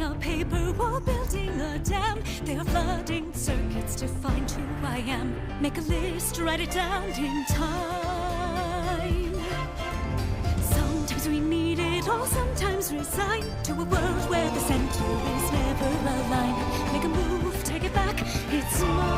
A paper while building a dam. They are flooding circuits to find who I am. Make a list, write it down in time. Sometimes we need it all, sometimes resign to a world where the center is never aligned. Make a move, take it back, it's mine.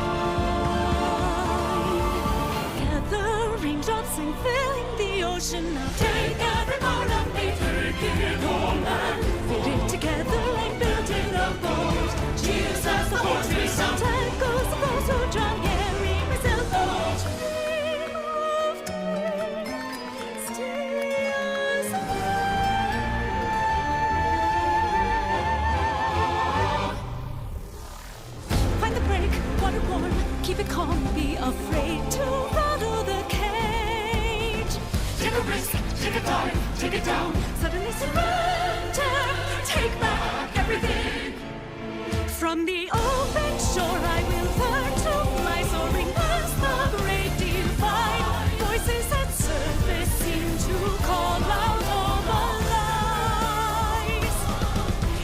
Gather raindrops and filling the ocean. I'll take every part of me, take it all and put it together like building a boat. Cheers as the horns resound. Tackles the those who drown, carrying myself out. Dream of dreams, stay as find the break, water warm, keep it calm, be afraid to rattle the cage. Take a risk, take a dive, take it down, suddenly surrender, take back everything. From the open shore I will learn to fly, soaring past the great divide. Voices at surface seem to call out all the lies.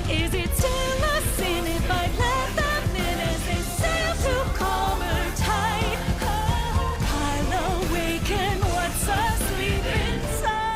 Is it still a sin if I let them in as they sail to calmer tide? I'll awaken what's asleep inside.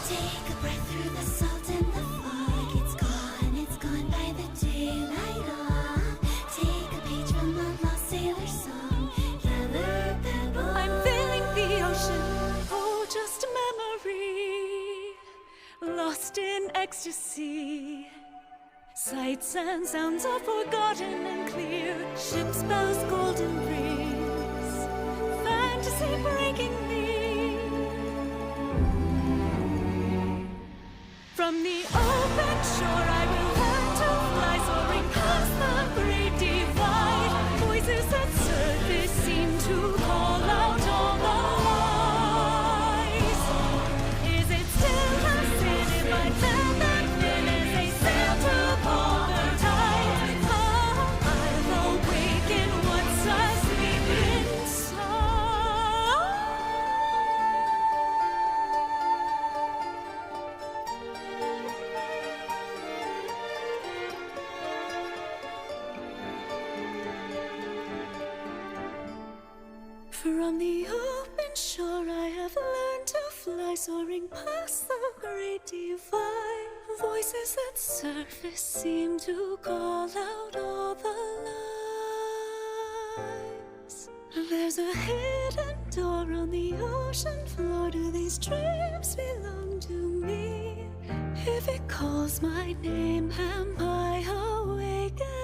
Take a breath through the salt and the fog. It's gone by the daylight on. Take a page from the lost sailor's song. Gather pebbles. I'm filling the ocean, oh, just a memory, lost in ecstasy. Sights and sounds are forgotten and clear. Ships' bows, golden breeze, fantasy breaking me. From the open shore I will learn to fly, soaring past the great divide. Voices at surface seem to call out all the lies. Is it still a sin if I let them in as they sail to calmer tides? I'll awaken what's asleep inside. From the open shore I have learned to fly, soaring past the great divide. Voices at surface seem to call out all the lies. There's a hidden door on the ocean floor. Do these dreams belong to me? If it calls my name, am I awakening?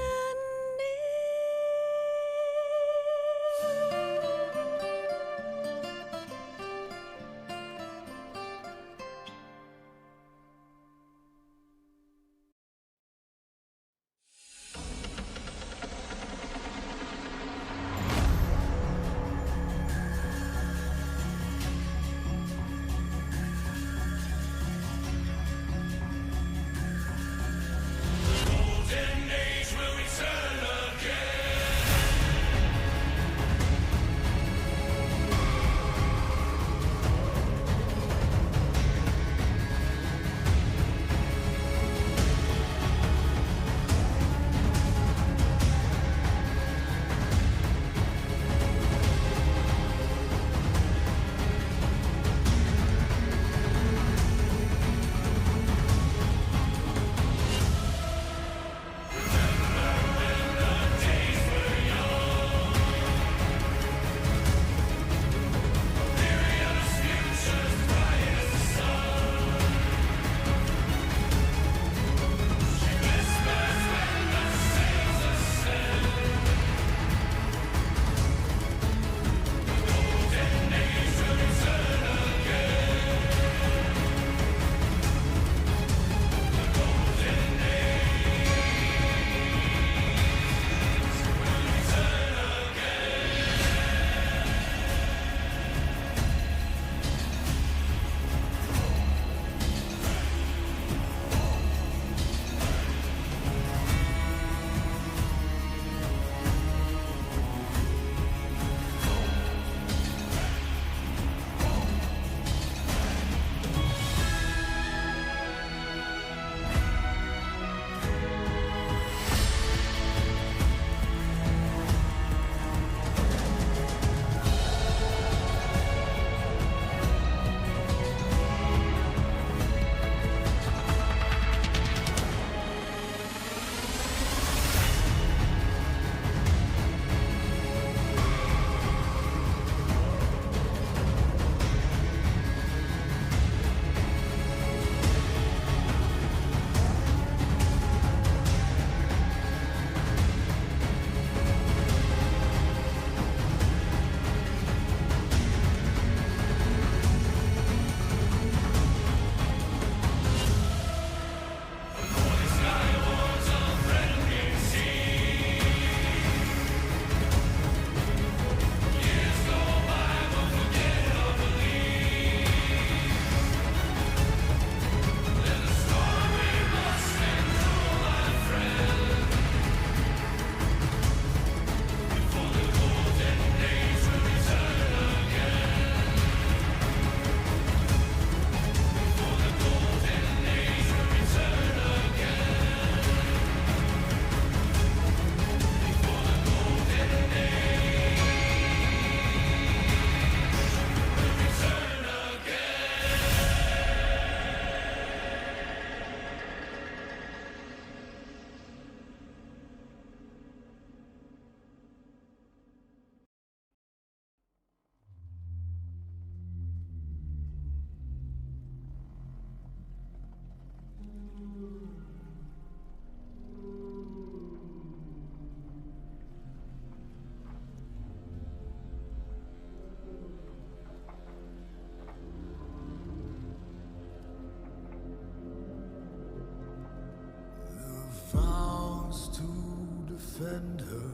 defender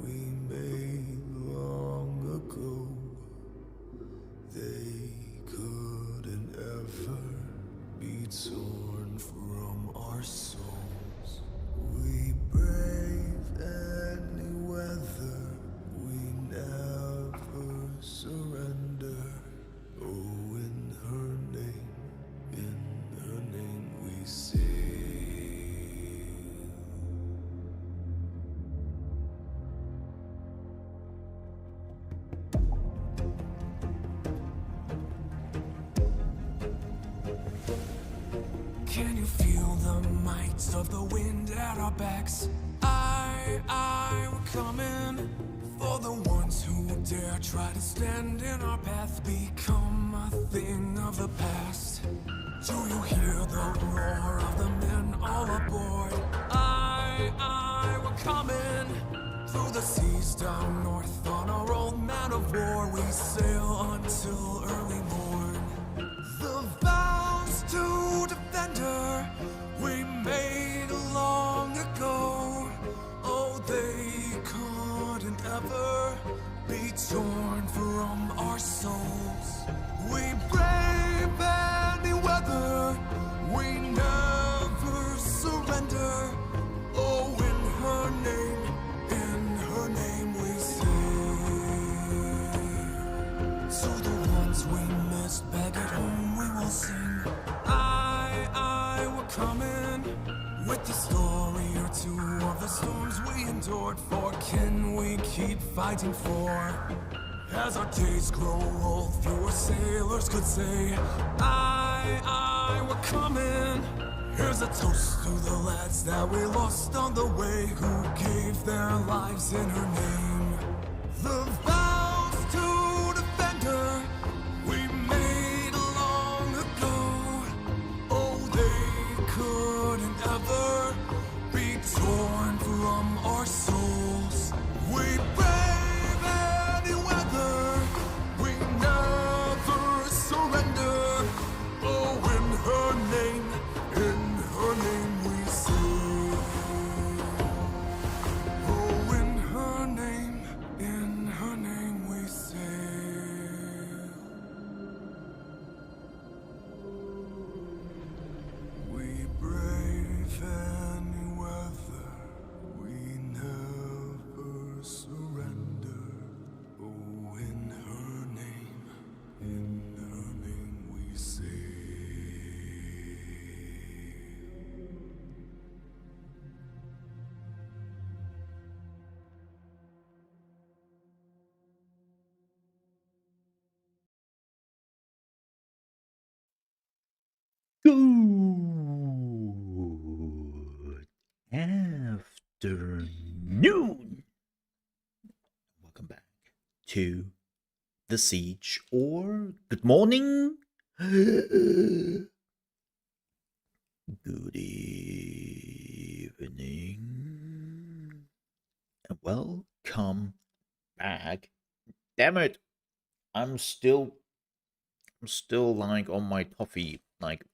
we made long ago. They couldn't ever be torn from our souls. We brave any weather, we never surrender. Oh, in her name we sail. Can you feel the might of the wind at our backs? We're coming for the ones who dare try to stand in our path, become a thing of the past. Do you hear the roar of the men all aboard? We're coming through the seas down north on our old man of war. We sail until early morn. The vows to defender we made long ago. Oh, they couldn't ever be torn from our souls. We brave any weather, we never surrender. Oh, in her name we sail. To the ones we missed back at home we will sing. We're coming with the story or two of the storms we endured. For can we keep fighting for? As our days grow old, fewer sailors could say, we're coming. Here's a toast to the lads that we lost on the way, who gave their lives in her name. The vows to defender we made long ago. Oh, they couldn't ever be torn from our souls. We brave any weather, we never surrender. Oh, in her name we sail. Oh, in her name we sail. We brave any weather, we never surrender. Oh, in her name we sail. Good afternoon. Welcome back to the siege, or good morning, good evening, and welcome back. Damn it, I'm still like on my toffee. Like,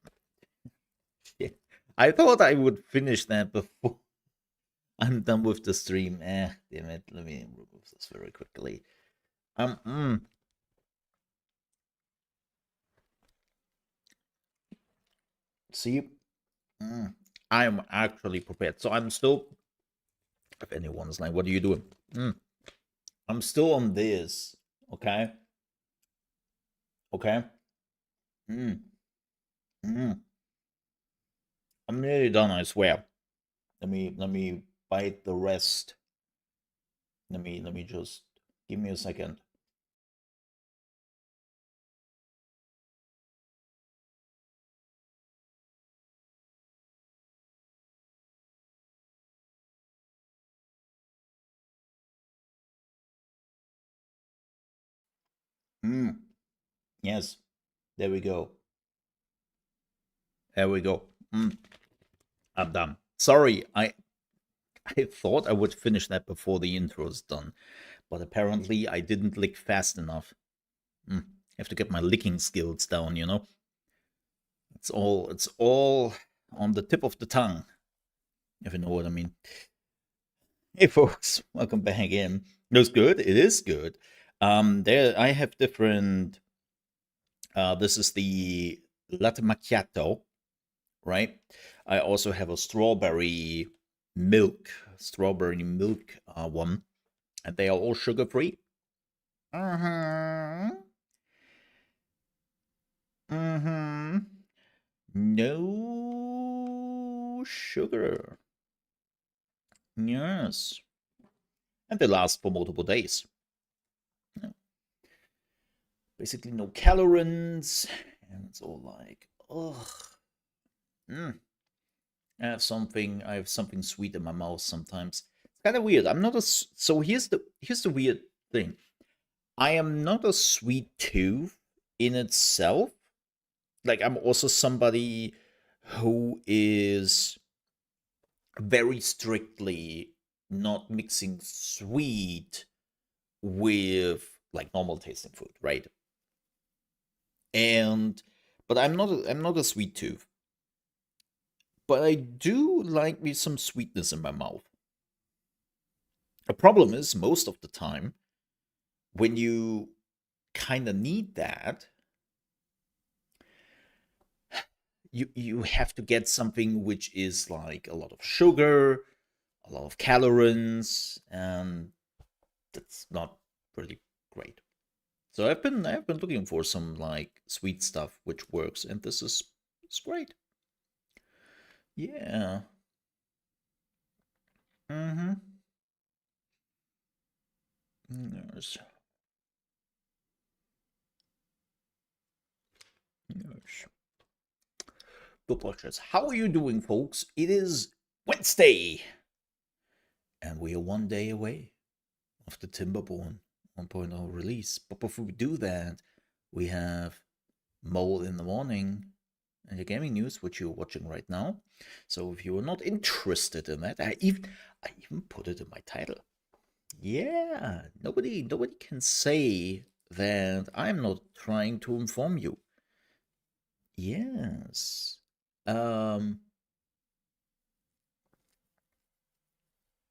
shit. I thought I would finish that before I'm done with the stream. Damn it. Let me remove this very quickly. See, I'm actually prepared. So I'm still, if anyone's like, what are you doing? I'm still on this. Okay. I'm nearly done, I swear. Let me bite the rest. Let me just give me a second. Yes. There we go. There we go. I'm done. Sorry, I thought I would finish that before the intro is done, but apparently I didn't lick fast enough. I have to get my licking skills down, you know. It's all on the tip of the tongue, if you know what I mean. Hey folks, welcome back in. It was good. It is good. There I have different. This is the latte macchiato, right? I also have a strawberry milk one, and they are all sugar free. Mm-hmm. Mm-hmm. No sugar. Yes, and they last for multiple days. Yeah. Basically, no calories, and it's all like, ugh. Mm. I have something sweet in my mouth sometimes. It's kind of weird. I'm not so here's the weird thing. I am not a sweet tooth in itself. Like I'm also somebody who is very strictly not mixing sweet with like normal tasting food, right? And but I'm not a sweet tooth. But I do like me some sweetness in my mouth. The problem is most of the time when you kind of need that, you have to get something which is like a lot of sugar, a lot of calories, and that's not pretty great. So I've been looking for some like sweet stuff which works, and this is it's great. Yeah. Mm-hmm. Yes. Yes. Good watchers. How are you doing, folks? It is Wednesday, and we are one day away of the Timberborn 1.0 release. But before we do that, we have Mole in the morning and the gaming news, which you're watching right now. So if you are not interested in that, I even put it in my title. Yeah, nobody can say that I'm not trying to inform you. Yes. Um.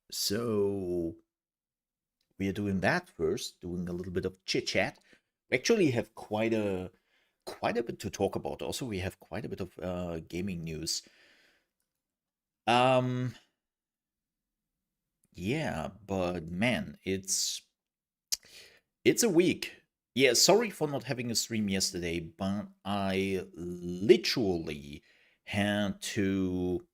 So we are doing that first, doing a little bit of chit chat. We actually have quite a bit to talk about. Also, we have quite a bit of gaming news. Um, yeah, but man, it's a week. Yeah, sorry for not having a stream yesterday, but I literally had to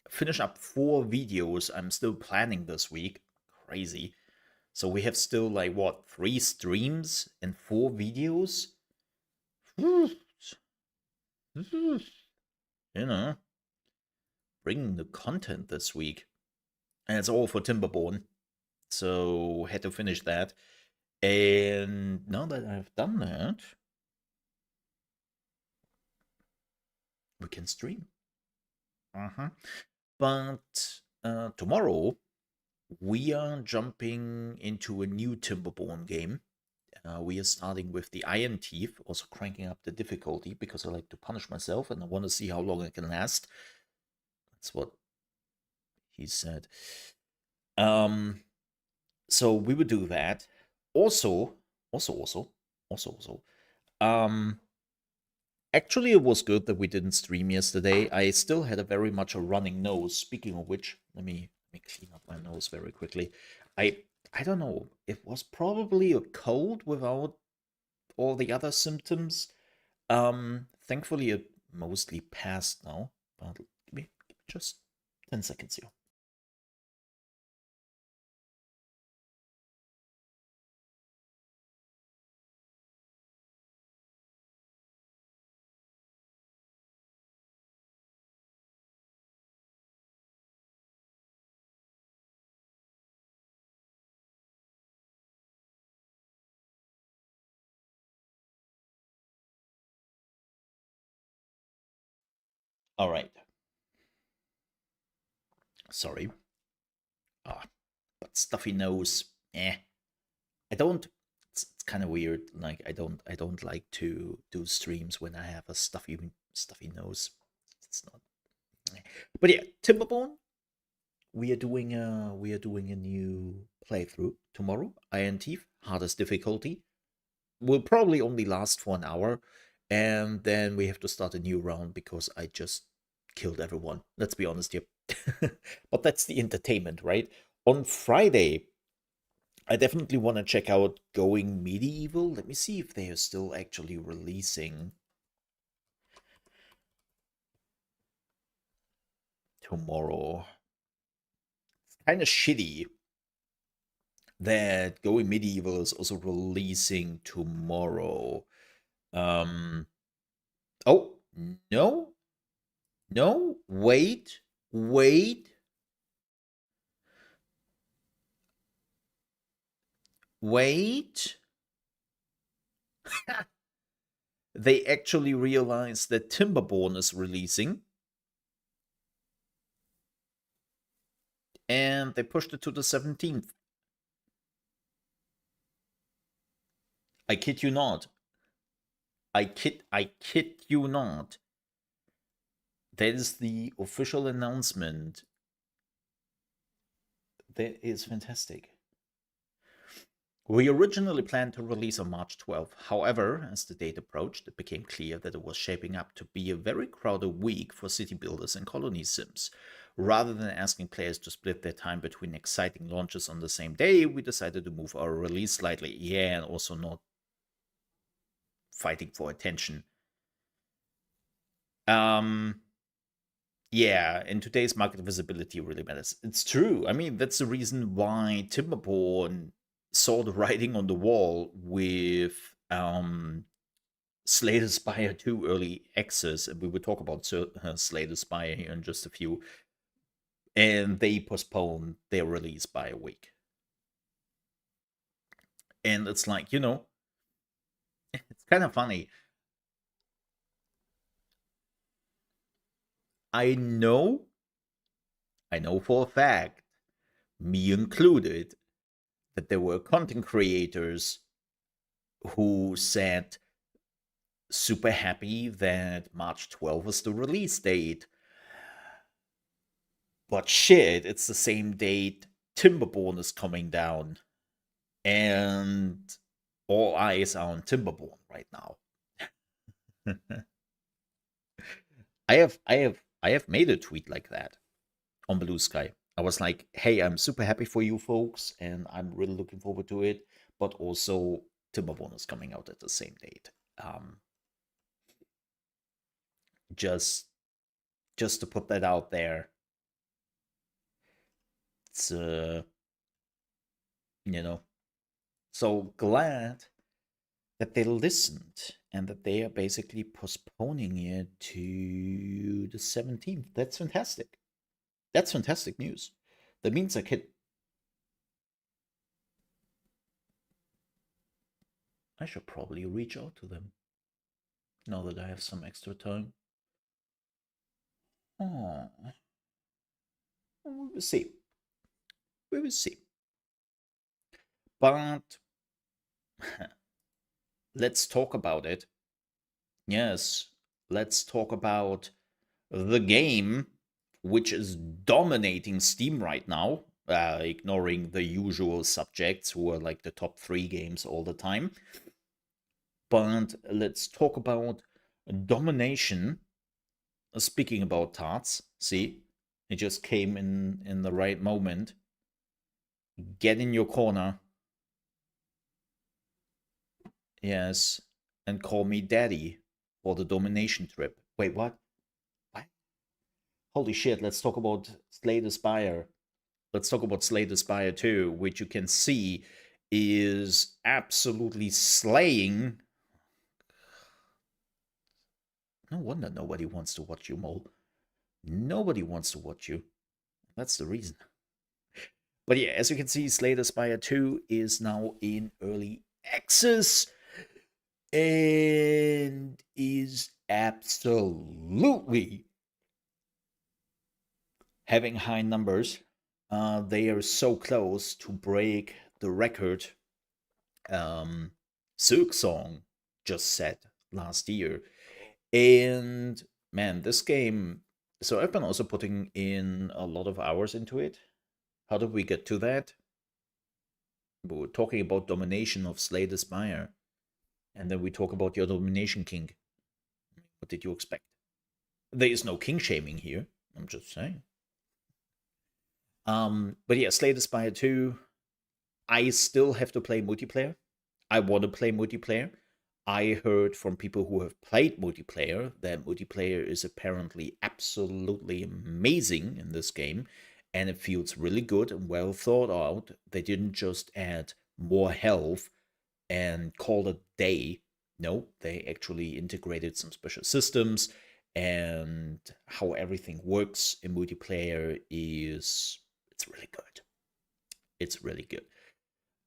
finish up 4 videos I'm still planning this week. Crazy. So we have still like what, 3 streams and 4 videos? You know, bringing the content this week. And it's all for Timberborn. So had to finish that. And now that I've done that, we can stream. Uh-huh. But tomorrow we are jumping into a new Timberborn game. We are starting with the Iron Teeth, also cranking up the difficulty because I like to punish myself and I want to see how long I can last. That's what he said. Um, so we would do that. Also, also. Um, actually, it was good that we didn't stream yesterday. I still had a very much a running nose. Speaking of which, let me clean up my nose very quickly. I I don't know. It was probably a cold without all the other symptoms. Thankfully, it mostly passed now. But give me just 10 seconds here. All right. Sorry. Ah, but stuffy nose. Eh. I don't. It's kind of weird. Like I don't like to do streams when I have a stuffy nose. It's not. Eh. But yeah, Timberborn. we are doing a new playthrough tomorrow. Iron Teeth, hardest difficulty. Will probably only last for an hour, and then we have to start a new round because I just killed everyone. Let's be honest here. But that's the entertainment, right? On Friday, I definitely want to check out Going Medieval. Let me see if they are still actually releasing tomorrow. It's kind of shitty that Going Medieval is also releasing tomorrow. Um oh, no. No, wait. Wait. Wait. They actually realized that Timberborn is releasing. And they pushed it to the 17th. I kid you not. I kid you not. That is the official announcement. That is fantastic. We originally planned to release on March 12th. However, as the date approached, it became clear that it was shaping up to be a very crowded week for city builders and colony sims. Rather than asking players to split their time between exciting launches on the same day, we decided to move our release slightly. Yeah, and also not fighting for attention. Yeah, in today's market, visibility really matters. It's true. I mean, that's the reason why Timberborn saw the writing on the wall with Slay the Spire 2 early access, and we will talk about Slay the Spire here in just a few. And they postponed their release by a week. And it's like, it's kind of funny. I know for a fact, me included, that there were content creators who said super happy that March 12th was the release date. But shit, it's the same date Timberborn is coming down. And all eyes are on Timberborn right now. I have made a tweet like that on Blue Sky. I was like, hey, I'm super happy for you folks, and I'm really looking forward to it. But also, Timberborn is coming out at the same date. Just to put that out there. It's so glad that they listened and that they are basically postponing it to the 17th. That's fantastic. That's fantastic news. That means I should probably reach out to them now that I have some extra time. Oh, we will see. We will see. But let's talk about it. Yes, let's talk about the game which is dominating Steam right now, ignoring the usual subjects who are like the top 3 games all the time. But let's talk about domination. Speaking about tarts, see, it just came in the right moment. Get in your corner. Yes, and call me daddy for the domination trip. Wait, what? What? Holy shit, let's talk about Slay the Spire. Let's talk about Slay the Spire 2, which you can see is absolutely slaying. No wonder nobody wants to watch you, Mole. Nobody wants to watch you. That's the reason. But yeah, as you can see, Slay the Spire 2 is now in early access and is absolutely having high numbers. They are so close to break the record Silksong just set last year. And man, this game So I've been also putting in a lot of hours into it. How did we get to that? We were talking about domination of Slay the Spire. And then we talk about your domination king. What did you expect? There is no king shaming here. I'm just saying. But yeah, Slay the Spire 2. I still have to play multiplayer. I want to play multiplayer. I heard from people who have played multiplayer that multiplayer is apparently absolutely amazing in this game, and it feels really good and well thought out. They didn't just add more health and call it day. No, they actually integrated some special systems, and how everything works in multiplayer is it's really good. It's really good.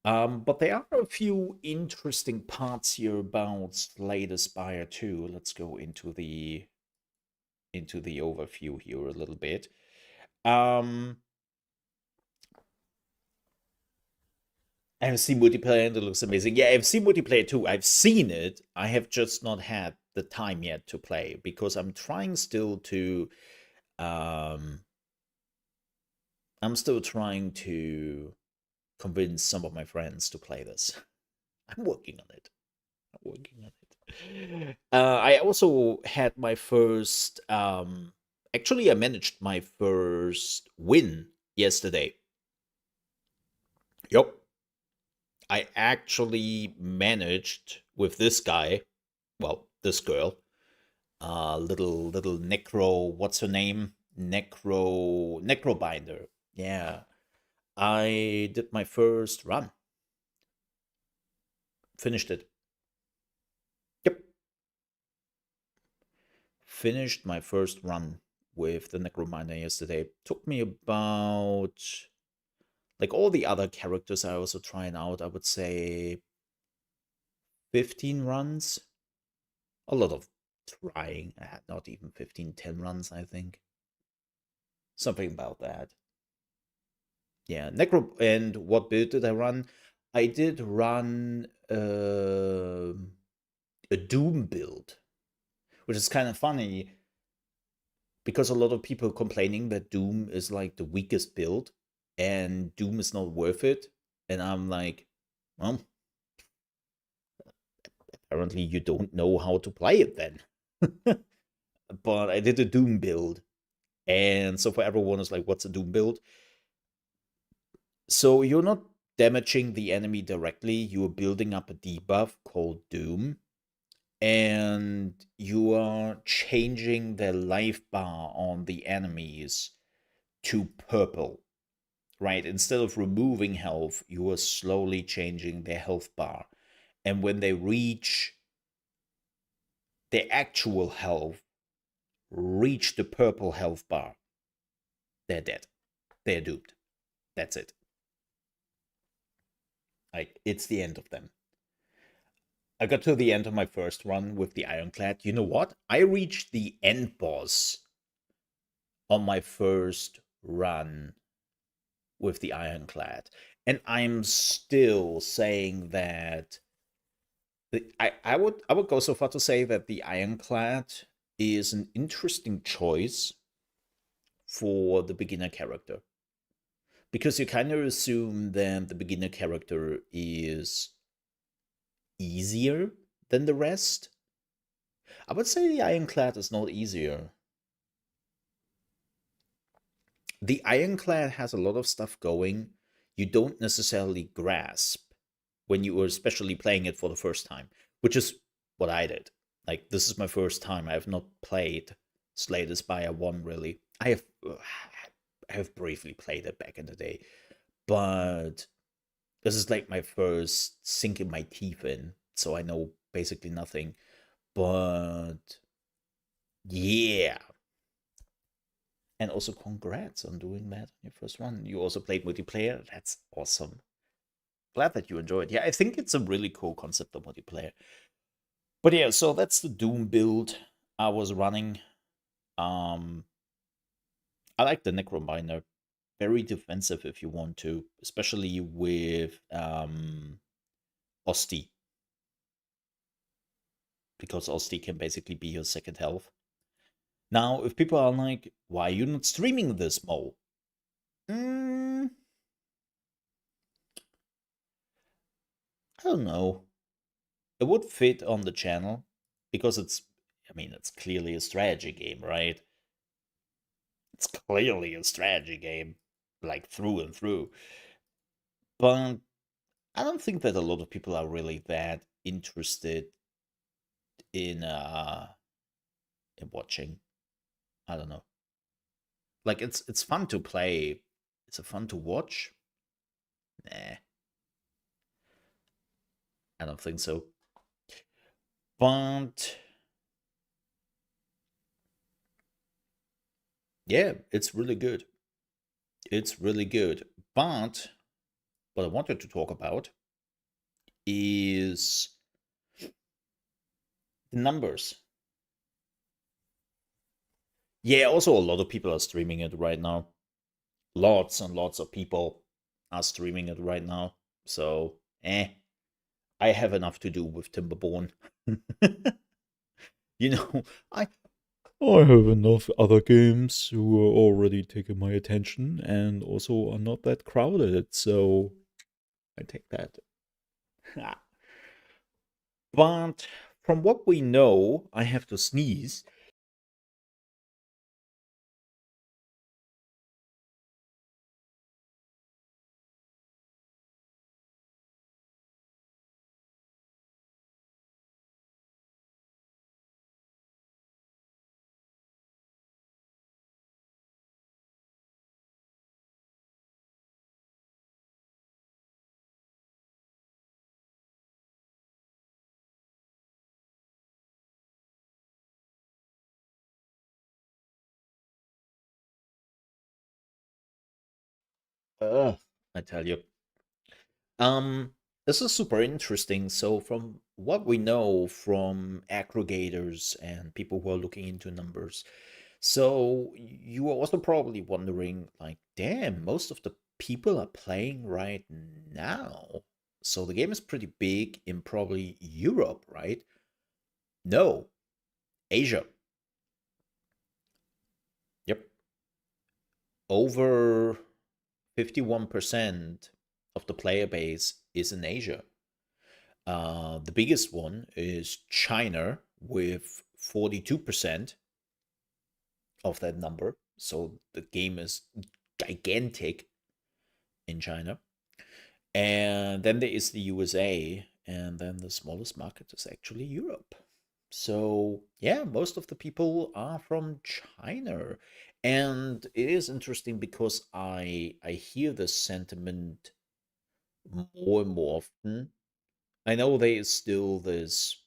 But there are a few interesting parts here about Slay the Spire 2. Let's go into the overview here a little bit. I have seen multiplayer and it looks amazing. Yeah, I've seen multiplayer too. I've seen it. I have just not had the time yet to play because I'm trying still to I'm still trying to convince some of my friends to play this. I'm working on it. I'm working on it. I also had my first. Actually, I managed my first win yesterday. Yup. I actually managed with this guy. Well, this girl. Little necro. What's her name? Necrobinder. Yeah. I did my first run. Finished it. Yep. Finished my first run with the Necrominer yesterday. Took me about, like all the other characters I was trying out, I would say 15 runs. A lot of trying. I had not even 15, 10 runs, I think. Something about that. Yeah, and what build did I run? I did run a Doom build, which is kind of funny because a lot of people complaining that Doom is like the weakest build and Doom is not worth it. And I'm like, well, apparently you don't know how to play it then. But I did a Doom build. And so for everyone, it's like, what's a Doom build? So you're not damaging the enemy directly, you're building up a debuff called Doom. And you are changing the life bar on the enemies to purple, right? Instead of removing health, you are slowly changing their health bar. And when they reach their actual health, reach the purple health bar, they're dead. They're doomed. That's it. Like, it's the end of them. I got to the end of my first run with the Ironclad. You know what? I reached the end boss on my first run with the Ironclad. And I'm still saying that I would go so far to say that the Ironclad is an interesting choice for the beginner character. Because you kind of assume that the beginner character is easier than the rest. I would say the Ironclad is not easier. The Ironclad has a lot of stuff going you don't necessarily grasp when you are especially playing it for the first time, which is what I did. Like, this is my first time. I have not played Slay the Spire 1 really. I have briefly played it back in the day, but this is like my first sinking my teeth in, so I know basically nothing. But yeah. And also congrats on doing that on your first one. You also played multiplayer. That's awesome. Glad that you enjoyed. Yeah, I think it's a really cool concept of multiplayer. But yeah, so that's the Doom build I was running. I like the Necrominer. Very defensive if you want to, especially with Osti. Because Osti can basically be your second health. Now, if people are like, why are you not streaming this, Mo? Mm, I don't know. It would fit on the channel because I mean, it's clearly a strategy game, right? It's clearly a strategy game, like through and through. But I don't think that a lot of people are really that interested in in watching. I don't know. Like it's fun to play. It's a fun to watch. Nah, I don't think so. But yeah, it's really good. It's really good. But what I wanted to talk about is the numbers. Yeah, also a lot of people are streaming it right now. Lots and lots of people are streaming it right now. So, I have enough to do with Timberborn. you know, I I have enough other games who are already taking my attention and also are not that crowded, so I take that. But from what we know, I have to sneeze. Ugh, I tell you. Um, this is super interesting. So, from what we know from aggregators and people who are looking into numbers, so you are also probably wondering, like, damn, most of the people are playing right now. So the game is pretty big in probably Europe, right? No, Asia. Yep. Over 51% of the player base is in Asia. The biggest one is China with 42% of that number. So the game is gigantic in China. And then there is the USA, and then the smallest market is actually Europe. So, yeah, most of the people are from China. And it is interesting because I hear this sentiment more and more often. I know there is still this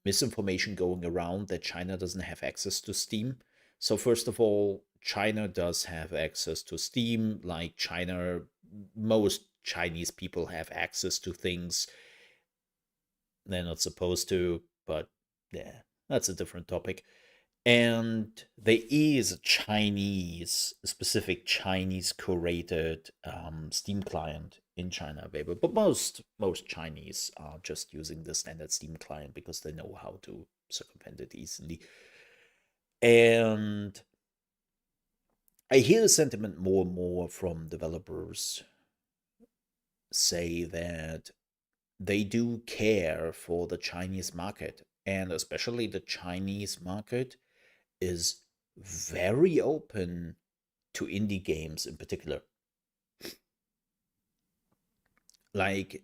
misinformation going around that China doesn't have access to Steam. So, first of all, China does have access to Steam. Like China, most Chinese people have access to things they're not supposed to, but yeah, that's a different topic. And there is a specific Chinese curated Steam client in China available, but most Chinese are just using the standard Steam client because they know how to circumvent it easily. And I hear the sentiment more and more from developers say that they do care for the Chinese market, and especially the Chinese market is very open to indie games in particular. Like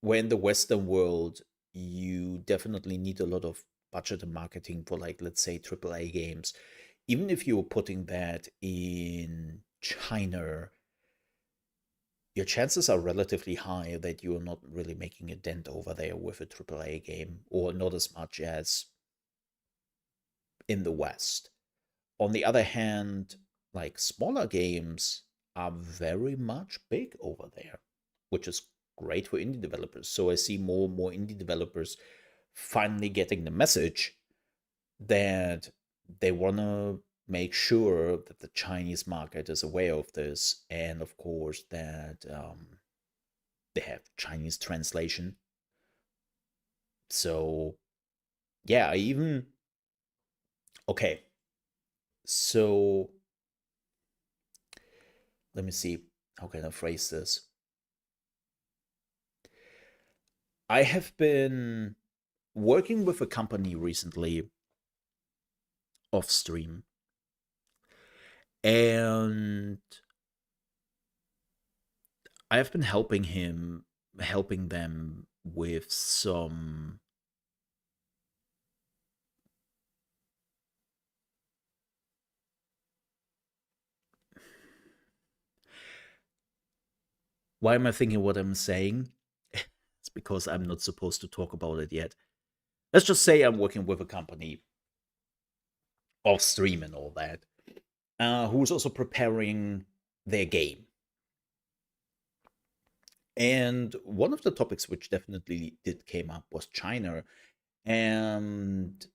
when the Western world, you definitely need a lot of budget and marketing for, like, let's say AAA games. Even if you're putting that in China, your chances are relatively high that you're not really making a dent over there with a AAA game, or not as much as in the West. On the other hand, like smaller games are very much big over there, which is great for indie developers. So I see more and more indie developers finally getting the message that they want to make sure that the Chinese market is aware of this, and of course that they have Chinese translation. So yeah, I even okay. So let me see, how can I phrase this? I have been working with a company recently off stream, and I have been helping them with some. Why am I thinking what I'm saying? It's because I'm not supposed to talk about it yet. Let's just say I'm working with a company off stream and all that, who's also preparing their game. And one of the topics which definitely did came up was China. And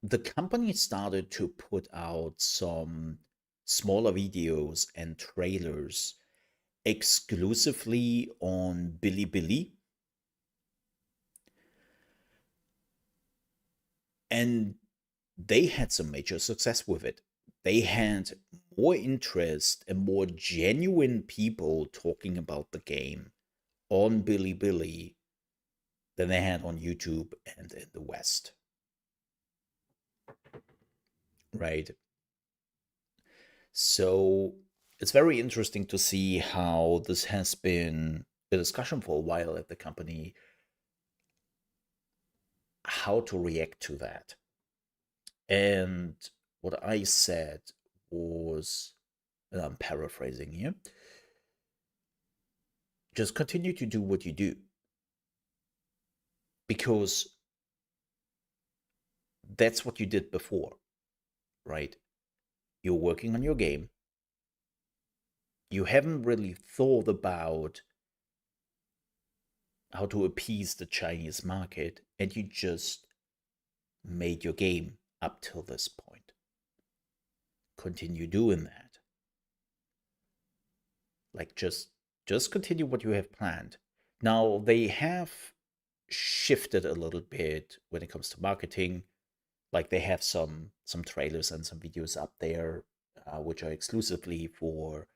the company started to put out some smaller videos and trailers exclusively on Bilibili. And they had some major success with it. They had more interest and more genuine people talking about the game on Bilibili than they had on YouTube and in the West. Right? So it's very interesting to see how this has been a discussion for a while at the company, how to react to that. And what I said was, and I'm paraphrasing here, just continue to do what you do. Because that's what you did before, right? You're working on your game. You haven't really thought about how to appease the Chinese market, and you just made your game up till this point. Continue doing that. Like just continue what you have planned. Now they have shifted a little bit when it comes to marketing. Like they have some trailers and some videos up there, which are exclusively for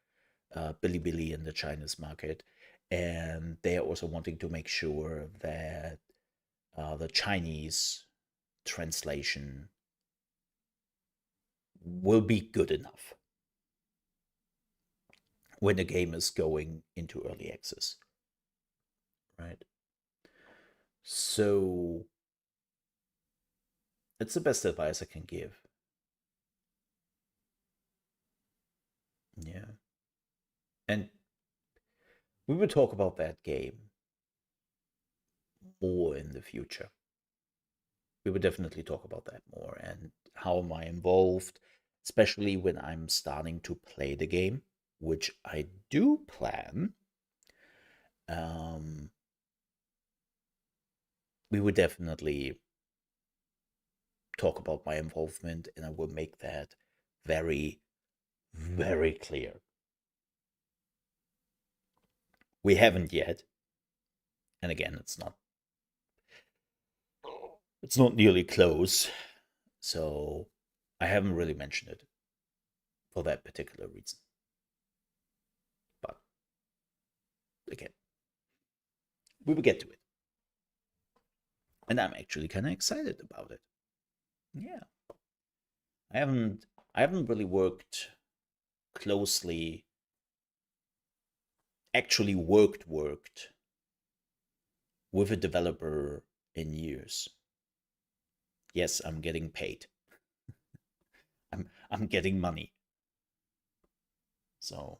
Bilibili in the Chinese market, and they are also wanting to make sure that the Chinese translation will be good enough when the game is going into early access, right? So it's the best advice I can give. Yeah. And we will talk about that game more in the future. We will definitely talk about that more and how am I involved, especially when I'm starting to play the game, which I do plan. We would definitely talk about my involvement, and I will make that very, very clear. We haven't yet, and again, it's not nearly close, so I haven't really mentioned it for that particular reason. But again, we will get to it. And I'm actually kind of excited about it. Yeah. I haven't really worked closely, actually worked with a developer in years. Yes, I'm getting paid. I'm getting money. So,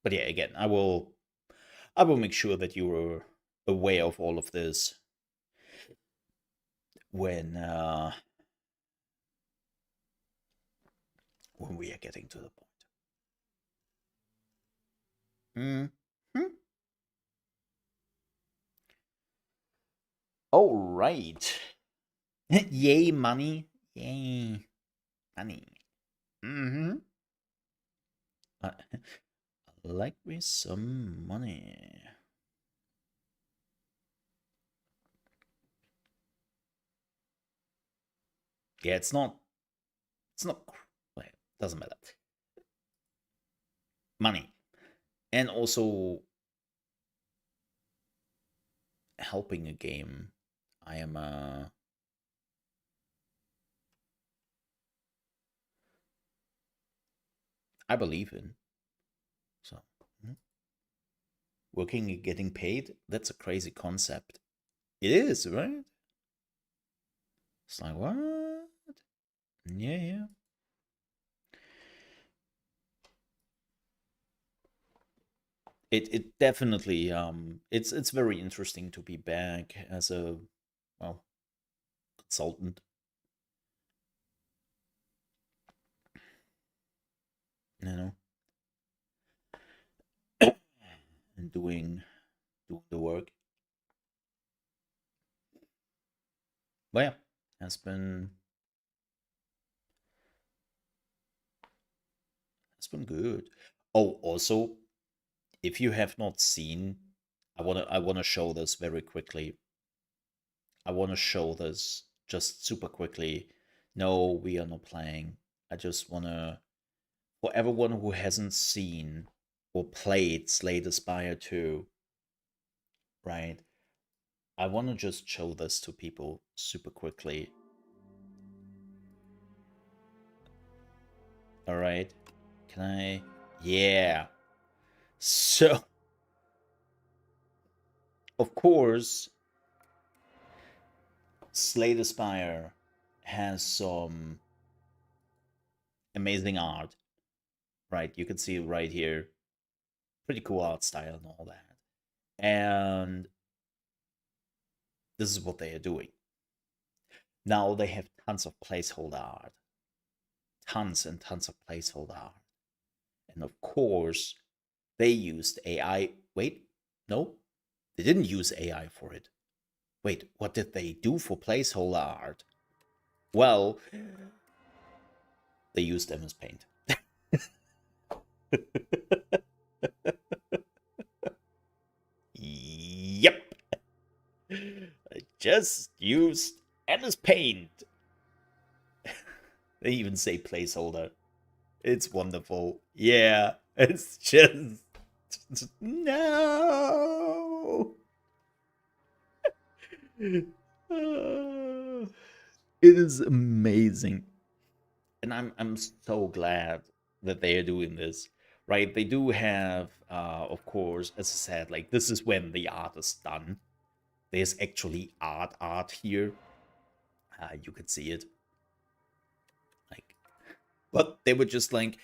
but yeah, again, I will make sure that you're aware of all of this when we are getting to the point. Hmm. All right. Yay, money. Yay, money. Mm-hmm. Like me some money. Yeah, it's not. Well, doesn't matter. Money, and also helping a game. I am I believe in. So working and getting paid, that's a crazy concept. It is, right? It's like what? Yeah, yeah. It definitely it's very interesting to be back as a, well, consultant, you know, and doing the work. But yeah, has been good. Oh, also, if you have not seen, I wanna show this very quickly. I wanna show this just super quickly. No, we are not playing. I just wanna, for everyone who hasn't seen or played Slay the Spire 2, right? I wanna just show this to people super quickly. Alright. Can I? Yeah. So, of course, Slay the Spire has some amazing art, right? You can see right here, pretty cool art style and all that. And this is what they are doing. Now they have tons of placeholder art, tons and tons of placeholder art. And of course, they used AI. Wait, no, they didn't use AI for it. Wait, what did they do for placeholder art? Well, they used MS Paint. Yep. I just used MS Paint. They even say placeholder. It's wonderful. Yeah, it's just no. Uh, it is amazing, and I'm so glad that they are doing this. Right? They do have, of course, as I said, like this is when the art is done. There's actually art here. You could see it. Like, but they were just like,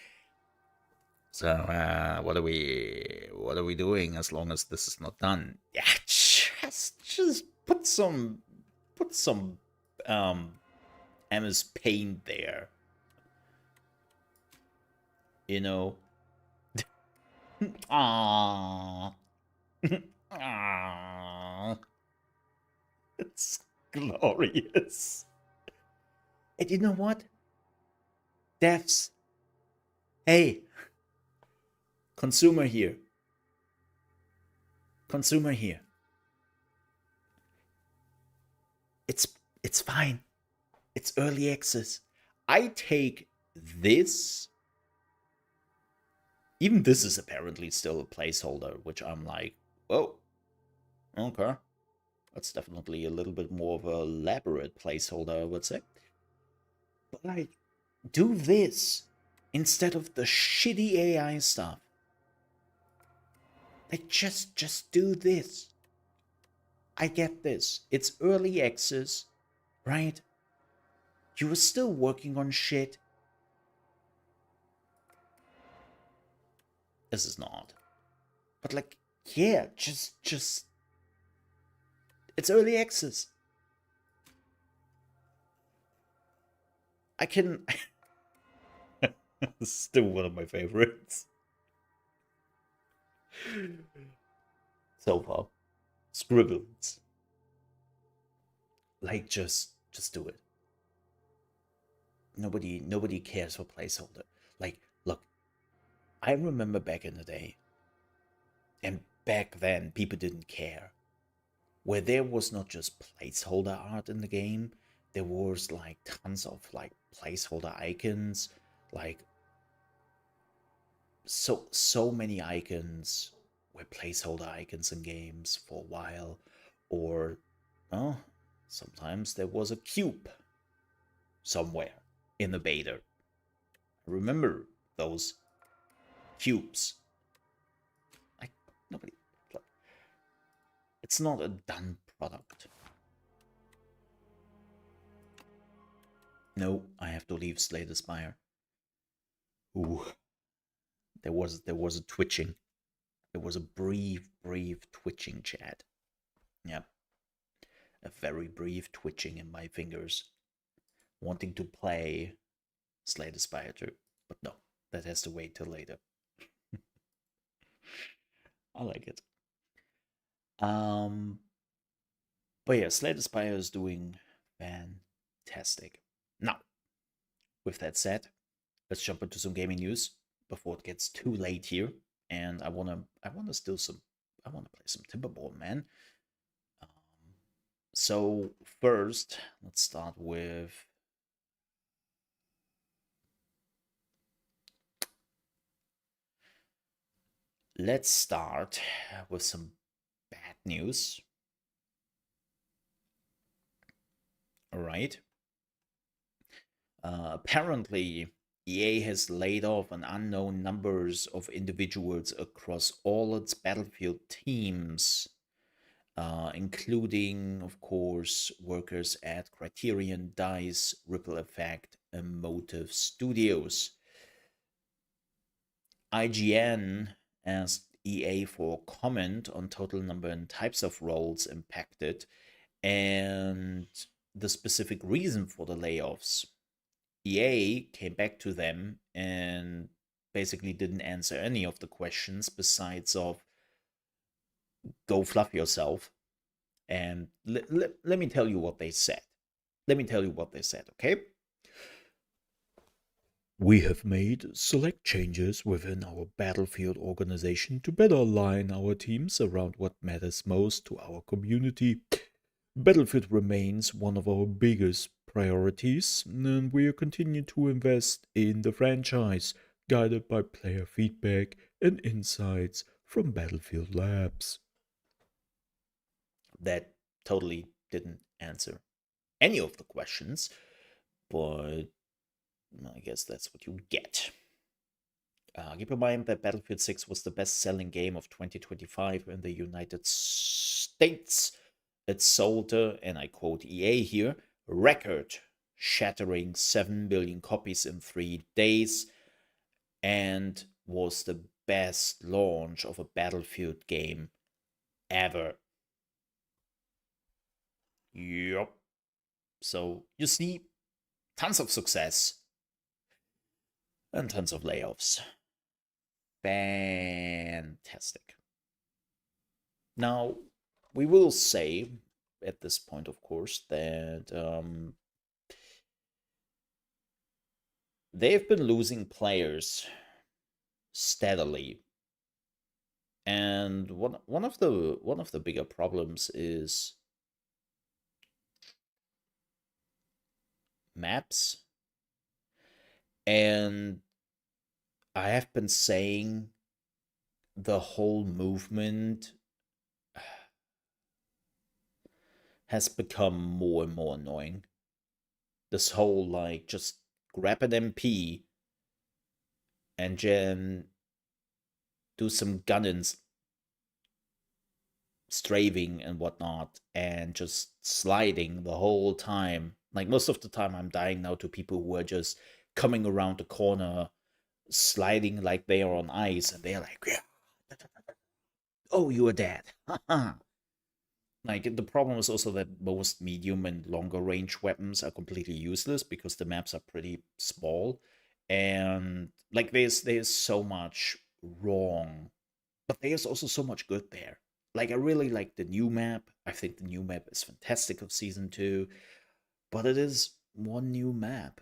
so what are we doing as long as this is not done? Yeah, just put some um MS Paint there. You know. Ah. Ah. It's glorious. And you know what? Devs. Hey, consumer here. Consumer here. It's it's fine. It's early access. I take this. Even this is apparently still a placeholder, which I'm like, oh, okay. That's definitely a little bit more of a elaborate placeholder, I would say. But like, do this instead of the shitty AI stuff. Like, just do this. I get this. It's early access, right? You were still working on shit. This is not. But like, yeah, just it's early access. I can still one of my favorites so far. Scribbles. Like, just do it. Nobody cares for placeholder. Like, look, I remember back in the day, and back then people didn't care, where there was not just placeholder art in the game, there was like tons of like placeholder icons, like so many icons were placeholder icons in games for a while, or well, sometimes there was a cube somewhere in the beta. Remember those cubes? Like nobody. It's not a done product. No, I have to leave Slay the Spire. Ooh, there was a twitching. There was a brief twitching, chat. Yep, a very brief twitching in my fingers, wanting to play Slay the Spire 2, but no, that has to wait till later. I like it. But yeah, Slay the Spire is doing fantastic. Now, with that said, let's jump into some gaming news before it gets too late here. And I wanna play some Timberborn, man. So first, let's start with some bad news. All right. Apparently, EA has laid off an unknown numbers of individuals across all its Battlefield teams, including, of course, workers at Criterion, DICE, Ripple Effect, and Motive Studios. IGN asked EA for comment on total number and types of roles impacted and the specific reason for the layoffs. EA came back to them and basically didn't answer any of the questions besides of go fluff yourself. And let me tell you what they said. Okay? We have made select changes within our Battlefield organization to better align our teams around what matters most to our community. Battlefield remains one of our biggest priorities, and we continue to invest in the franchise, guided by player feedback and insights from Battlefield Labs. That totally didn't answer any of the questions, but I guess that's what you get. Keep in mind that Battlefield 6 was the best-selling game of 2025 in the United States. It sold, and I quote EA here, record-shattering 7 billion copies in 3 days, and was the best launch of a Battlefield game ever. Yup. So, you see, tons of success and tons of layoffs. Fantastic. Now, we will say at this point, of course, that they've been losing players steadily, and one of the bigger problems is maps. And I have been saying the whole movement has become more and more annoying. This whole, like, just grab an MP and then do some gunnings, strafing and whatnot, and just sliding the whole time. Like, most of the time I'm dying now to people who are just coming around the corner, sliding like they are on ice, and they're like, yeah, oh, you are dead. Like, the problem is also that most medium and longer range weapons are completely useless because the maps are pretty small. And like there's so much wrong, but there's also so much good there. Like, I really like the new map. I think the new map is fantastic of season 2, but it is one new map.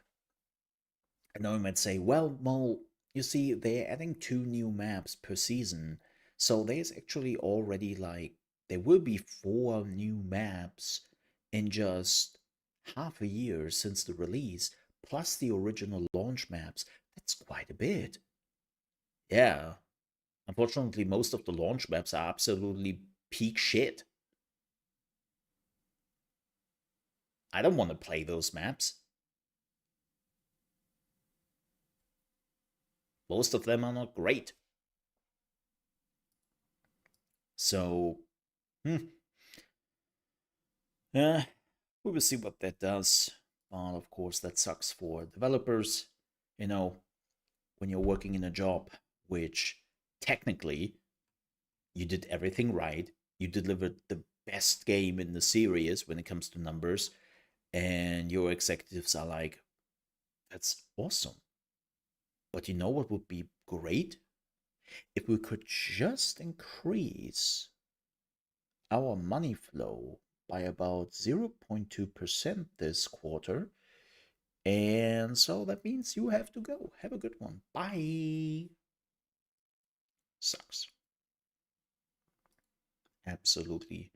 I know you might say, well, Mole, you see, they're adding 2 new maps per season. So there's actually already, like, there will be 4 new maps in just half a year since the release, plus the original launch maps. That's quite a bit. Yeah. Unfortunately, most of the launch maps are absolutely peak shit. I don't want to play those maps. Most of them are not great. So, yeah, we will see what that does. But of course, that sucks for developers. You know, when you're working in a job which technically you did everything right, you delivered the best game in the series when it comes to numbers, and your executives are like, that's awesome. But you know what would be great? If we could just increase our money flow by about 0.2% this quarter. And so that means you have to go. Have a good one. Bye. Sucks. Absolutely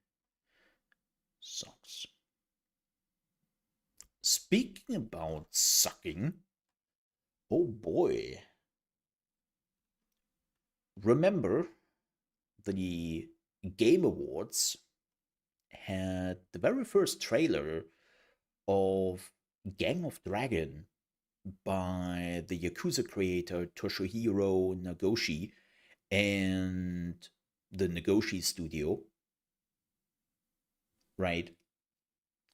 sucks. Speaking about sucking, oh boy. Remember, the Game Awards had the very first trailer of Gang of Dragon by the Yakuza creator Toshihiro Nagoshi and the Nagoshi studio, right?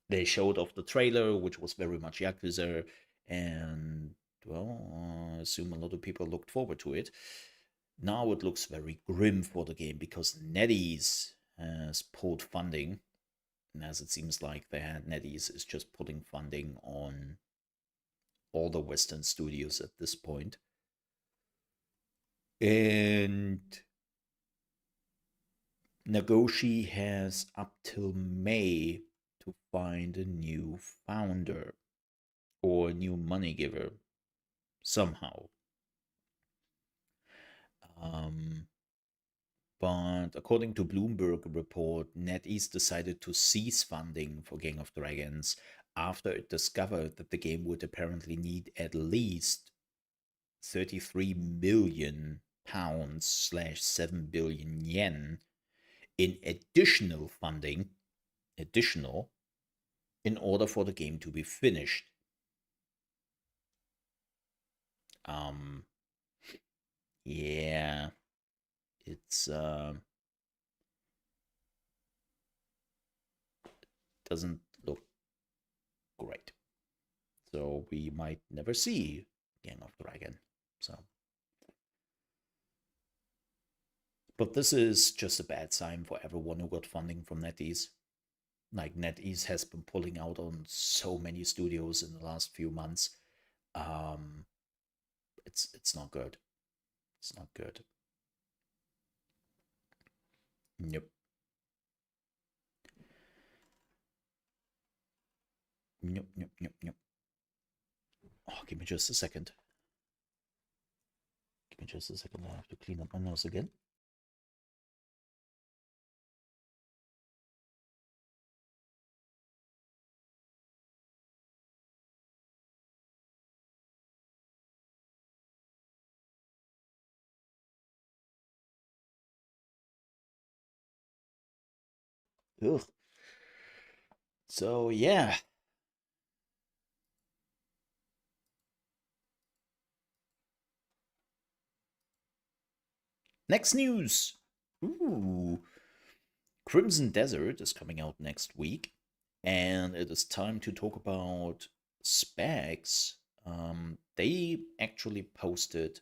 They showed off the trailer, which was very much Yakuza, and well, I assume a lot of people looked forward to it. Now it looks very grim for the game because NetEase has pulled funding, and as it seems like NetEase is just putting funding on all the Western studios at this point. And Nagoshi has up till May to find a new founder or a new money giver somehow. But according to Bloomberg report, NetEase decided to cease funding for Gang of Dragons after it discovered that the game would apparently need at least 33 million pounds slash 7 billion yen in additional funding, in order for the game to be finished. Yeah, it's doesn't look great. So we might never see Gang of Dragon. So, but this is just a bad sign for everyone who got funding from NetEase. Like NetEase has been pulling out on so many studios in the last few months. It's not good. It's not good. Yep. Yep, yep, yep, yep. Oh, give me just a second. Give me just a second. I have to clean up my nose again. Ugh. So, yeah. Next news. Ooh. Crimson Desert is coming out next week, and it is time to talk about specs. They actually posted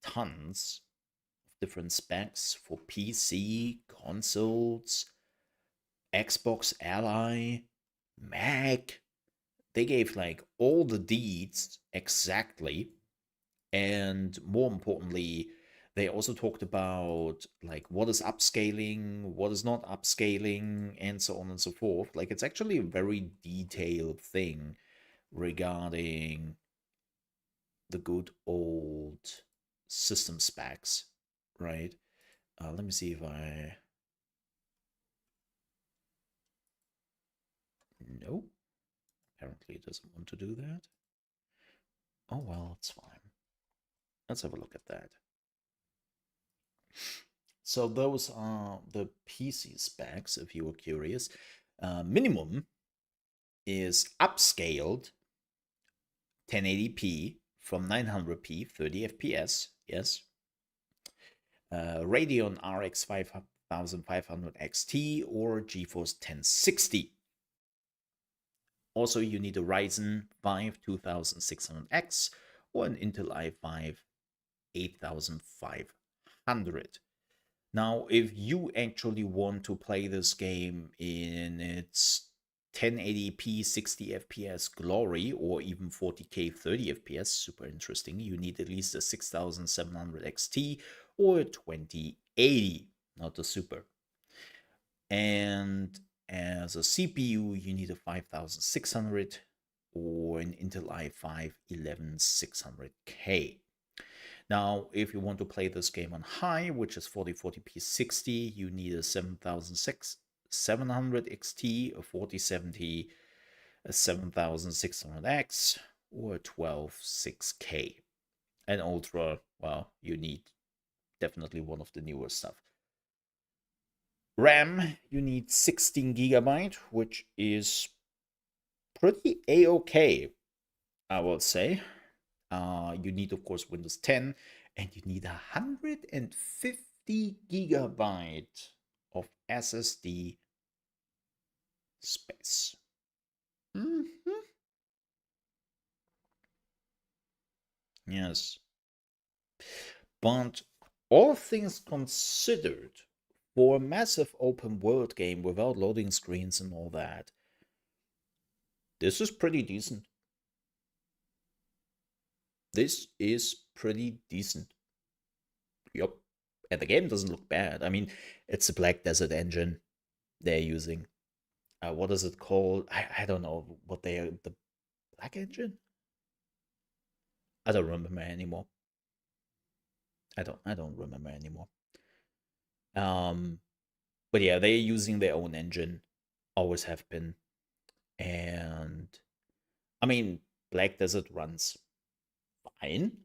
tons of different specs for PC, consoles, Xbox Ally, Mac. They gave like all the deeds exactly. And more importantly, they also talked about like what is upscaling, what is not upscaling, and so on and so forth. Like it's actually a very detailed thing regarding the good old system specs, right? Let me see if I. Nope. Apparently it doesn't want to do that. Oh well, it's fine. Let's have a look at that. So those are the PC specs, if you were curious. Minimum is upscaled 1080p from 900p, 30 FPS, yes. Radeon RX 5500 XT or GeForce 1060. Also, you need a Ryzen 5 2600X or an Intel i5 8500. Now, if you actually want to play this game in its 1080p 60 FPS glory or even 40k 30 FPS, super interesting, you need at least a 6700 XT or a 2080, not the super. And as a CPU, you need a 5600 or an Intel i5 11600K. Now, if you want to play this game on high, which is 4040p 60, you need a 7700 XT, a 4070, a 7600X, or a 126K. And Ultra, well, you need definitely one of the newer stuff. RAM, you need 16 gigabyte, which is pretty a-okay, I will say. You need, of course, Windows 10, and you need 150 gigabyte of SSD space. Yes. But all things considered, for a massive open world game without loading screens and all that, this is pretty decent. This is pretty decent. Yup. And the game doesn't look bad. I mean, it's a Black Desert engine they're using. What is it called? I don't know what they are. The Black engine? I don't remember anymore. I don't remember anymore. But yeah, they're using their own engine. Always have been. And I mean, Black Desert runs fine.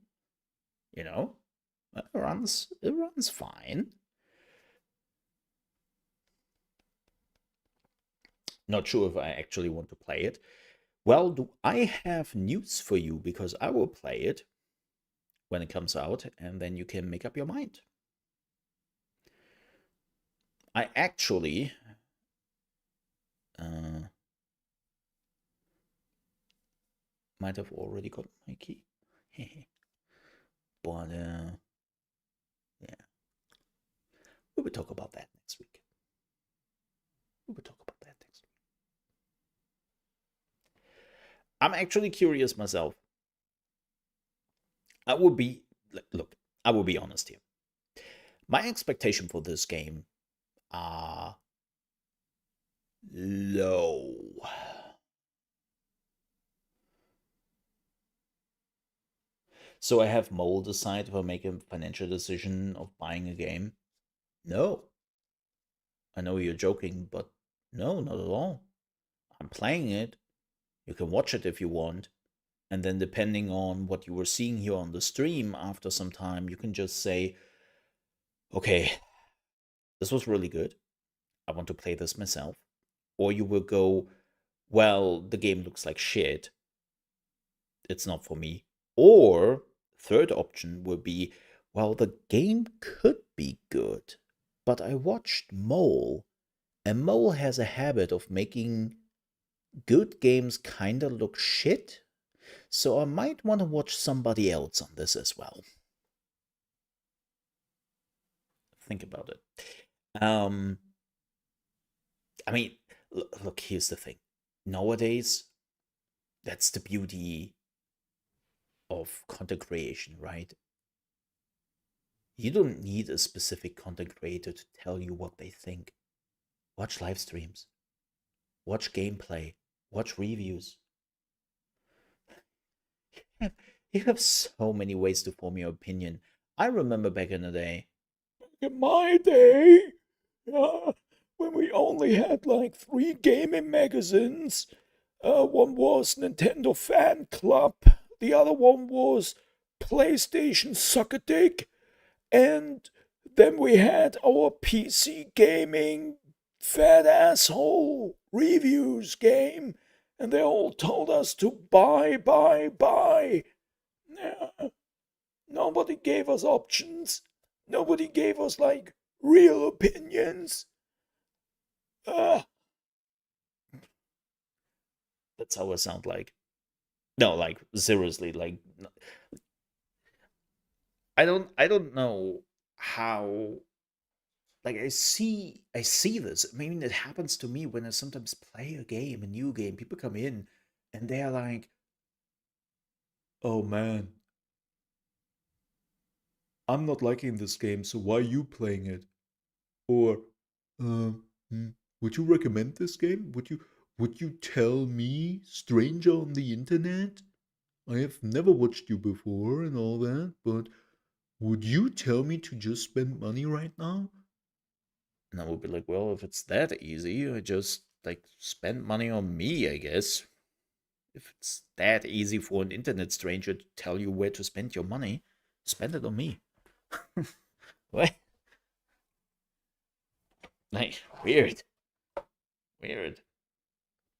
You know? It runs fine. Not sure if I actually want to play it. Well, do I have news for you, because I will play it when it comes out, and then you can make up your mind. I actually might have already got my key. But yeah. We will talk about that next week. I'm actually curious myself. I will be honest here. My expectation for this game are low. So I have Mole decide if I make a financial decision of buying a game? No. I know you're joking, but no, not at all. I'm playing it. You can watch it if you want. And then depending on what you were seeing here on the stream, after some time, you can just say, okay, this was really good. I want to play this myself. Or you will go, well, the game looks like shit. It's not for me. Or third option will be, well, the game could be good, but I watched Mole, and Mole has a habit of making good games kinda look shit, so I might want to watch somebody else on this as well. Think about it. I mean, look, here's the thing. Nowadays, that's the beauty of content creation, right? You don't need a specific content creator to tell you what they think. Watch live streams, watch gameplay, watch reviews. You have so many ways to form your opinion. I remember back in the day, in my day, when we only had like 3 gaming magazines, One was Nintendo Fan Club. The other one was PlayStation Sucker Dick. And then we had our PC gaming fat asshole reviews game. And they all told us to buy, buy, buy. Yeah. Nobody gave us options. Nobody gave us like real opinions. That's how I sound like. No, like seriously, like I don't know how, like I see this. I mean, it happens to me when I sometimes play a game, a new game. People come in and they're like, "Oh man, I'm not liking this game, so why are you playing it?" Or, hmm, would you recommend this game? Would you tell me, stranger on the internet? I have never watched you before and all that, but would you tell me to just spend money right now? And I would be like, well, if it's that easy, I just like spend money on me, I guess. If it's that easy for an internet stranger to tell you where to spend your money, spend it on me. What? Like, weird. Weird.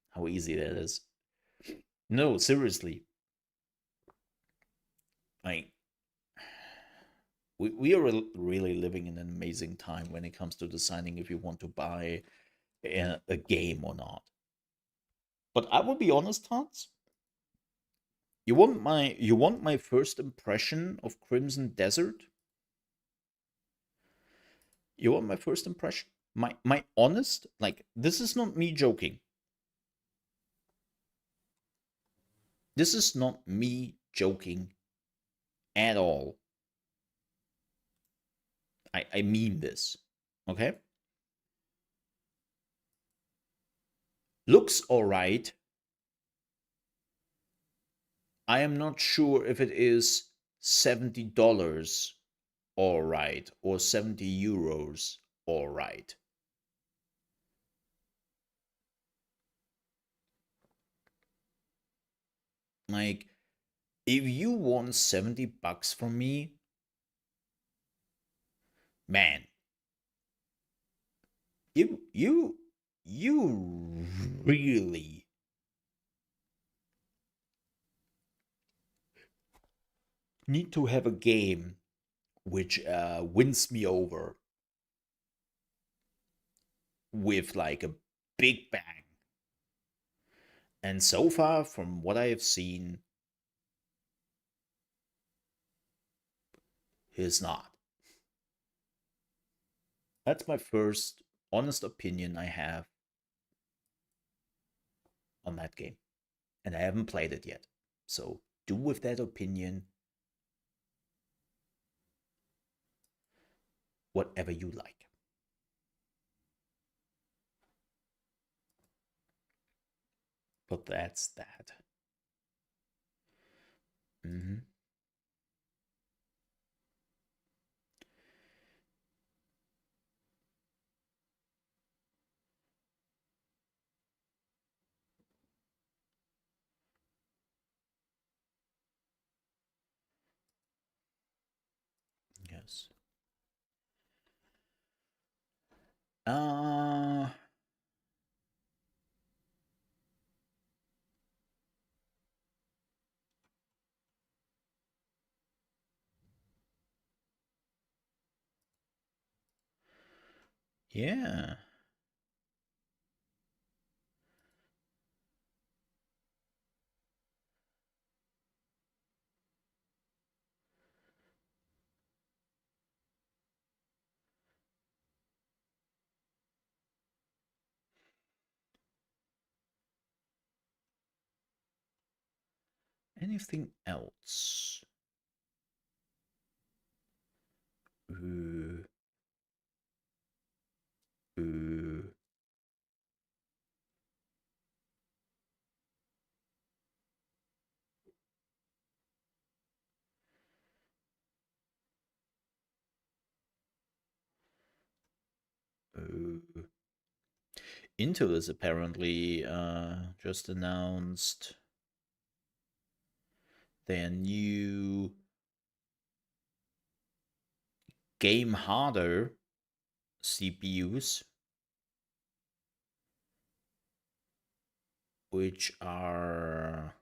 How easy that is. No, seriously. Like, we are really living in an amazing time when it comes to deciding if you want to buy a game or not. But I will be honest, Hans. You want my first impression of Crimson Desert? You want my first impression? My honest, like, this is not me joking. This is not me joking at all. I mean this. Okay? Looks alright. I am not sure if it is $70 alright or 70 euros alright. Like, if you want 70 bucks from me, man, you really need to have a game which wins me over with like a big bang. And so far, from what I have seen, he's not. That's my first honest opinion I have on that game. And I haven't played it yet. So do with that opinion whatever you like. But that's that. Mm-hmm. Yes. Uh yeah. Anything else? Uh, uh, uh. Intel is apparently just announced their new game harder CPUs, which are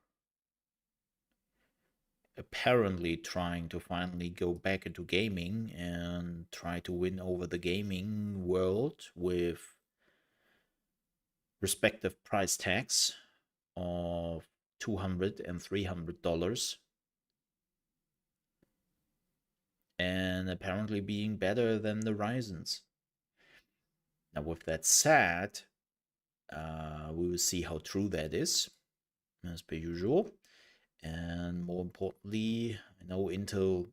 apparently trying to finally go back into gaming and try to win over the gaming world with respective price tags of $200 and $300, and apparently being better than the Ryzen's. Now, with that said, we will see how true that is, as per usual. And more importantly, I know Intel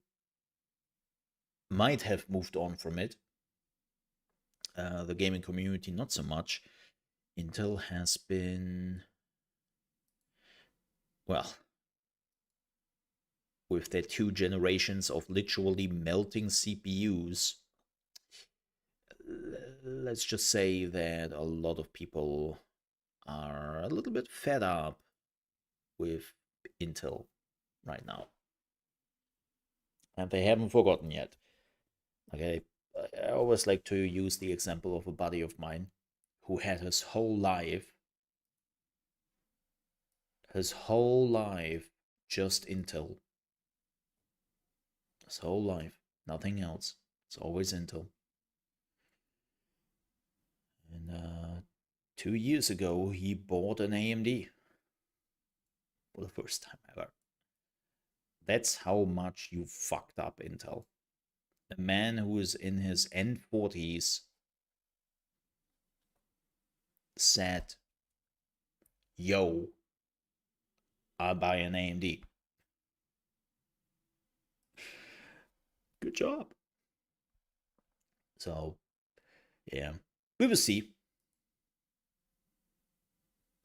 might have moved on from it. The gaming community, not so much. Intel has been, well, with their 2 generations of literally melting CPUs, let's just say that a lot of people are a little bit fed up with Intel right now. And they haven't forgotten yet. Okay, I always like to use the example of a buddy of mine who had his whole life just Intel. His whole life, nothing else. It's always Intel. And 2 years ago, he bought an AMD for the first time ever. That's how much you fucked up Intel. A man who is in his end 40s said, yo, I'll buy an AMD. Good job. So, yeah, we will see.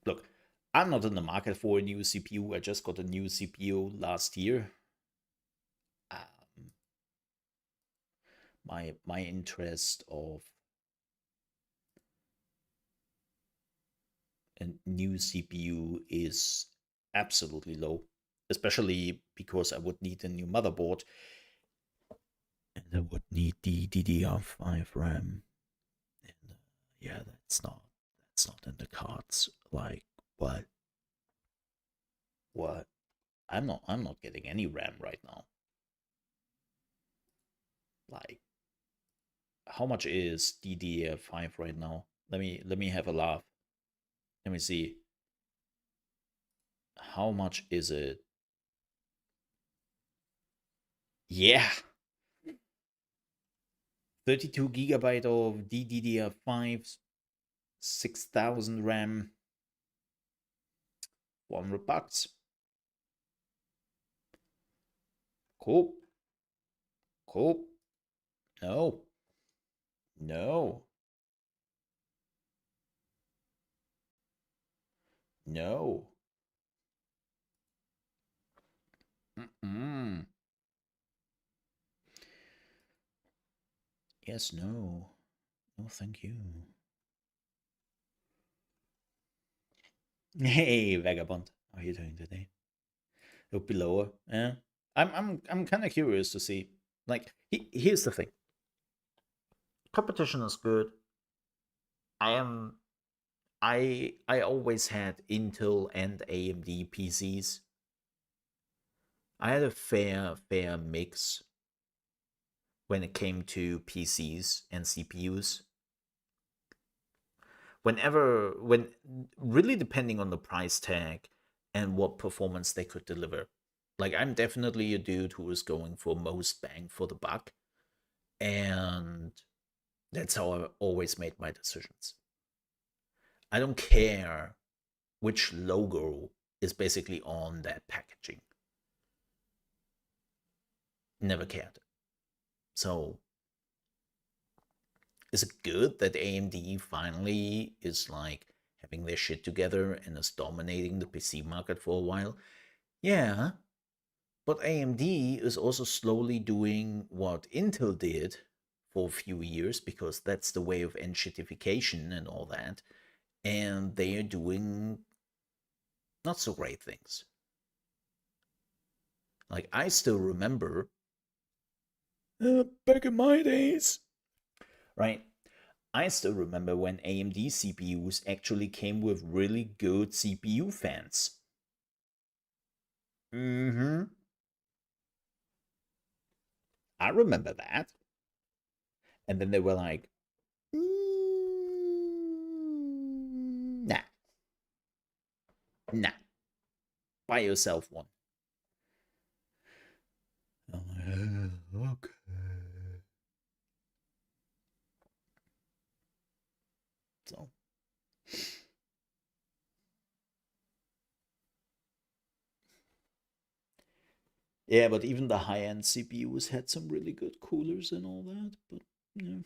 Look, I'm not in the market for a new CPU. I just got a new CPU last year. My interest of a new CPU is absolutely low, especially because I would need a new motherboard and I would need the DDR5 RAM. And yeah, that's not in the cards. Like, what? I'm not getting any RAM right now. Like, how much is DDR5 right now? Let me have a laugh. Let me see. How much is it? Yeah. 32 gigabyte of DDR5, 6000 RAM, $400. Cool. Cool. No. No. No. Mm-mm. Yes, no. No, thank you. Hey, Vagabond. How are you doing today? Hope you're lower. Yeah. I'm kind of curious to see. Like, here's the thing. Competition is good. I always had Intel and AMD PCs. I had a fair mix when it came to PCs and CPUs. When really depending on the price tag and what performance they could deliver. Like, I'm definitely a dude who is going for most bang for the buck, and that's how I always made my decisions. I don't care which logo is basically on that packaging. Never cared. So, is it good that AMD finally is like having their shit together and is dominating the PC market for a while? Yeah, but AMD is also slowly doing what Intel did for a few years, because that's the way of enshittification and all that. and they are doing not so great things. Like, I still remember back in my days, right? I still remember when AMD CPUs actually came with really good CPU fans. I remember that. And then they were like, nah, nah, buy yourself one. Okay. So. Yeah, but even the high-end CPUs had some really good coolers and all that. But yeah,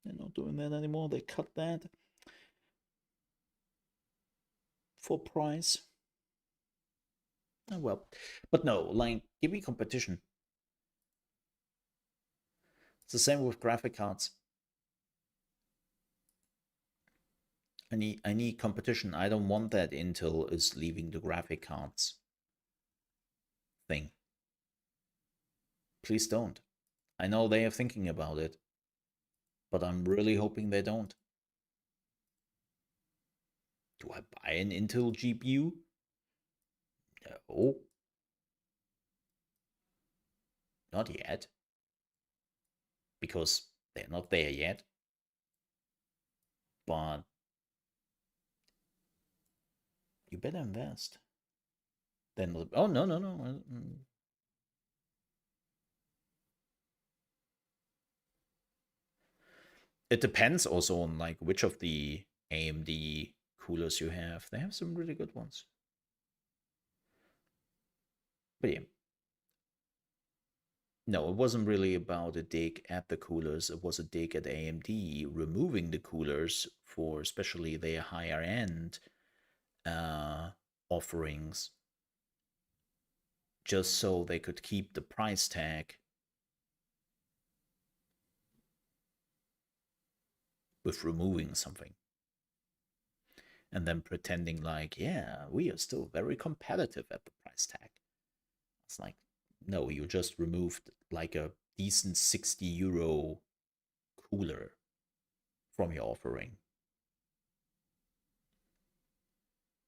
they're not doing that anymore. They cut that for price. Oh well. But no, like, give me competition. It's the same with graphic cards. I need competition. I don't want that Intel is leaving the graphic cards thing. Please don't. I know they are thinking about it, but I'm really hoping they don't. Do I buy an Intel GPU? No. Not yet. Because they're not there yet. But you better invest. Then, oh, no, no, no. It depends also on like which of the AMD coolers you have. They have some really good ones. But yeah. No, it wasn't really about a dig at the coolers. It was a dig at AMD removing the coolers for especially their higher end offerings, just so they could keep the price tag with removing something. And then pretending like, yeah, we are still very competitive at the price tag. It's like, no, you just removed like a decent 60 euro cooler from your offering.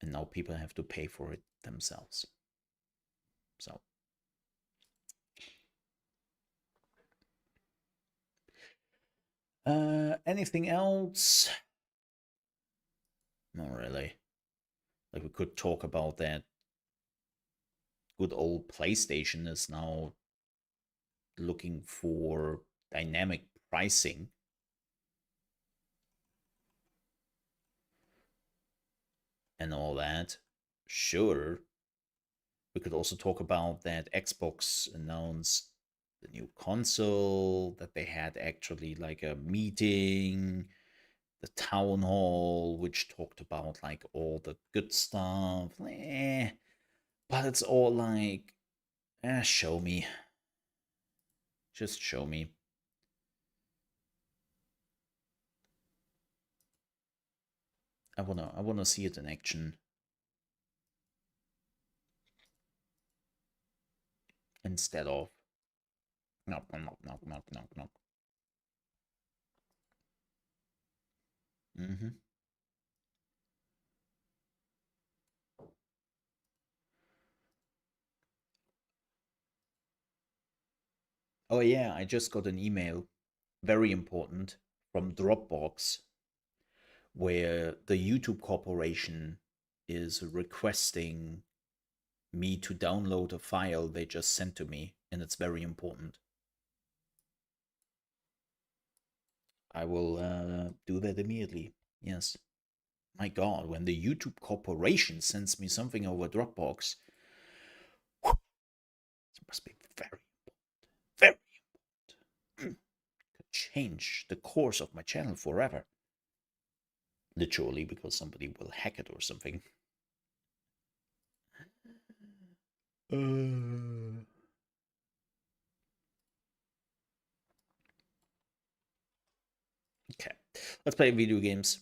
And now people have to pay for it themselves. So. Anything else? Not really. Like, we could talk about that good old PlayStation is now looking for dynamic pricing. And all that. Sure. We could also talk about that Xbox announced the new console, that they had actually like a meeting, the town hall, which talked about like all the good stuff. But it's all like, show me. Just show me. I wanna see it in action. Instead of knock knock knock knock knock knock. Mm-hmm. Oh yeah, I just got an email, very important, from Dropbox, where the YouTube Corporation is requesting me to download a file they just sent to me, and it's very important. I will do that immediately. Yes. My God, when the YouTube Corporation sends me something over Dropbox, it must be very important. Very important. Could change the course of my channel forever. Literally, because somebody will hack it or something. Okay, let's play video games.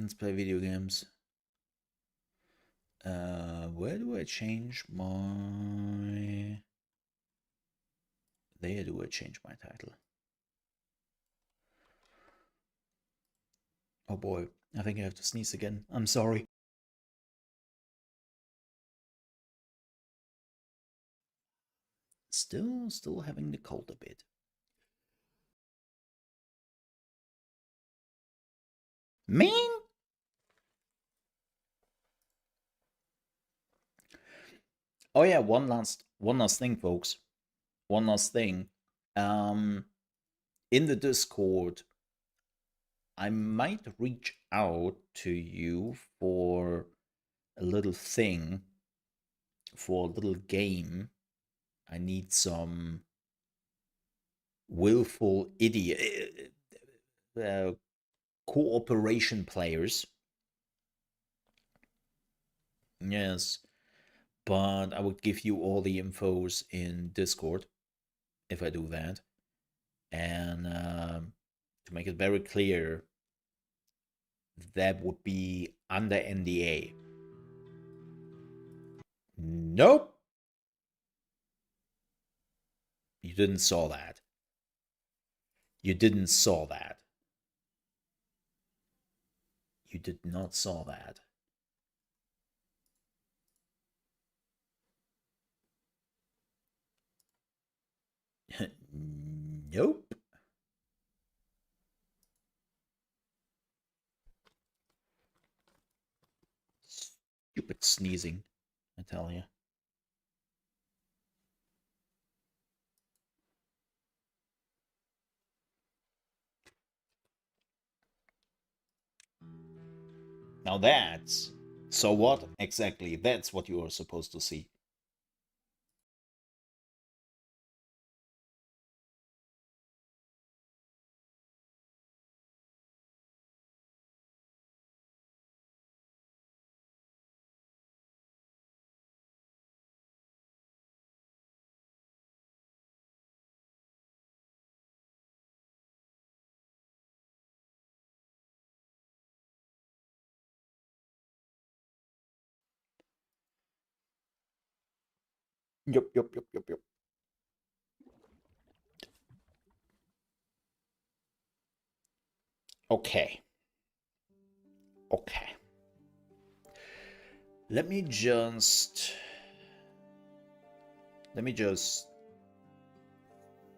Let's play video games. Where do I change my... There do I change my title. Oh boy, I think I have to sneeze again. I'm sorry. Still having the cold a bit. Mean? Oh yeah, one last thing, folks. One last thing. In the Discord, I might reach out to you for a little thing, for a little game. I need some willful idiot cooperation players. Yes, but I would give you all the infos in Discord if I do that. And to make it very clear, that would be under NDA. Nope. You didn't saw that. You didn't saw that. You did not saw that. Nope. Stupid sneezing, I tell you. Now that's... So what? Exactly, that's what you are supposed to see. Yup. Okay. Let me just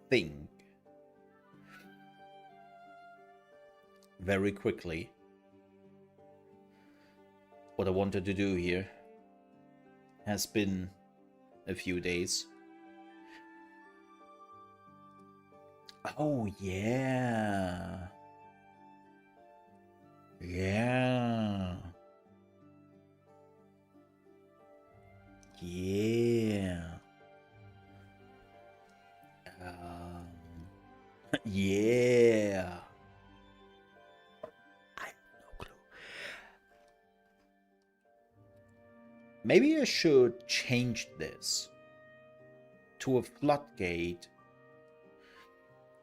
think very quickly what I wanted to do here. Has been a few days. Oh yeah. Yeah. Yeah. I have no clue. Maybe I should change this to a floodgate,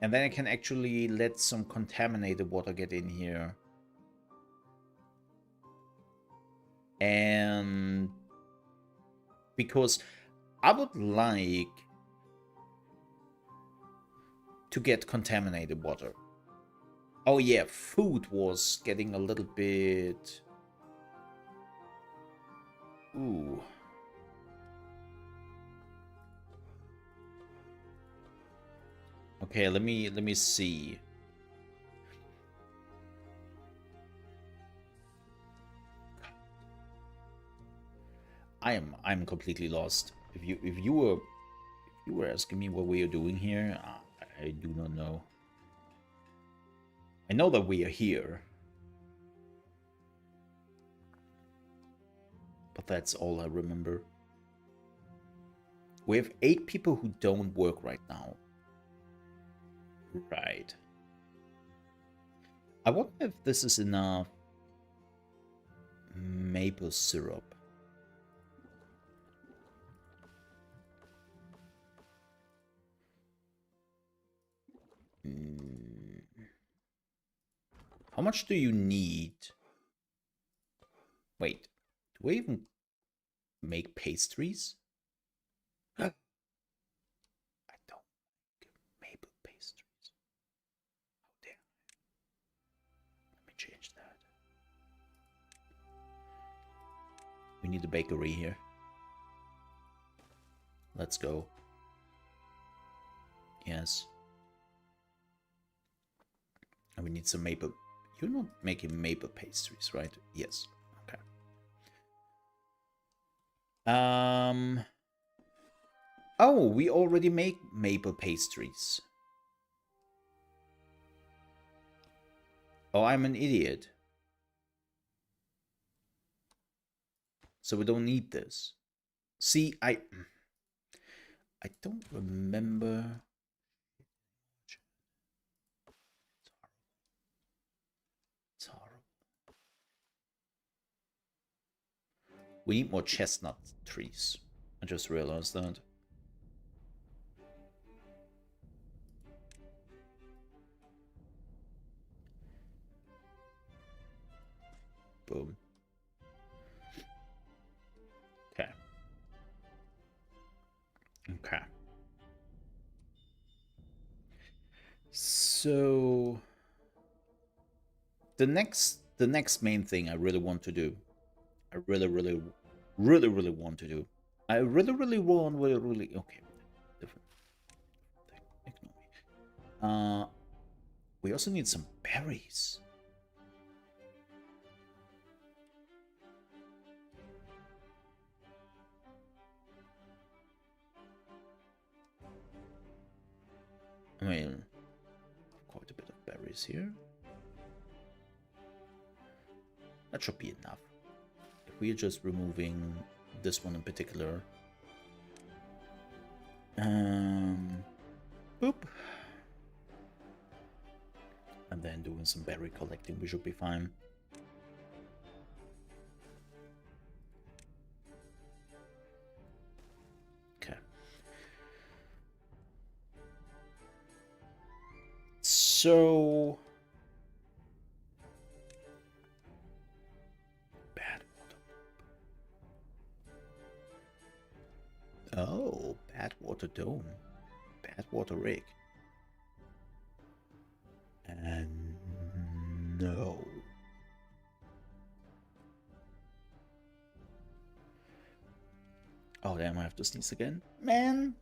and then I can actually let some contaminated water get in here. And because I would like to get contaminated water. Oh yeah, food was getting a little bit... Ooh. Okay, let me see. I'm completely lost. If you were asking me what we are doing here, I do not know. I know that we are here, but that's all I remember. We have 8 people who don't work right now. Right. I wonder if this is enough maple syrup. How much do you need Wait, do we even make pastries? I don't make maple pastries. How dare I? Let me change that. We need a bakery here. Let's go. Yes. And we need some maple. You're not making maple pastries, right? Yes. Okay. Oh, we already make maple pastries. Oh, I'm an idiot. So we don't need this. See, I don't remember. It's horrible. We need more chestnut trees. I just realized that. Boom. Okay. Okay. So the next main thing I really want to do. I really want to do. I really want okay. Different thing. Ignore me. We also need some berries. I mean, quite a bit of berries here. That should be enough. If we are just removing this one in particular. Boop. And then doing some berry collecting, we should be fine. Okay. So bad water. Oh, bad water dome. Bad water rig. And no. Oh damn, I have to sneeze again. Man.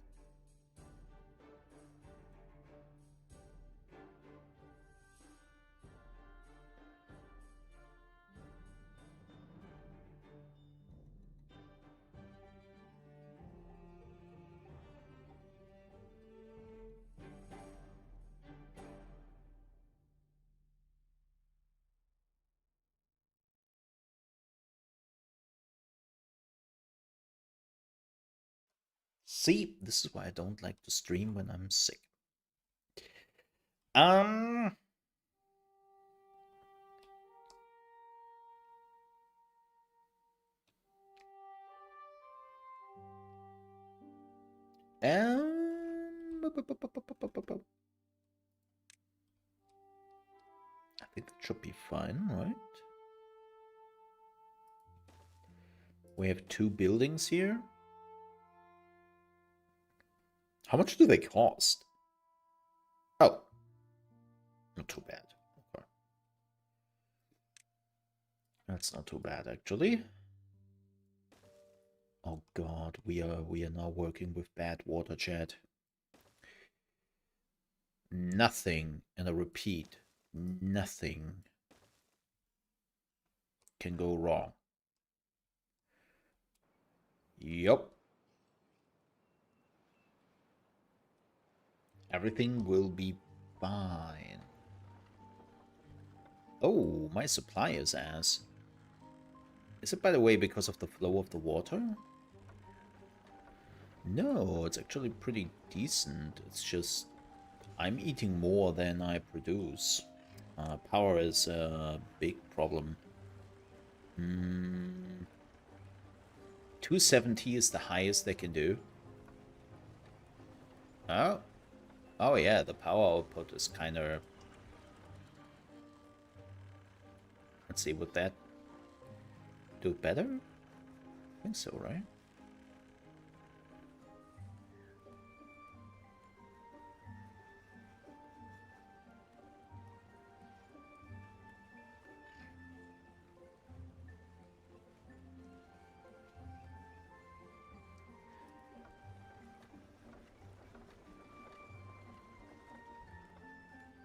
See, this is why I don't like to stream when I'm sick. I think that should be fine, right? We have 2 buildings here. How much do they cost? Oh, not too bad. Okay. That's not too bad, actually. Oh god, we are now working with bad water, chat. Nothing, and I repeat, nothing can go wrong. Yup. Everything will be fine. Oh, my supply is ass. Is it, by the way, because of the flow of the water? No, it's actually pretty decent. It's just I'm eating more than I produce. Power is a big problem. 270 is the highest they can do. Oh. Oh yeah, the power output is kind of... Let's see what that... do it better? I think so, right?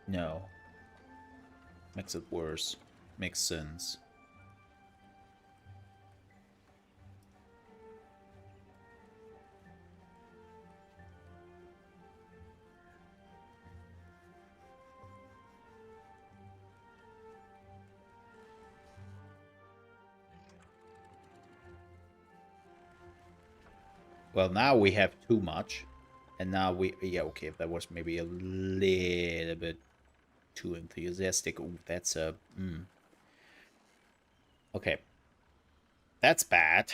No. Makes it worse. Makes sense. Well, now we have too much. And now we... Yeah, okay, that was maybe a little bit too enthusiastic. Ooh, that's a... Okay. That's bad.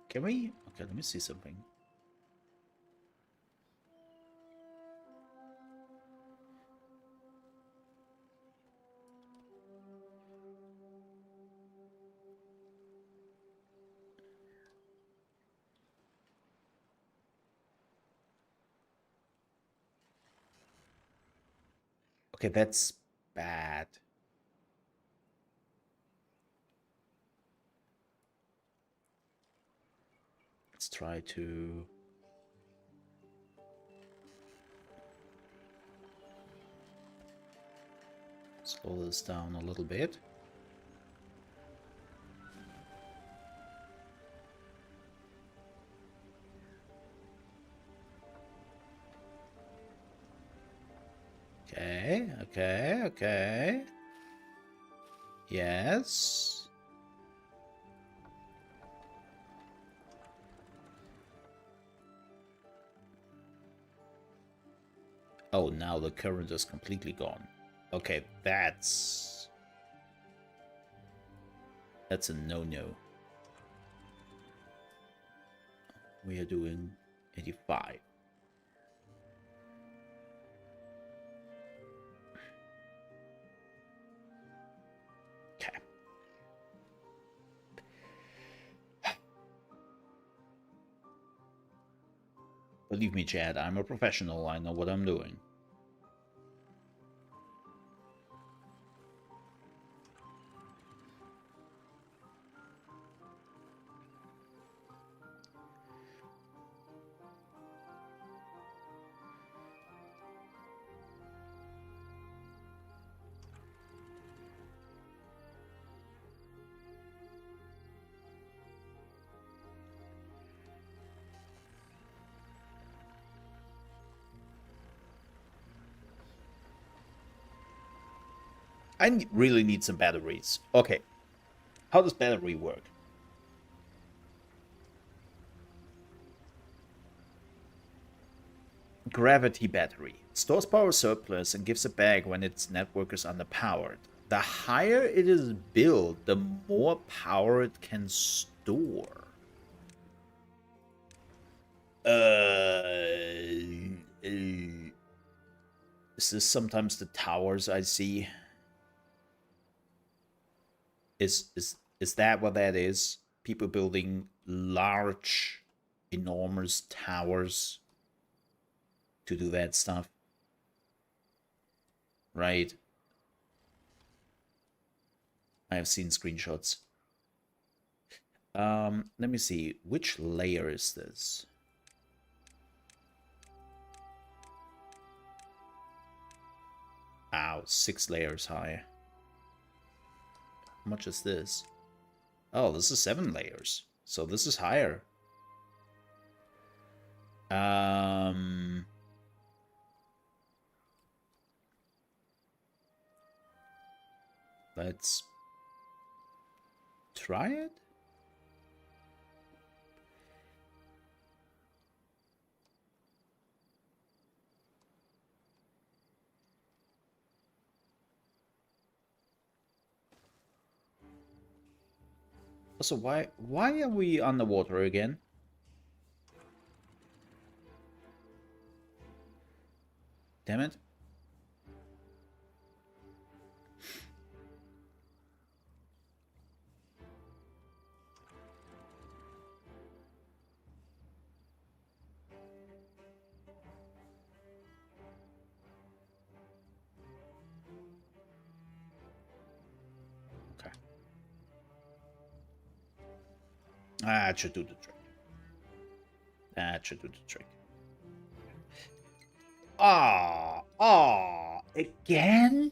Can we? Okay, let me see something. Okay, that's bad. Let's try to... slow this down a little bit. Okay, okay, okay. Yes. Oh, now the current is completely gone. Okay, that's a no-no. We are doing 85. Okay. Believe me, Chad, I'm a professional. I know what I'm doing. I really need some batteries. Okay. How does battery work? Gravity battery. Stores power surplus and gives it back when its network is underpowered. The higher it is built, the more power it can store. Is this sometimes the towers I see? Is that what that is? People building large, enormous towers to do that stuff, right? I have seen screenshots. Let me see. Which layer is this? Ow, 6 layers high. How much is this? Oh, this is 7 layers. So this is higher. Let's try it. . Also, why are we underwater again? Damn it. Okay. That should do the trick. That should do the trick. Again?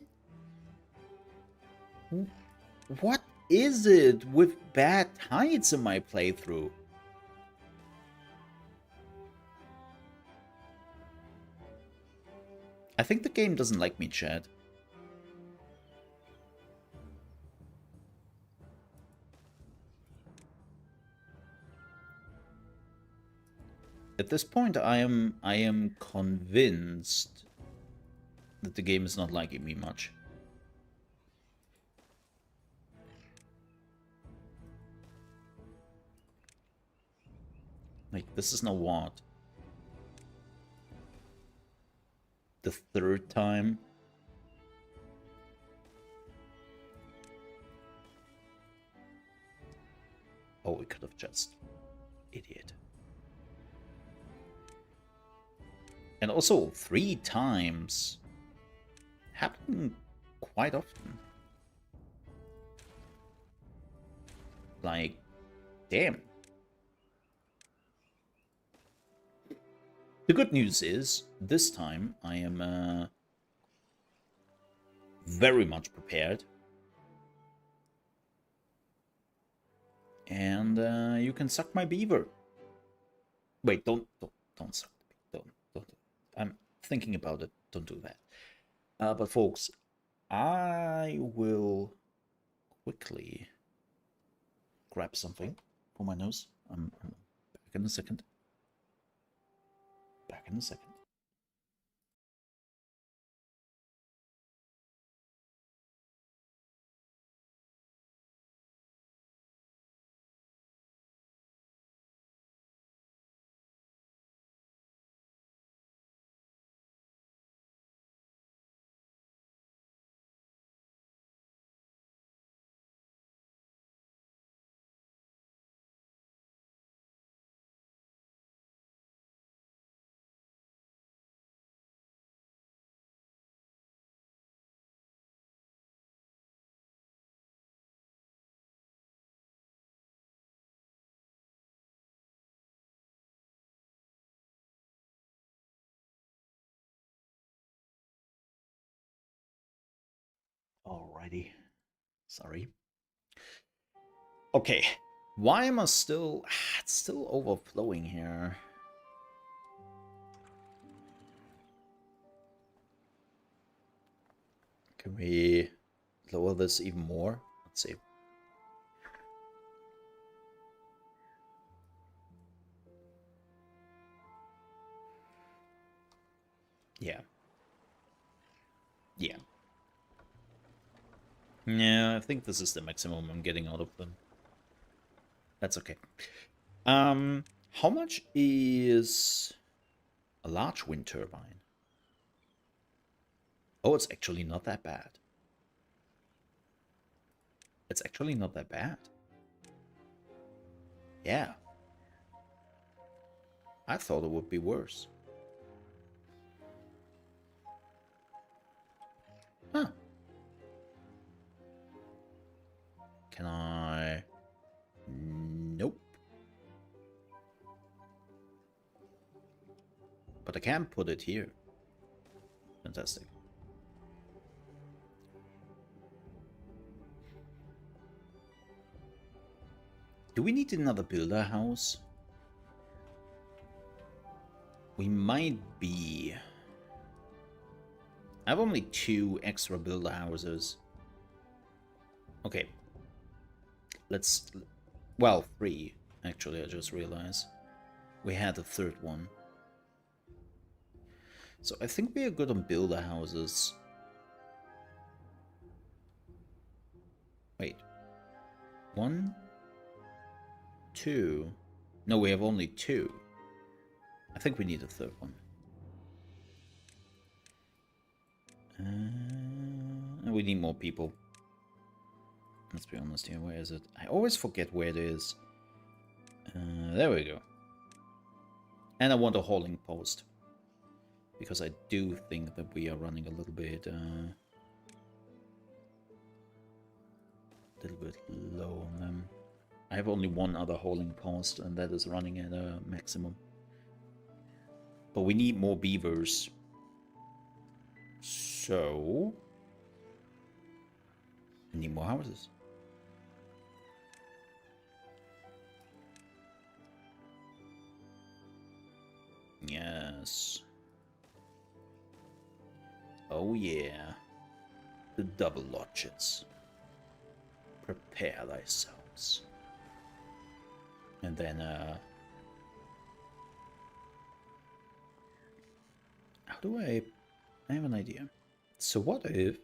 What is it with bad tides in my playthrough? I think the game doesn't like me, Chad. At this point, I am convinced that the game is not liking me much. Like, this is now what? The third time? Oh, we could have just... Idiot. And also, 3 times. Happen quite often. Like, damn. The good news is, this time I am very much prepared. And you can suck my beaver. Wait, don't suck the beaver. Don't. I'm thinking about it. Don't do that. But folks, I will quickly grab something for my nose. I'm back in a second. Back in a second. Alrighty. Sorry. Okay. Why am I still... It's still overflowing here. Can we lower this even more? Let's see. Yeah. Yeah. Yeah, I think this is the maximum I'm getting out of them. That's okay. How much is a large wind turbine? Oh, it's actually not that bad. It's actually not that bad. Yeah. I thought it would be worse. Huh. Can I... Nope. But I can put it here. Fantastic. Do we need another builder house? We might be. I have only 2 extra builder houses. Okay. Let's... Well, 3, actually, I just realized. We had a 3rd one. So I think we are good on builder houses. Wait. 1, 2. No, we have only 2. I think we need a third one. We need more people. Let's be honest here. Where is it? I always forget where it is. There we go. And I want a hauling post. Because I do think that we are running a little bit low on them. I have only one other hauling post, and that is running at a maximum. But we need more beavers. So... we need more houses. Yes. Oh yeah. The double lodges. Prepare thyselves. And then, how do I have an idea. So what if...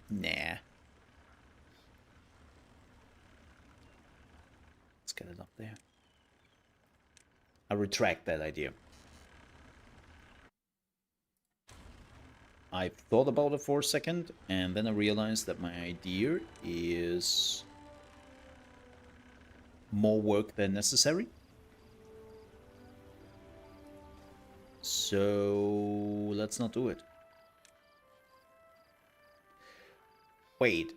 Nah. Let's get it up there. I retract that idea. I thought about it for a second, and then I realized that my idea is more work than necessary. So let's not do it. Wait.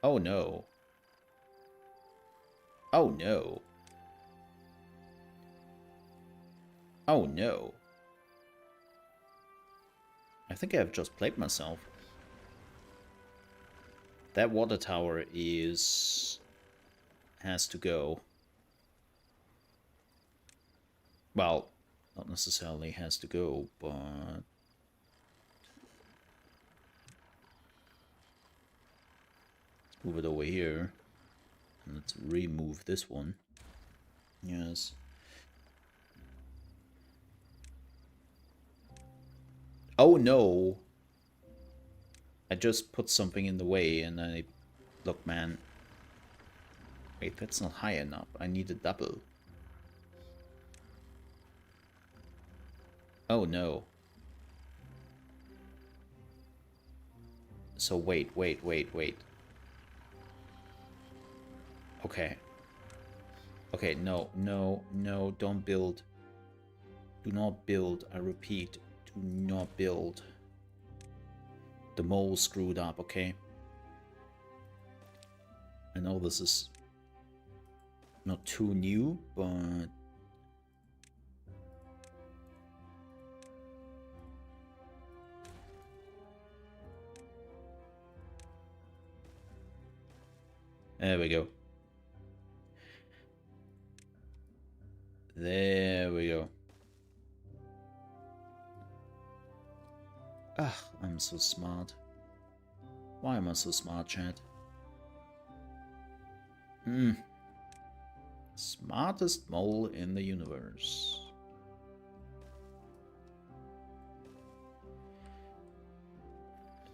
Oh no. Oh no. Oh no. I think I have just played myself. That water tower has to go. Well, not necessarily has to go, but let's move it over here. And let's remove this one. Yes. Oh no! I just put something in the way and I... Look, man. Wait, that's not high enough. I need a double. Oh no. So wait. Okay. Okay, no, don't build. Do not build, I repeat. Do not build. The mole screwed up, okay? I know this is not too new, but... There we go. There we go. Ah, I'm so smart. Why am I so smart, chat? Smartest mole in the universe.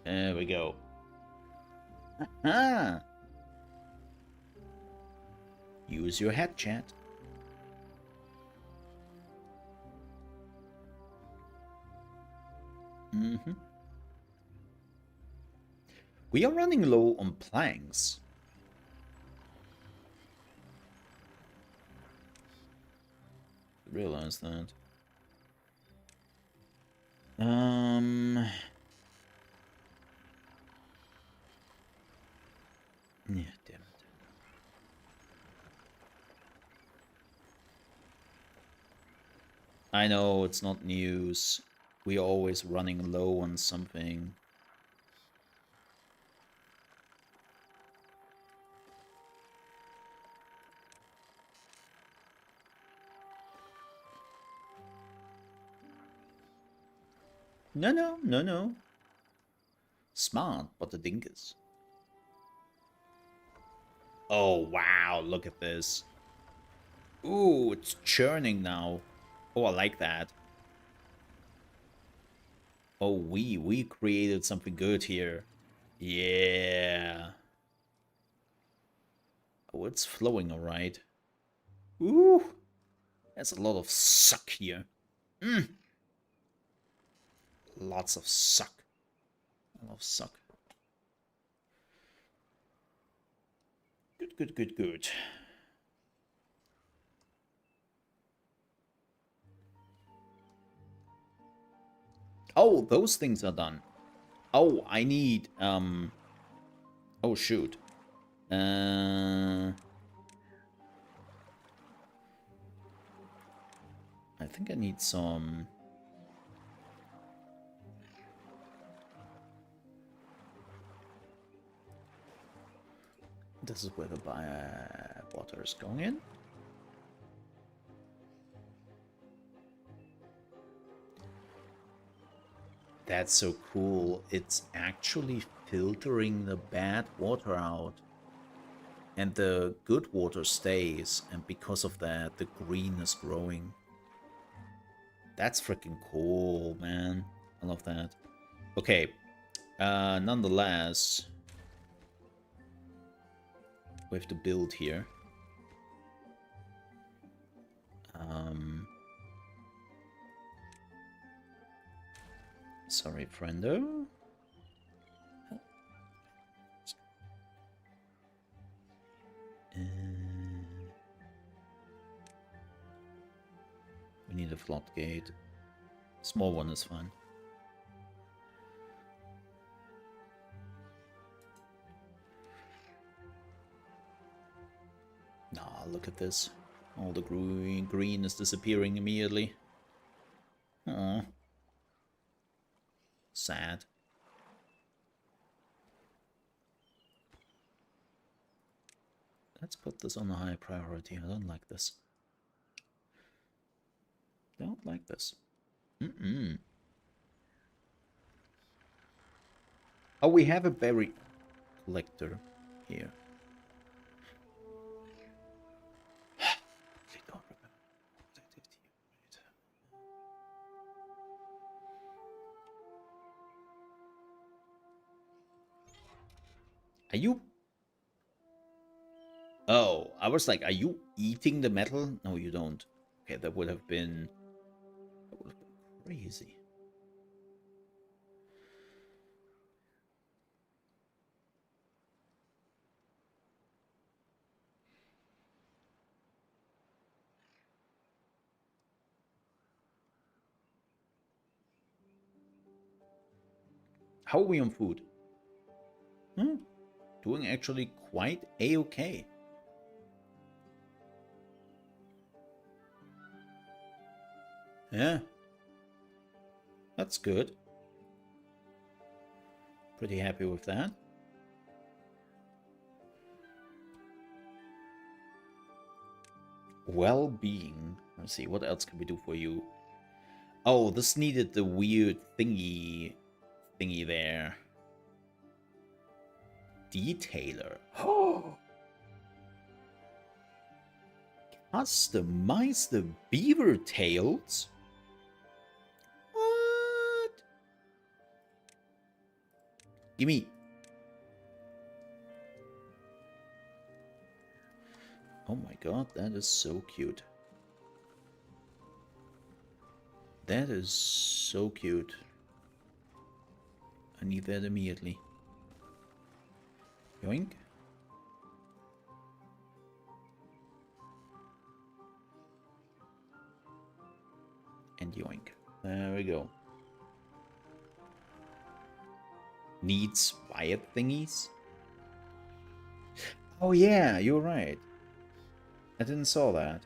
There we go. Aha! Use your head, chat. We are running low on planks. Realize that. Yeah, damn it. I know it's not news. We're always running low on something. No. Smart, but a dinkus. Oh, wow, look at this. Ooh, it's churning now. Oh, I like that. Oh, we created something good here. Yeah. Oh, it's flowing all right. Ooh. There's a lot of suck here. Lots of suck. I love suck. Good, good, good, good. Oh, those things are done. Oh, I need, oh, shoot. I think I need some... This is where the water is going in. That's so cool. It's actually filtering the bad water out. And the good water stays. And because of that, the green is growing. That's freaking cool, man. I love that. Okay. Nonetheless, we have to build here. Sorry, friendo. We need a floodgate. Small one is fine. Nah, look at this. All the green is disappearing immediately. Aww. Sad. Let's put this on a high priority. I don't like this. Don't like this. Oh, we have a berry collector here. I don't remember what I did here. Are you... Oh, I was like, are you eating the metal? No, you don't. Okay, that would have been... crazy. How are we on food? Doing actually quite a-okay. Yeah. That's good. Pretty happy with that. Well-being. Let's see, what else can we do for you? Oh, this needed the weird thingy there. Detailer. Oh! Customize the beaver tails? What? Gimme. Oh my god, that is so cute. That is so cute. I need that immediately. Yoink. And yoink. There we go. Needs wire thingies? Oh yeah, you're right. I didn't saw that.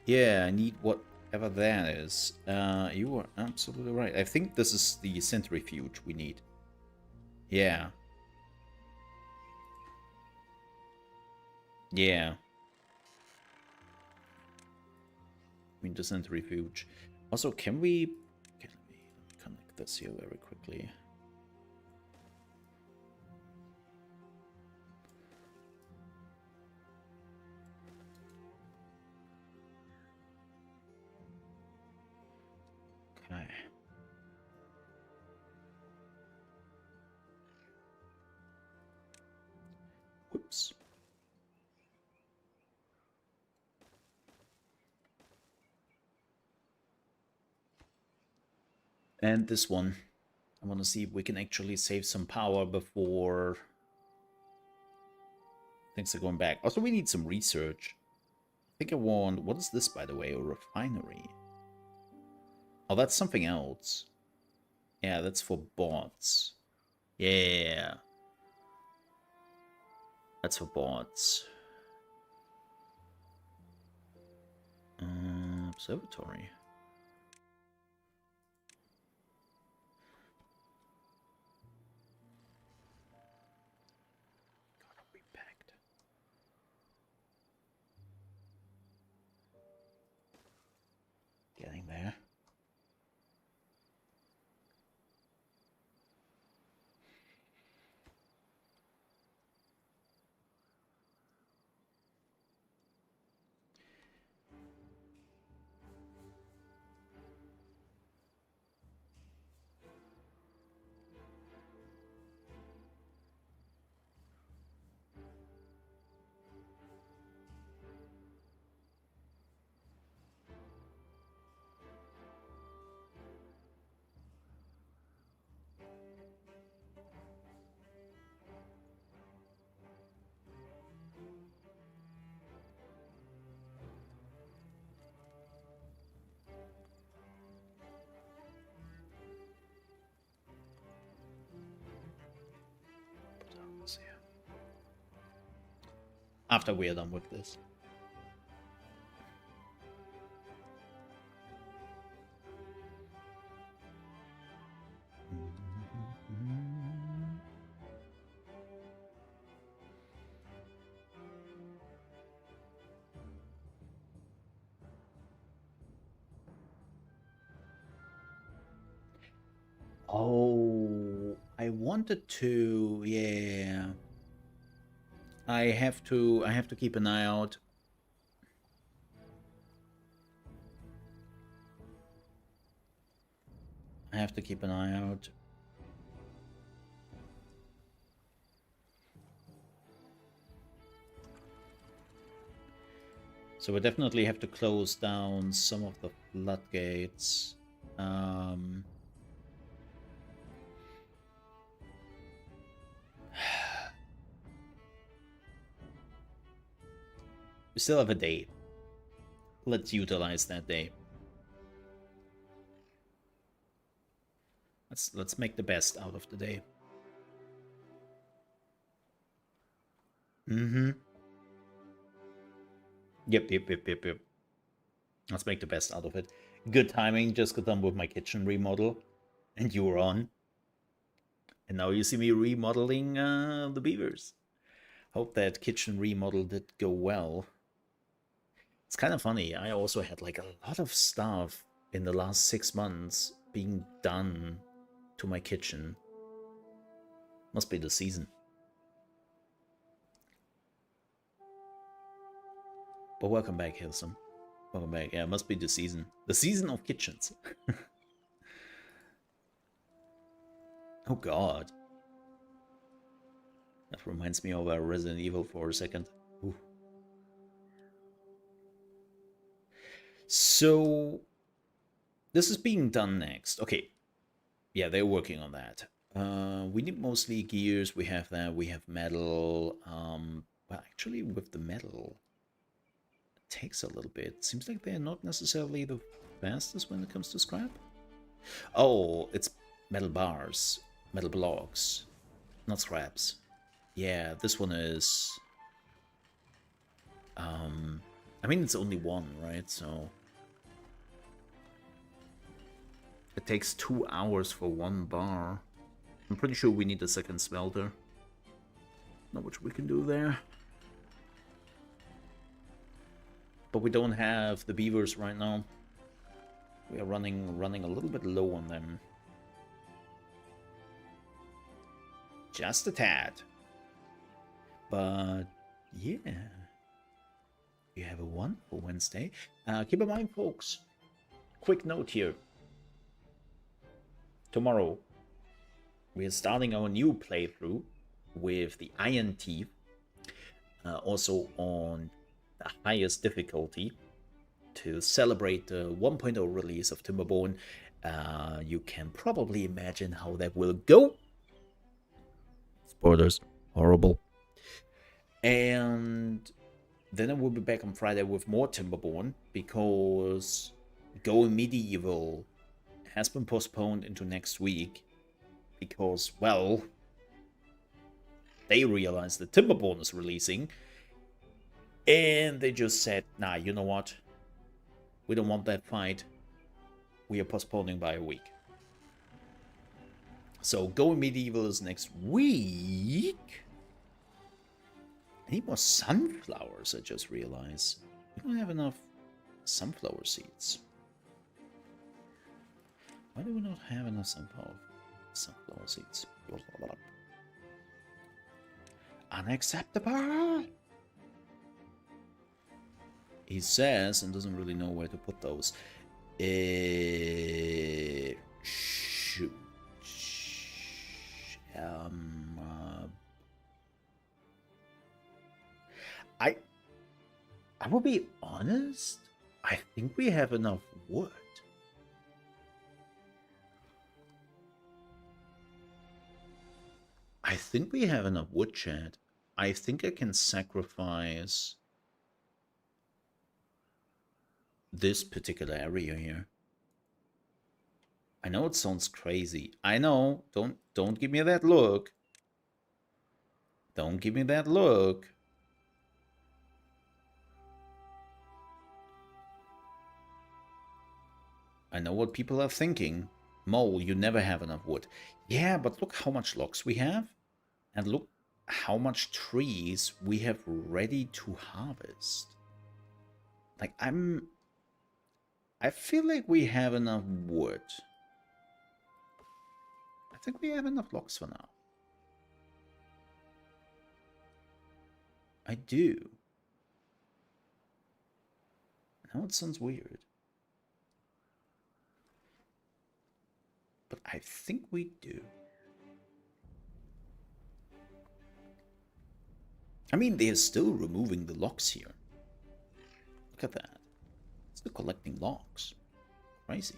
Yeah, I need whatever that is. You are absolutely right. I think this is the centrifuge we need. Yeah. Yeah. I mean, the centrifuge. Also, can we... Okay, let me connect this here very quickly. Okay. Oops. And this one. I want to see if we can actually save some power before things are going back. Also, we need some research. I think I want... What is this, by the way? A refinery. Oh, that's something else. Yeah, that's for bots. Yeah. That's for bots. Observatory. Gonna be packed. Getting there. After we are done with this. Oh, I wanted to, yeah. I have to keep an eye out. I have to keep an eye out. So we definitely have to close down some of the floodgates. We still have a day. Let's utilize that day. Let's make the best out of the day. Yep. Let's make the best out of it. Good timing, just got done with my kitchen remodel. And you were on. And now you see me remodeling the beavers. Hope that kitchen remodel did go well. It's kind of funny. I also had like a lot of stuff in the last 6 months being done to my kitchen. Must be the season. But welcome back, Hilsum. Welcome back. Yeah, must be the season. The season of kitchens. Oh god. That reminds me of Resident Evil for a second. Ooh. So, this is being done next. Okay. Yeah, they're working on that. We need mostly gears. We have that. We have metal. Well, actually, with the metal, it takes a little bit. Seems like they're not necessarily the fastest when it comes to scrap. Oh, it's metal bars. Metal blocks. Not scraps. Yeah, this one is... I mean, it's only one, right? So... It takes 2 hours for one bar. I'm pretty sure we need a second smelter. Not much we can do there. But we don't have the beavers right now. We are running a little bit low on them. Just a tad. But yeah. You have a wonderful Wednesday. Keep in mind, folks, quick note here. Tomorrow, we are starting our new playthrough with the Iron Teeth. also on the highest difficulty to celebrate the 1.0 release of Timberborn. You can probably imagine how that will go. Spoilers, horrible. And then I will be back on Friday with more Timberborn, because Going Medieval has been postponed into next week because, well, they realized that Timberborn is releasing, and they just said, nah, you know what? We don't want that fight. We are postponing by a week. So Going Medieval is next week. I need more sunflowers, I just realized. We don't have enough sunflower seeds. Why do we not have enough sunflower seeds? Unacceptable! He says, and doesn't really know where to put those. Shoot. I will be honest. I think we have enough wood. I think we have enough wood, Chad. I think I can sacrifice this particular area here. I know it sounds crazy. I know. Don't give me that look. Don't give me that look. I know what people are thinking. Mole, you never have enough wood. Yeah, but look how much logs we have. And look how much trees we have ready to harvest. Like, I feel like we have enough wood. I think we have enough logs for now. I do. Now it sounds weird. But I think we do. I mean, they're still removing the logs here. Look at that. Still collecting logs. Crazy.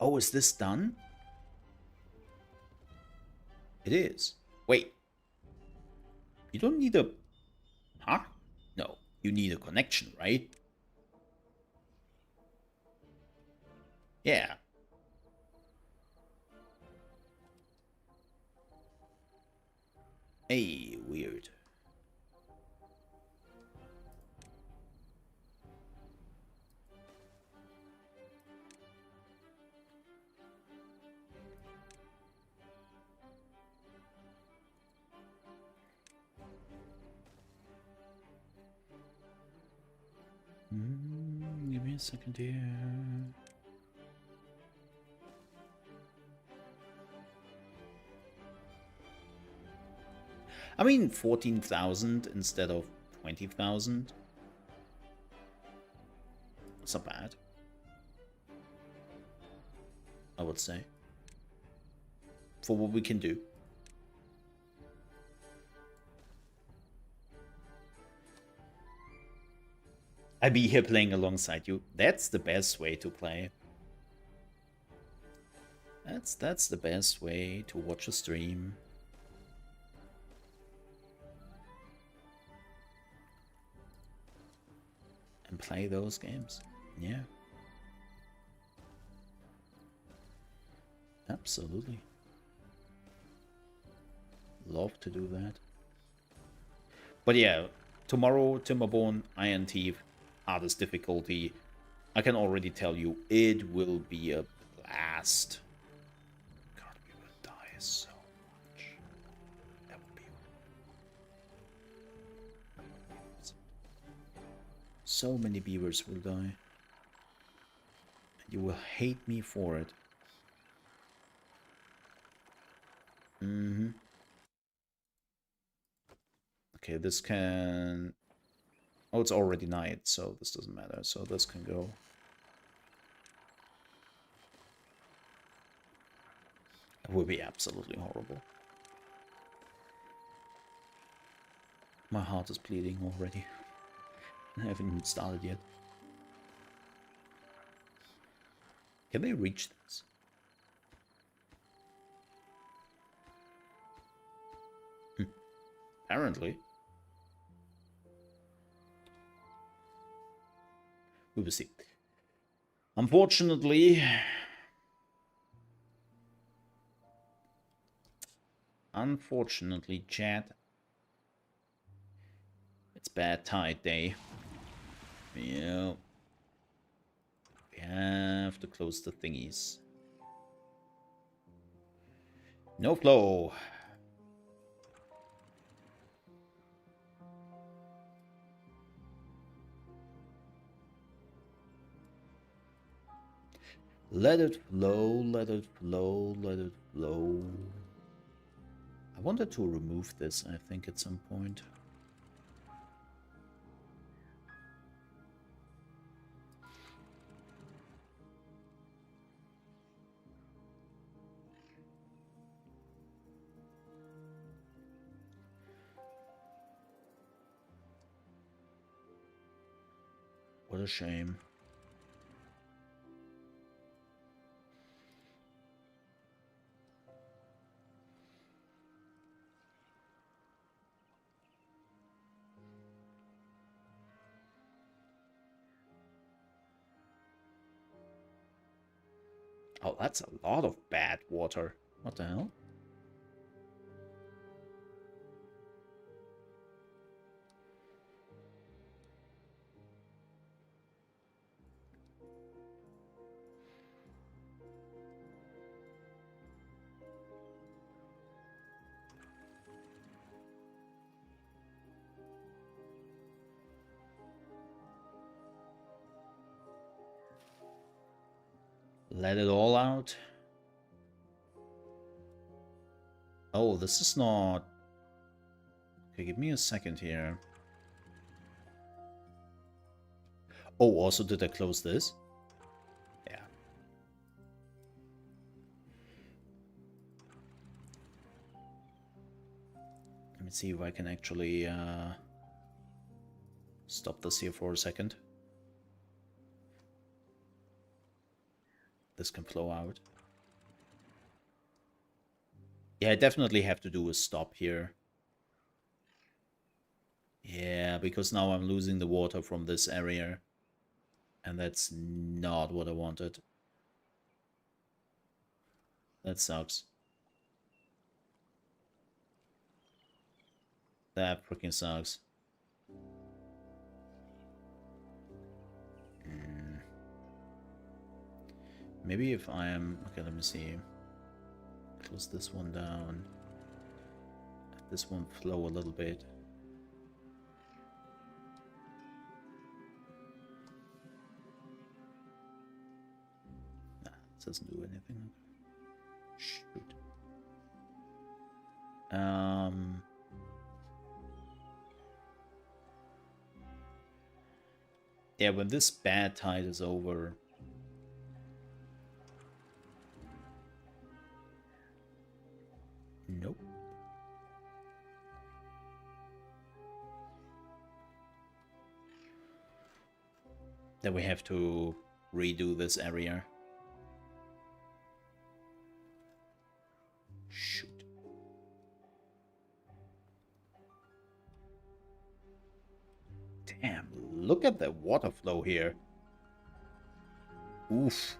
Oh, is this done? It is. Wait. You don't need a... Huh? No. You need a connection, right? Yeah. Hey, weird. Give me a second here. I mean, 14,000 instead of 20,000. It's not bad, I would say, for what we can do. I be here playing alongside you. That's the best way to play. That's the best way to watch a stream. And play those games. Yeah. Absolutely. Love to do that. But yeah, tomorrow, Timberborn, Iron Teeth, hardest difficulty. I can already tell you, it will be a blast. God, we will die so much. That would be... So many beavers will die. And you will hate me for it. Okay, this can... Oh, it's already night, so this doesn't matter. So this can go. It would be absolutely horrible. My heart is bleeding already. I haven't even started yet. Can they reach this? Apparently. We will see. Unfortunately, chat, it's bad tide day. Yeah. We have to close the thingies. No flow. Let it flow, let it flow, let it flow. I wanted to remove this, I think, at some point. What a shame. Oh, that's a lot of bad water. What the hell? Let it all out. Oh, this is not... Okay, give me a second here. Oh, also did I close this? Yeah. Let me see if I can actually stop this here for a second. This can flow out. Yeah, I definitely have to do a stop here. Yeah, because now I'm losing the water from this area. And that's not what I wanted. That sucks. That freaking sucks. Maybe if I am... Okay, let me see. Close this one down. Let this one flow a little bit. Nah, this doesn't do anything. Shoot. Yeah, when this bad tide is over... Nope. Then we have to redo this area. Shoot. Damn, look at the water flow here. Oof.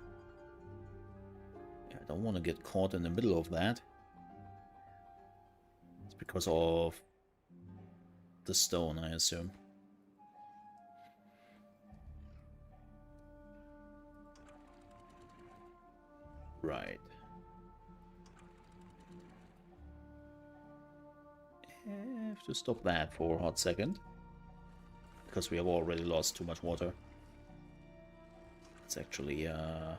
Yeah, I don't want to get caught in the middle of that. It's because of the stone, I assume. Right. I have to stop that for a hot second. Because we have already lost too much water. Let's actually add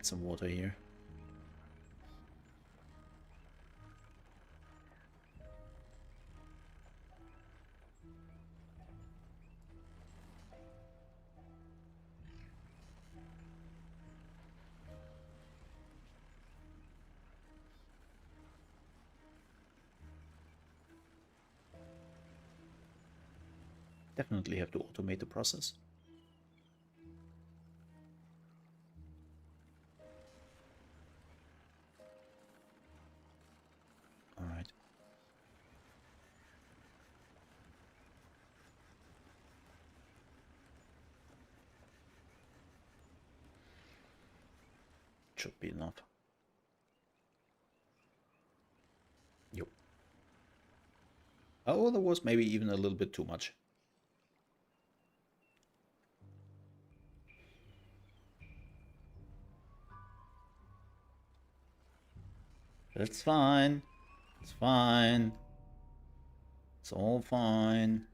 some water here. Definitely have to automate the process. All right. Should be enough. Yep. Oh, there was maybe even a little bit too much. That's fine. It's fine. It's all fine.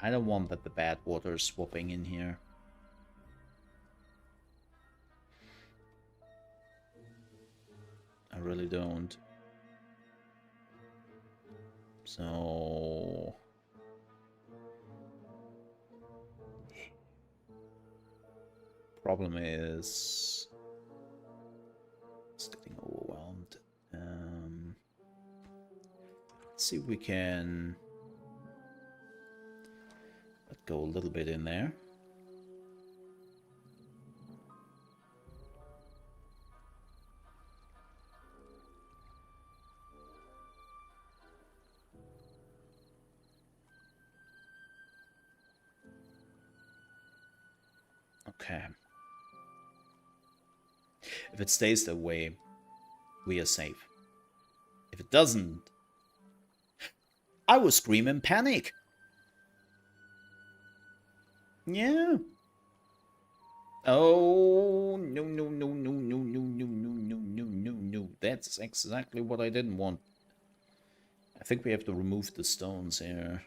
I don't want that the bad water is swapping in here. I really don't. So... problem is... it's getting overwhelmed. Let's see if we can... let go a little bit in there. Okay. If it stays that way, we are safe. If it doesn't, I will scream in panic. Yeah. Oh, no, no, no, no, no, no, no, no, no, no, no, no. That's exactly what I didn't want. I think we have to remove the stones here.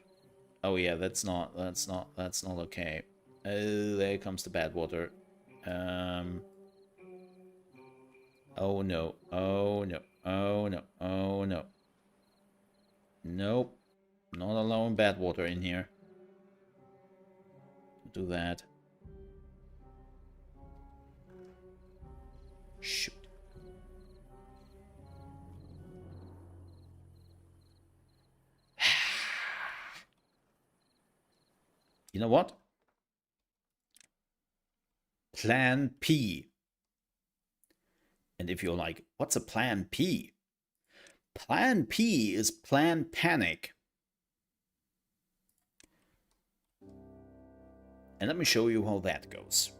Oh yeah, that's not okay. Oh, there comes the bad water. Oh no, oh no, oh no, oh no. Nope. Not allowing bad water in here. Do that. Shoot. You know what? Plan P. And if you're like, what's a plan P? Plan P is plan panic. And let me show you how that goes.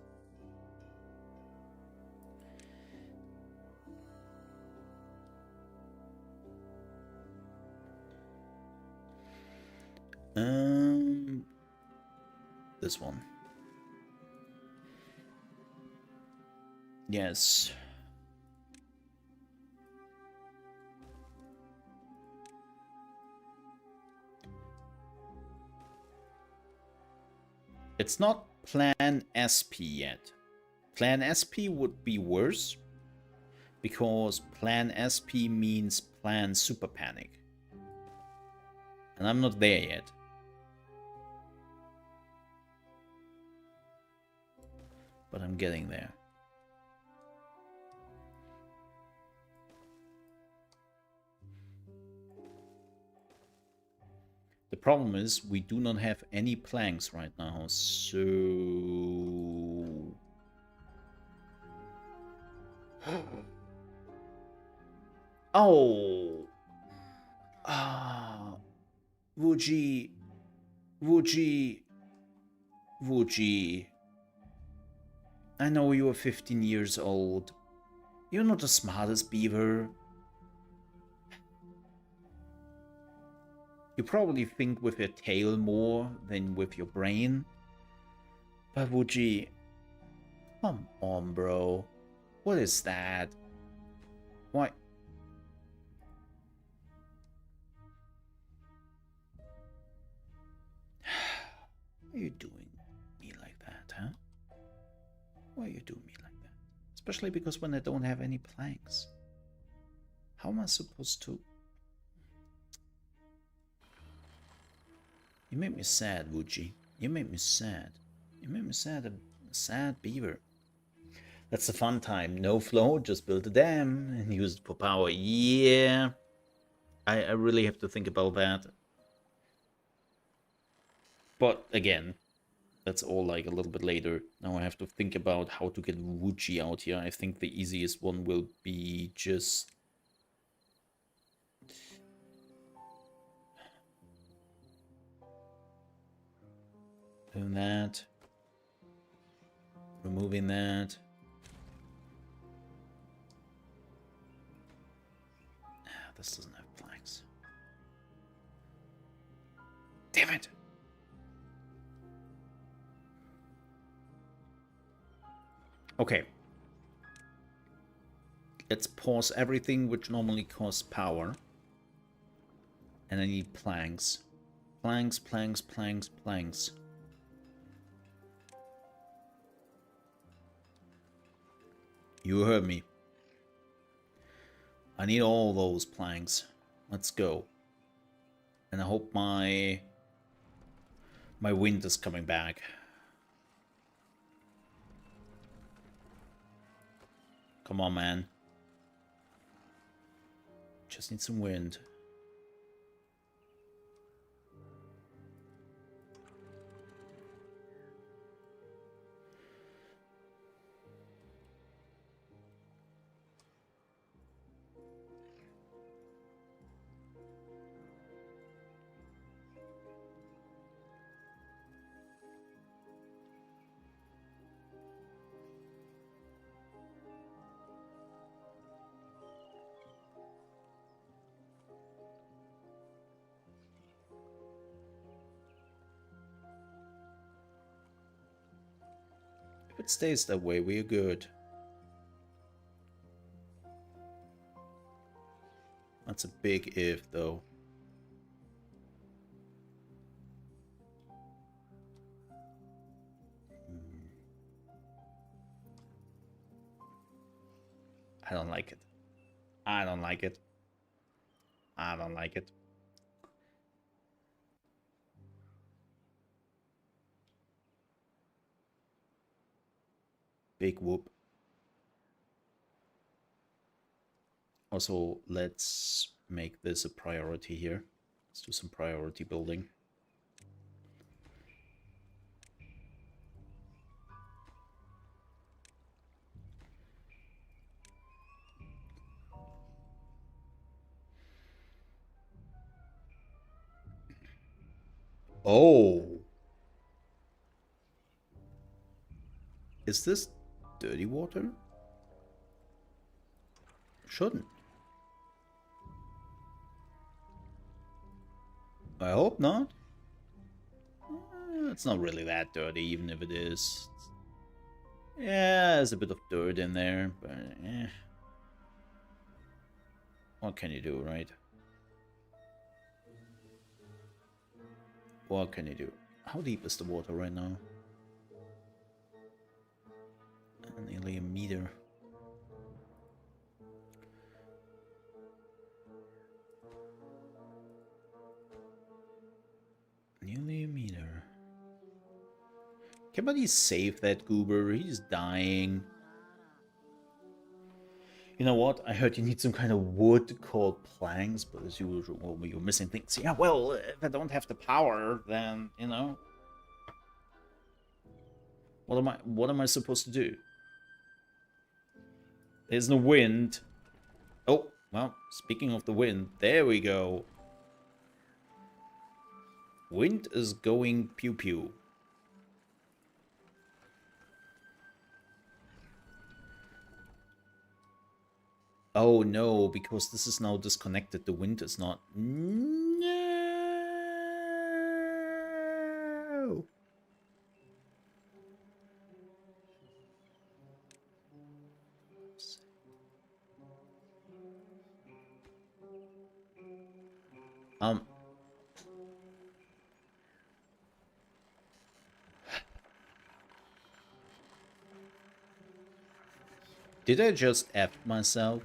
This one. Yes. It's not Plan SP yet. Plan SP would be worse, because Plan SP means Plan Super Panic. And I'm not there yet. But I'm getting there. The problem is we do not have any planks right now, so... Oh! Ah... Wuji... Wuji... Wuji... I know you are 15 years old. You're not the smartest beaver. You probably think with your tail more than with your brain. But Wuji... come on, bro. What is that? Why... why are you doing me like that, huh? Why are you doing me like that? It's Especially because when I don't have any planks. How am I supposed to... You make me sad, Wuji. You make me sad. You make me sad, a sad beaver. That's the fun time. No flow, just build a dam and use it for power. Yeah. I really have to think about that. But again, that's all like a little bit later. Now I have to think about how to get Wuji out here. I think the easiest one will be just... doing that. Removing that. This doesn't have planks. Damn it! Okay. Let's pause everything which normally costs power. And I need planks. Planks, planks, planks, planks. You heard me. I need all those planks. Let's go. And I hope my wind is coming back. Come on, man. Just need some wind. If it stays that way, we are good. That's a big if, though. I don't like it. I don't like it. I don't like it. Big whoop. Also, let's make this a priority here. Let's do some priority building. Oh. Is this dirty water? Shouldn't. I hope not. It's not really that dirty, even if it is. Yeah, there's a bit of dirt in there, but eh. What can you do, right? What can you do? How deep is the water right now? Nearly a meter. Nearly a meter. Can somebody save that goober? He's dying. You know what? I heard you need some kind of wood called planks, but as usual, well, you're missing things. Yeah, well, if I don't have the power, then, you know. What am I supposed to do? There's no wind. Oh, well, speaking of the wind, there we go. Wind is going pew-pew. Oh no, because this is now disconnected, the wind is not. No! Did I just F myself?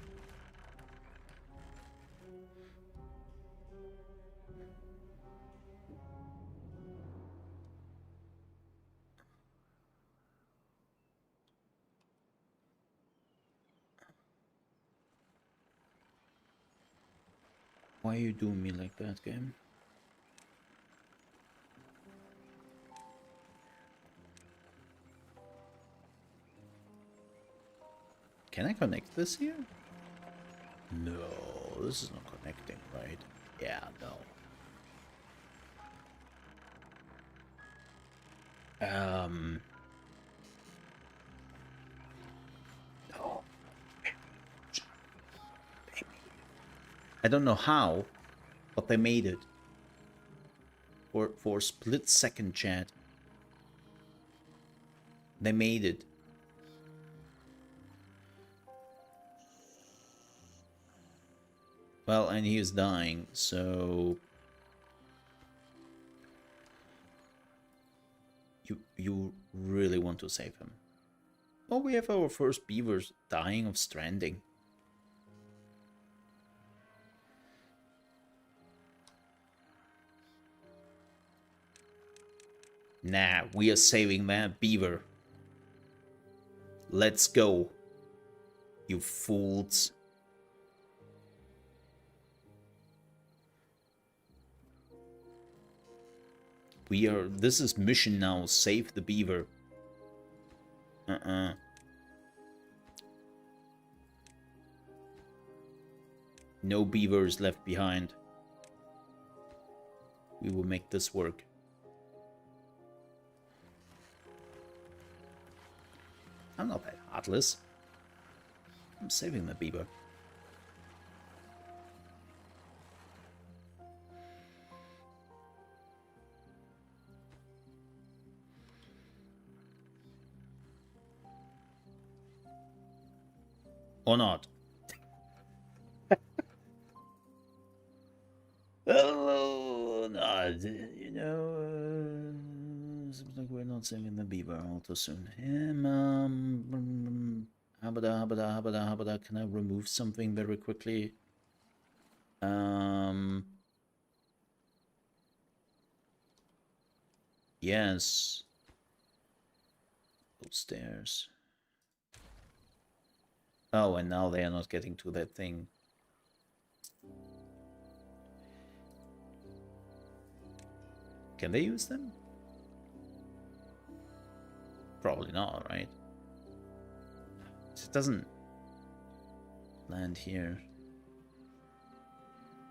Why are you doing me like that, game? Can I connect this here? No, this is not connecting, right? Yeah, no. No. I don't know how, but they made it. For a split second, chat. They made it. Well, and he is dying, so you really want to save him. Oh, we have our first beavers dying of stranding. Nah, we are saving that beaver. Let's go, you fools. This is mission now, save the beaver. No beavers left behind. We will make this work. I'm not that heartless. I'm saving the beaver. Or not. Oh, no, you know, seems like we're not saving the beaver all too soon. Habada, can I remove something very quickly? Yes. Those stairs. Oh, and now they are not getting to that thing. Can they use them? Probably not, right? It doesn't land here.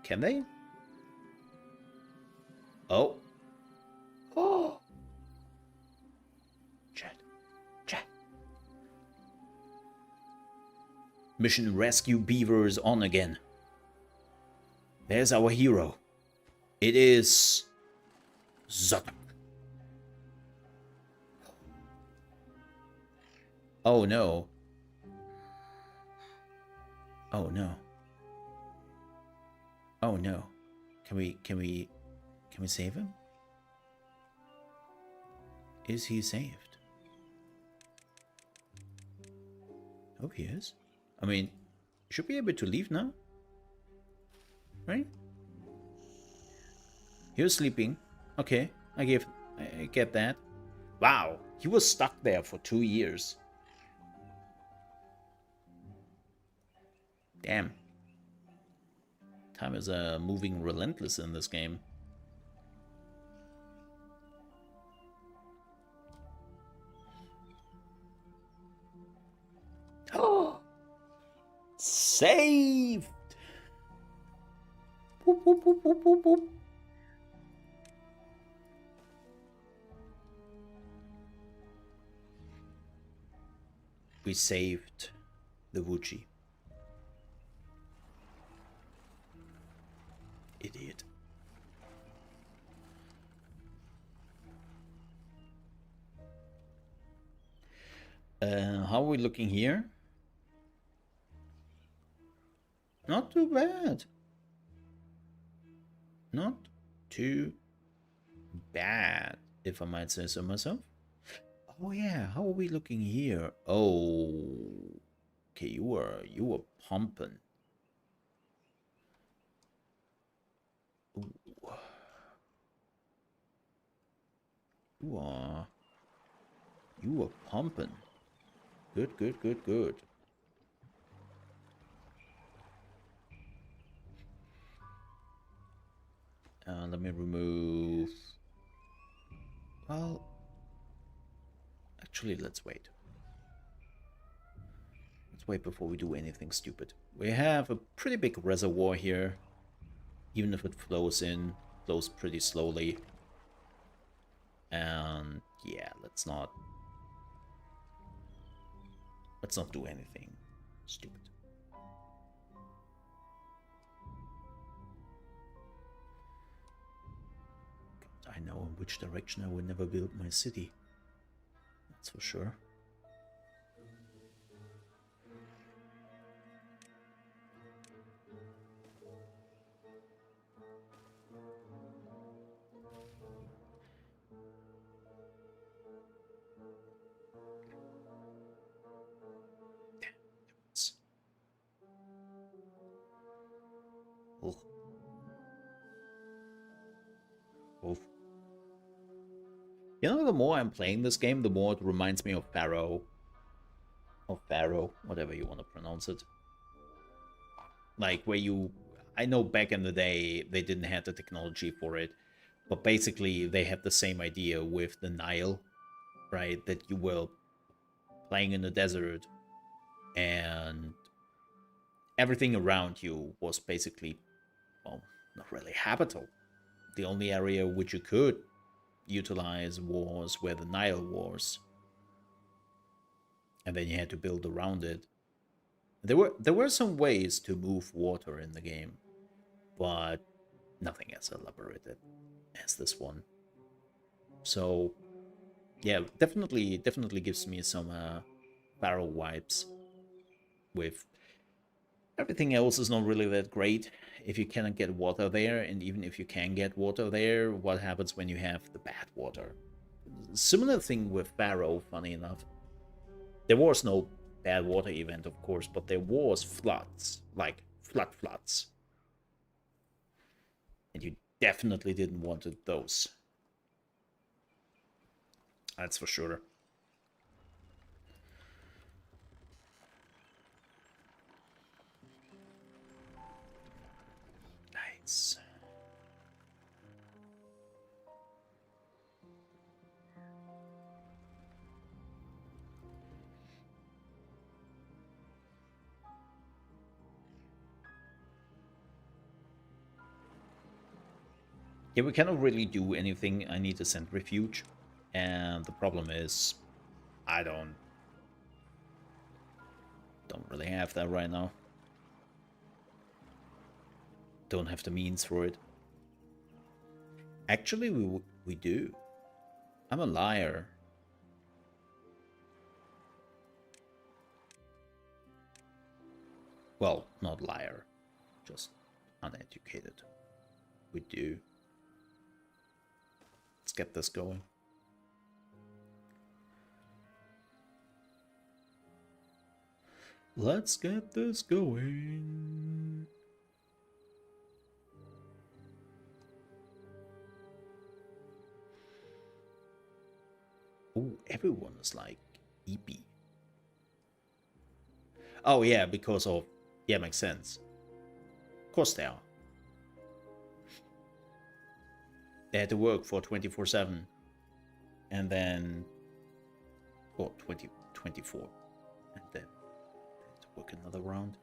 Can they? Oh. Oh. Chat. Mission Rescue Beaver is on again. There's our hero. It is Zotok. Oh no. Oh no. Oh no. Can we save him? Is he saved? Oh, he is. I mean, should be able to leave now, right? He was sleeping. Okay, I get that. Wow, he was stuck there for 2 years. Damn. Time is moving relentless in this game. Oh, saved. Boop, boop, boop, boop, boop, boop. We saved the Wuchi. Idiot. How are we looking here? Not too bad. Not too bad, if I might say so myself. Oh yeah, how are we looking here? Oh, Okay, you were pumping. Ooh. You were pumping. Good, good, good, good. Let me remove... Well, actually, let's wait. Let's wait before we do anything stupid. We have a pretty big reservoir here. Even if it flows pretty slowly. And yeah, let's not do anything stupid. God, I know in which direction I would never build my city. That's for sure. Oh. Oh. You know, the more I'm playing this game, the more it reminds me of Pharaoh. Or Pharaoh, whatever you want to pronounce it. Like, where you... I know back in the day, they didn't have the technology for it. But basically, they had the same idea with the Nile, right? That you were playing in the desert, and everything around you was basically, well, not really habitable. The only area which you could utilize was where the Nile was, and then you had to build around it. There were some ways to move water in the game, but nothing as elaborated as this one. So yeah, definitely gives me some barrel vibes. With everything else is not really that great if you cannot get water there, and even if you can get water there, what happens when you have the bad water? Similar thing with Pharaoh, funny enough. There was no bad water event, of course, but there was floods, like floods. And you definitely didn't want those. That's for sure. Nice. Yeah, we cannot really do anything. I need a centrifuge. And the problem is, I don't really have that right now. Don't have the means for it. Actually, we do. I'm a liar. Well, not liar, just uneducated. We do. Let's get this going. Let's get this going. Oh, everyone is like EP. Oh yeah, because of... Yeah, makes sense. Of course they are. They had to work for 24/7. And then... Well, 2024. And then they had to work another round.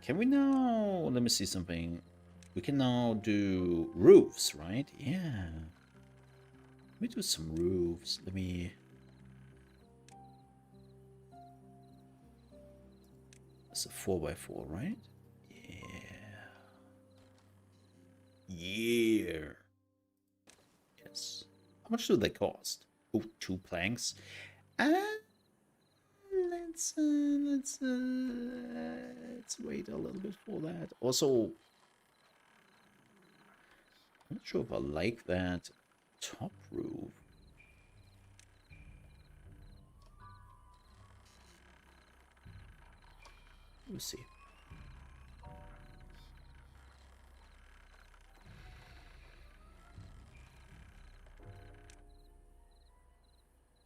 Can we now... Let me see something. We can now do roofs, right? Yeah. Let me do some roofs. Let me... It's a 4x4, right? Yeah. Yeah. Yes. How much do they cost? Oh, 2 planks. Let's wait a little bit for that. Also, I'm not sure if I like that top roof. We'll see.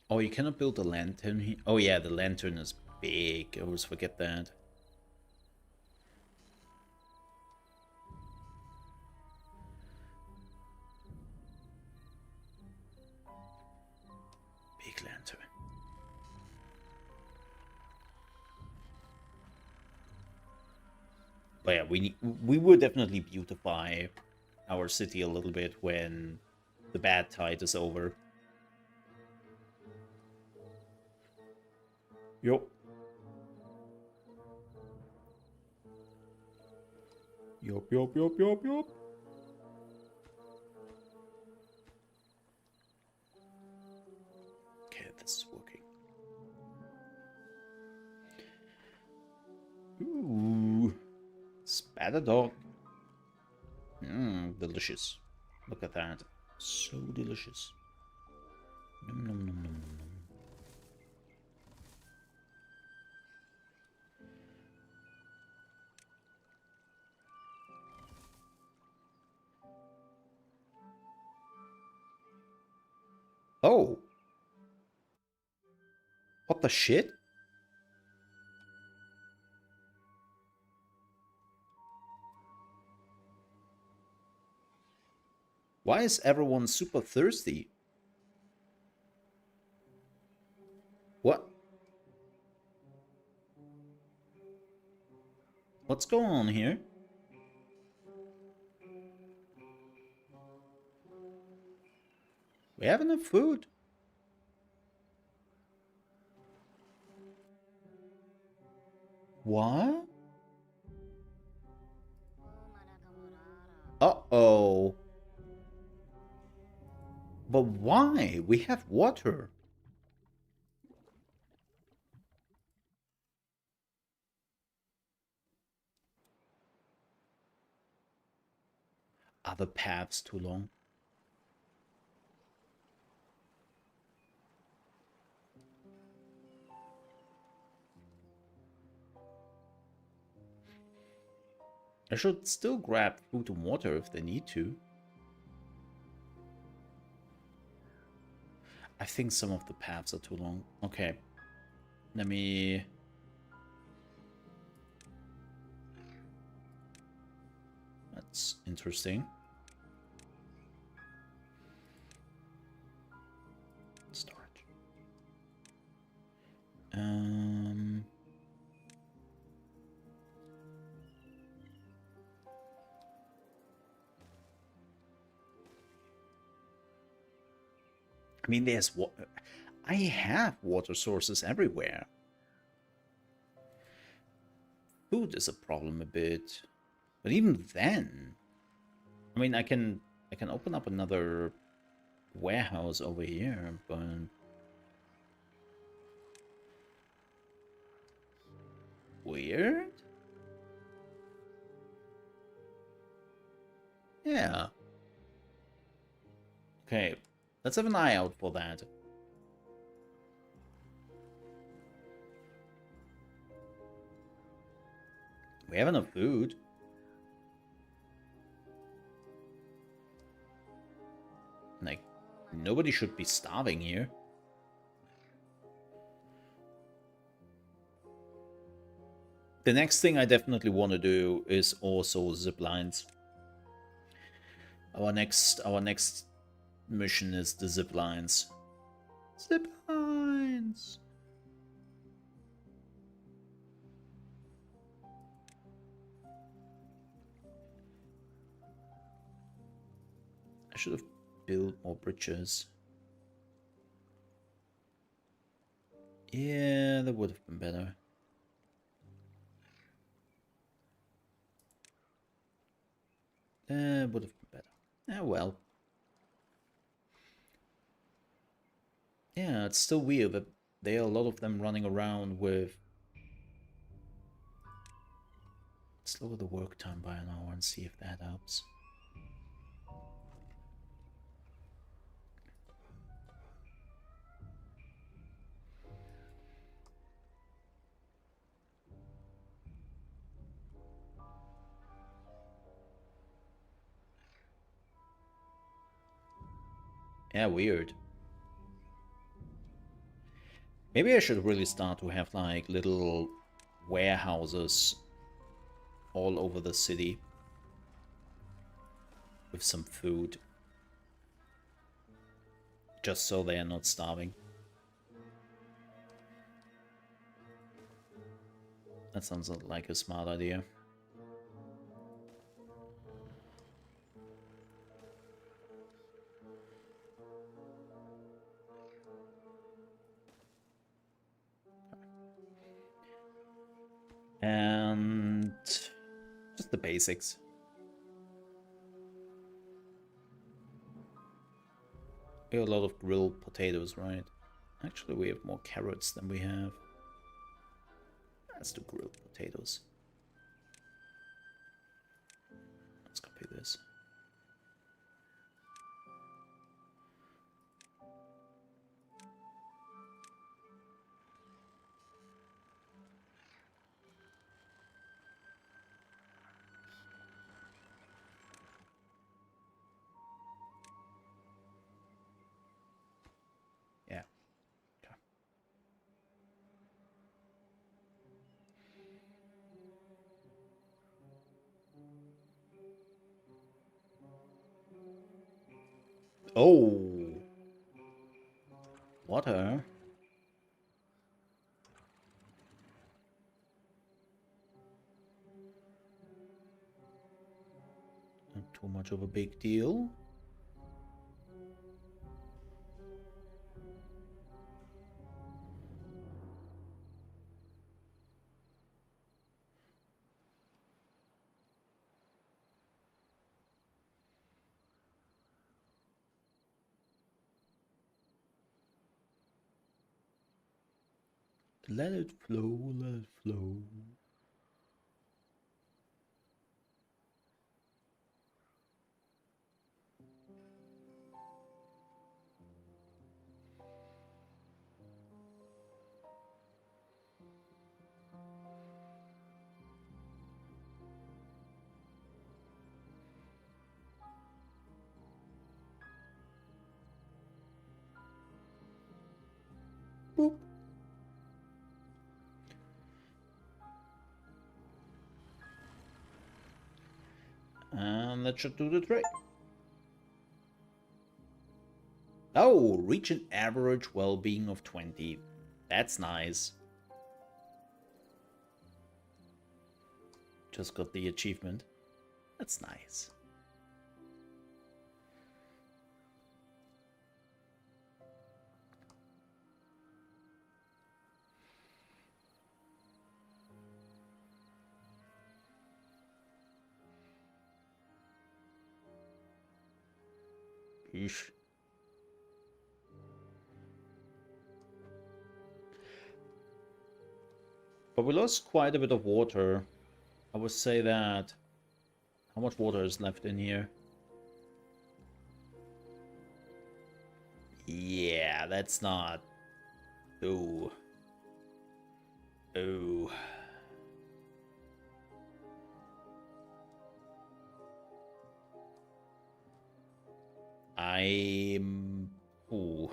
Oh, you cannot build a lantern here. Oh yeah, the lantern is big. I always forget that. Big lantern. But yeah, we will definitely beautify our city a little bit when the bad tide is over. Yup. Yup. Okay, this is working. Ooh. Spatter dog. Mmm, delicious. Look at that. So delicious. Nom nom nom nom nom nom. Oh! What the shit? Why is everyone super thirsty? What? What's going on here? We have enough food. What? Uh-oh. But why? We have water. Are the paths too long? I should still grab food and water if they need to. I think some of the paths are too long. Okay. Let me... That's interesting. Storage. I mean, there's water. I have water sources everywhere. Food is a problem a bit. But even then... I mean, I can open up another warehouse over here, but... Weird? Yeah. Okay, let's have an eye out for that. We have enough food. Like, nobody should be starving here. The next thing I definitely want to do is also zip lines. Our next mission is the zip lines. Zip lines. I should have built more bridges. Yeah, that would have been better. That would have been better. Ah, well. Yeah, it's still weird that there are a lot of them running around with... Let's lower the work time by an hour and see if that helps. Yeah, weird. Maybe I should really start to have like little warehouses all over the city with some food. Just so they are not starving. That sounds like a smart idea. And just the basics. We have a lot of grilled potatoes, right? Actually, we have more carrots than we have. Let's do grilled potatoes. Let's copy this. Yeah. Okay. Oh, water. Not too much of a big deal. Let it flow, let it flow. Boop. And that should do the trick. Oh, reach an average well-being of 20. That's nice. Just got the achievement. That's nice. Eesh. But we lost quite a bit of water. I would say that... How much water is left in here? Yeah, that's not... Ooh. Ooh. I'm... Ooh.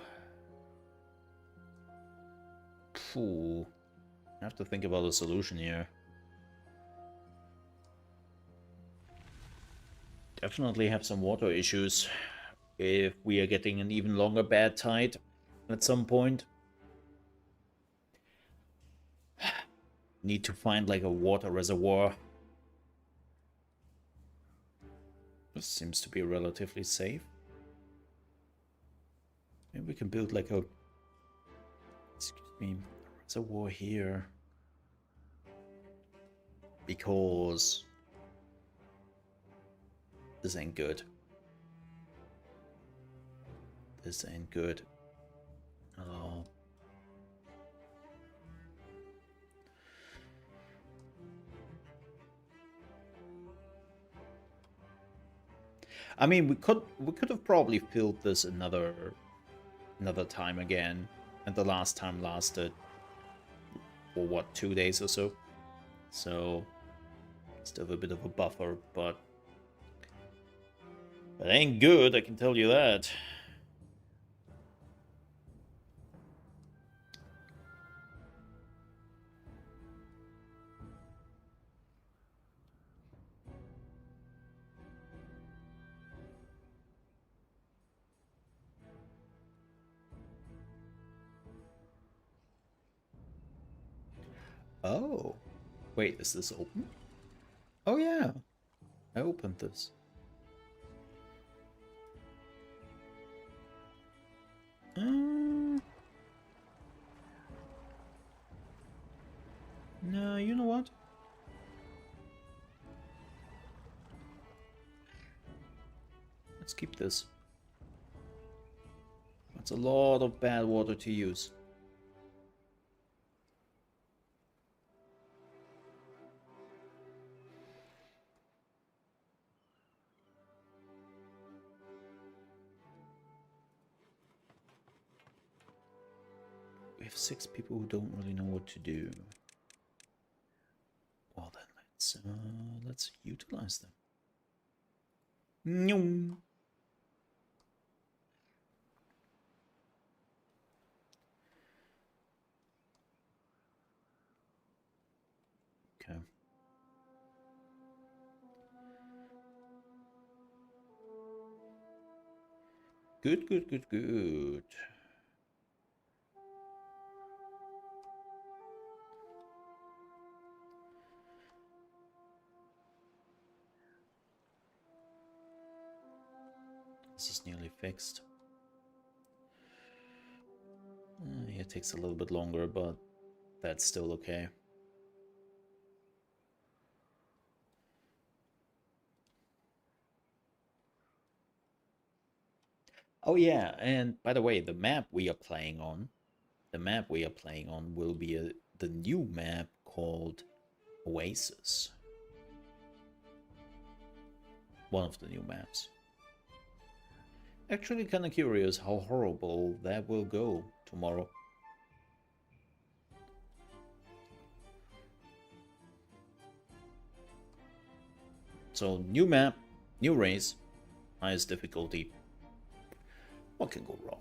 Ooh. I have to think about a solution here. Definitely have some water issues if we are getting an even longer bad tide at some point. Need to find like a water reservoir. This seems to be relatively safe. Maybe we can build like a... Excuse me, a reservoir here. Because... This ain't good. This ain't good at all. I mean, we could have probably filled this another time again, and the last time lasted for what, 2 days or so. So still have a bit of a buffer, but it ain't good, I can tell you that. Oh. Wait, is this open? Oh yeah. I opened this. No, you know what? Let's keep this. That's a lot of bad water to use. We have 6 people who don't really know what to do. Well then, let's utilize them. Nyong. Okay. Good, good, good, good. This is nearly fixed. Yeah, it takes a little bit longer, but that's still okay. Oh yeah, and by the way, the map we are playing on will be the new map called Oasis. One of the new maps. Actually kind of curious how horrible that will go tomorrow. So new map, new race, highest difficulty. What can go wrong?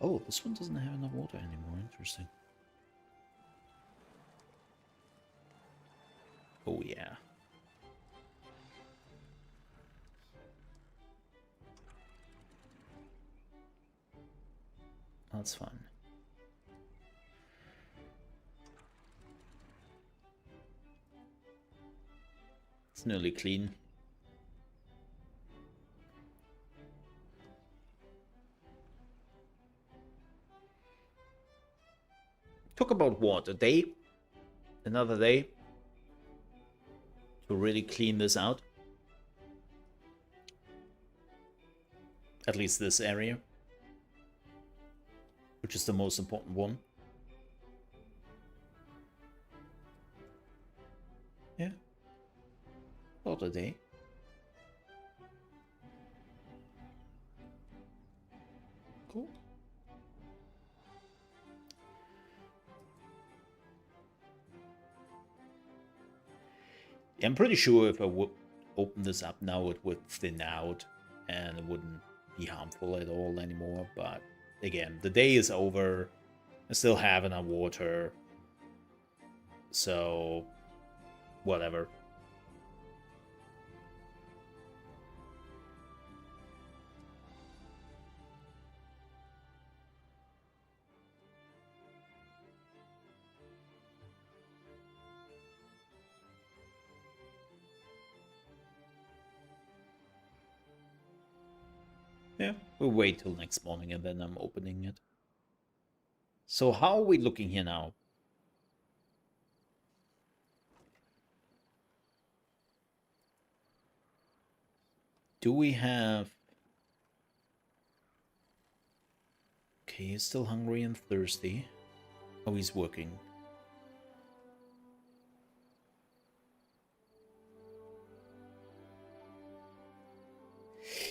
Oh, this one doesn't have enough water anymore. Interesting. Oh yeah. That's fun. It's nearly clean. Took about what, a day? Another day? To really clean this out? At least this area. Which is the most important one. Yeah. About a day. Cool. Yeah, I'm pretty sure if I would open this up now, it would thin out and it wouldn't be harmful at all anymore. But again, the day is over. I still have enough water. So, whatever. Yeah, we'll wait till next morning and then I'm opening it. So how are we looking here now? Do we have... Okay, he's still hungry and thirsty. Oh, he's working.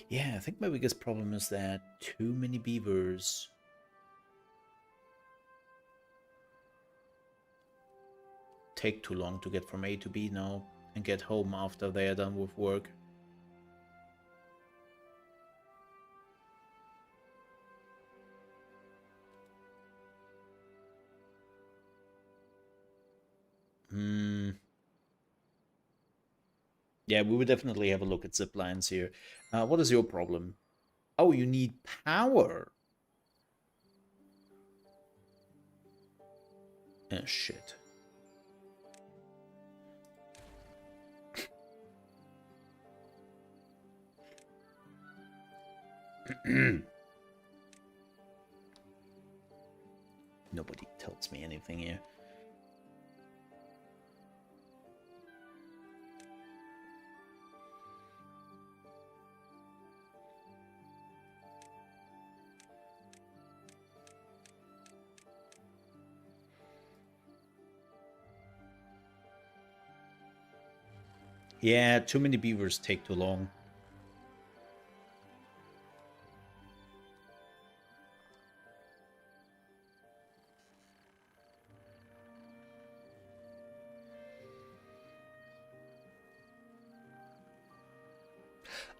Yeah, I think my biggest problem is that too many beavers take too long to get from A to B now and get home after they are done with work. Yeah, we would definitely have a look at zip lines here. What is your problem? Oh, you need power. Oh, shit. Nobody tells me anything here. Yeah, too many beavers take too long.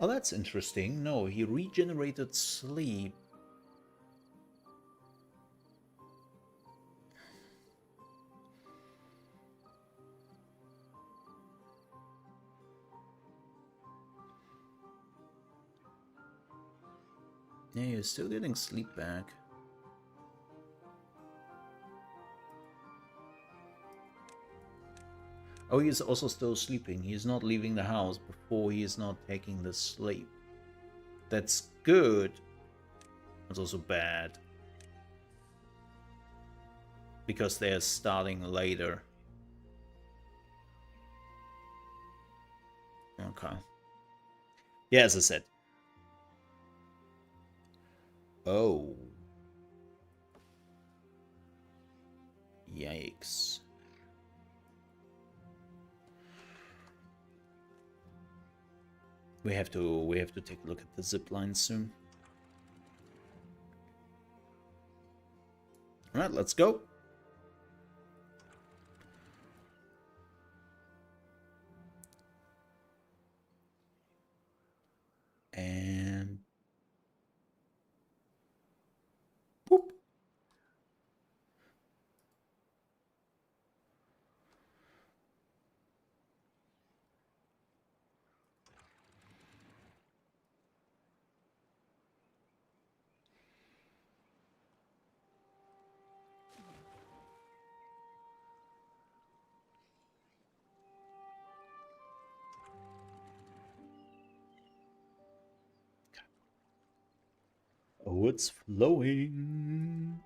Oh, that's interesting. No, he regenerated sleep. Yeah, you're still getting sleep back. Oh, he's also still sleeping. He's not leaving the house before he is not taking the sleep. That's good. It's also bad. Because they're starting later. Okay. Yeah, as I said. Oh. Yikes. We have to take a look at the zip line soon. Alright, let's go. And whoop. Oh, it's flowing.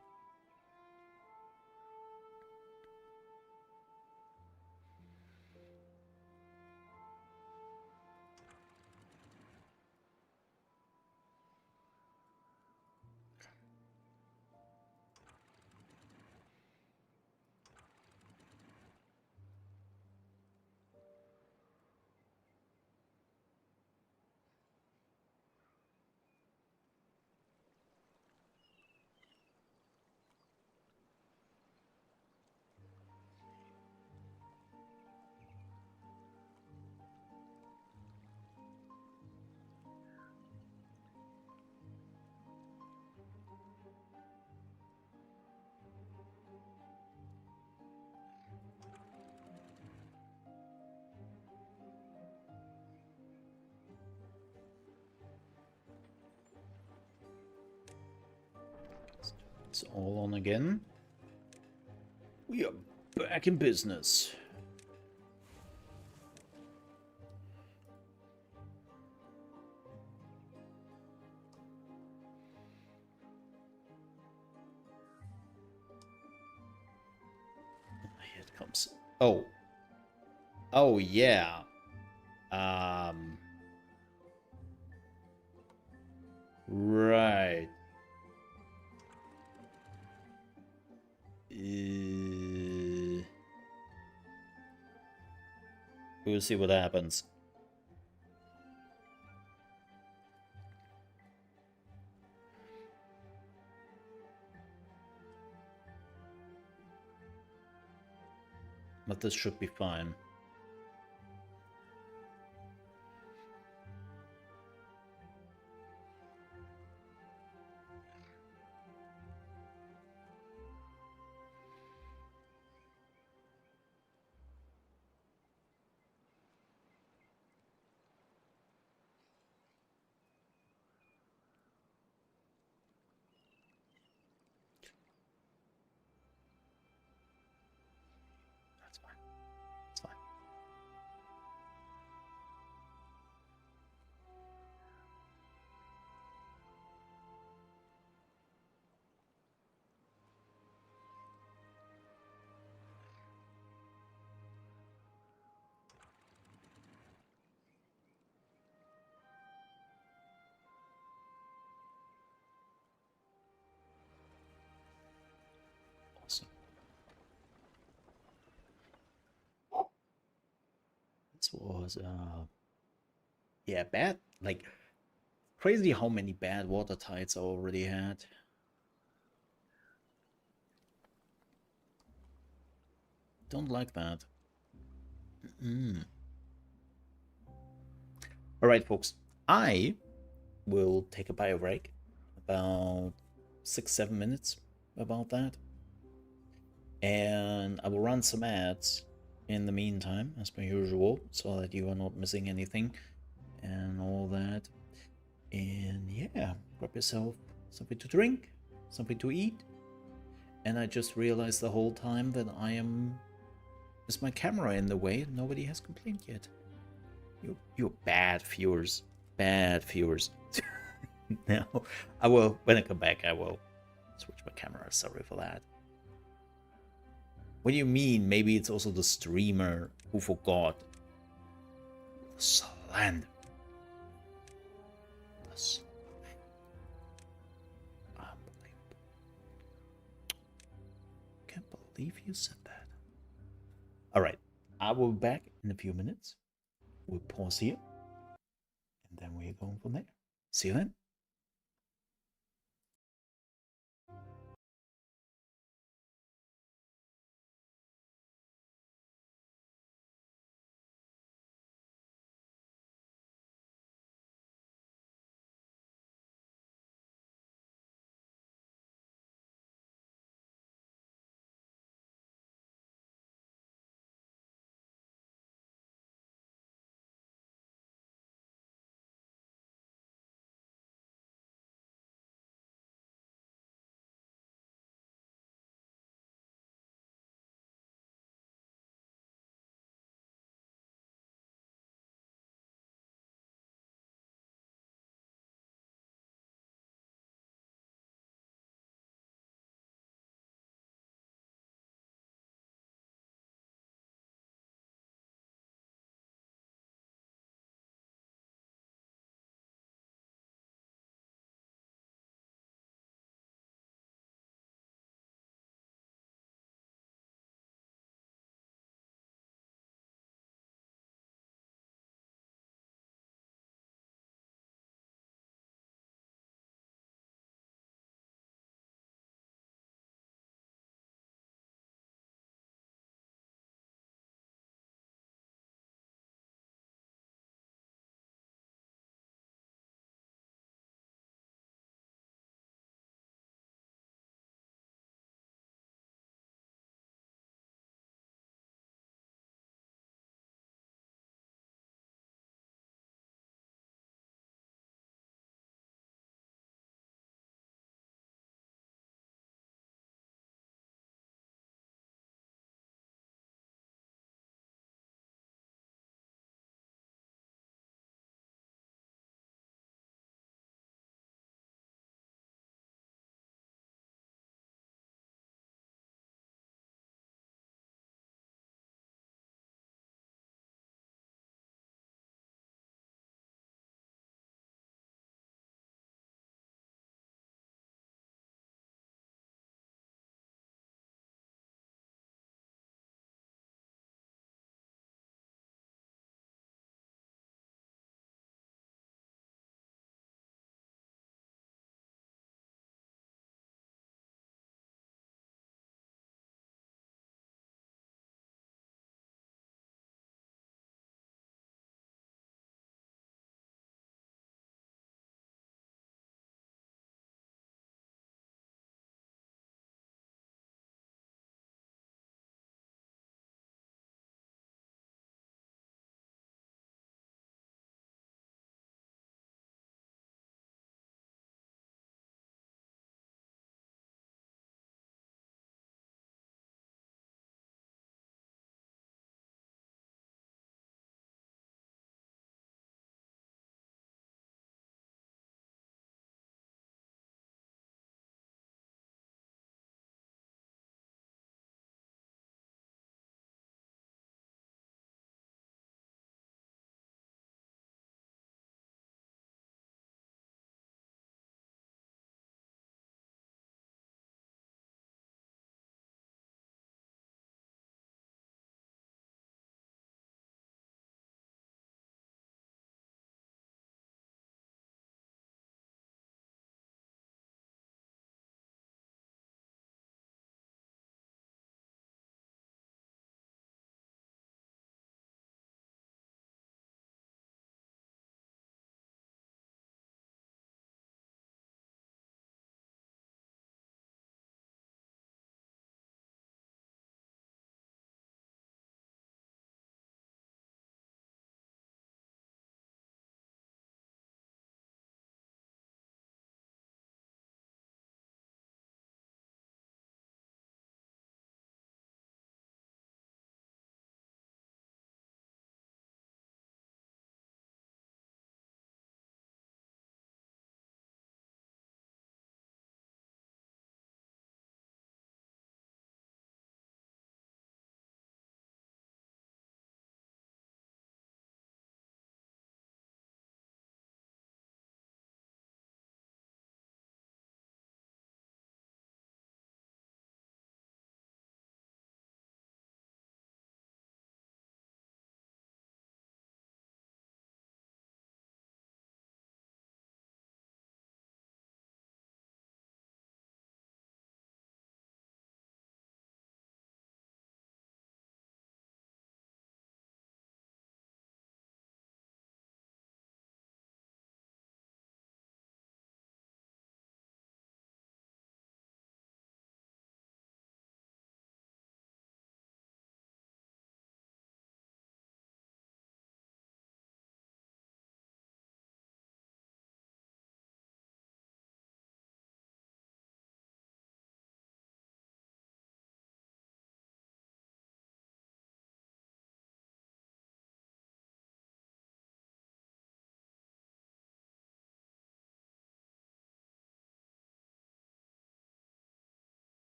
It's all on again. We are back in business. Here it comes. Oh. Oh, yeah. Right. We'll see what happens. But this should be fine. was yeah, bad. Like crazy how many bad water tides I already had. Don't like that. All right, folks. I will take a bio break, about 6-7 minutes, about that, and I will run some ads in the meantime, as per usual, so that you are not missing anything and all that. And yeah, grab yourself something to drink, something to eat. And I just realized the whole time that is my camera in the way. Nobody has complained yet. You're bad viewers. Bad viewers. Now, I will, when I come back, I will switch my camera. Sorry for that. What do you mean? Maybe it's also the streamer who forgot. Slander. Unbelievable. Can't believe you said that. Alright, I will be back in a few minutes. We'll pause here. And then we're going from there. See you then.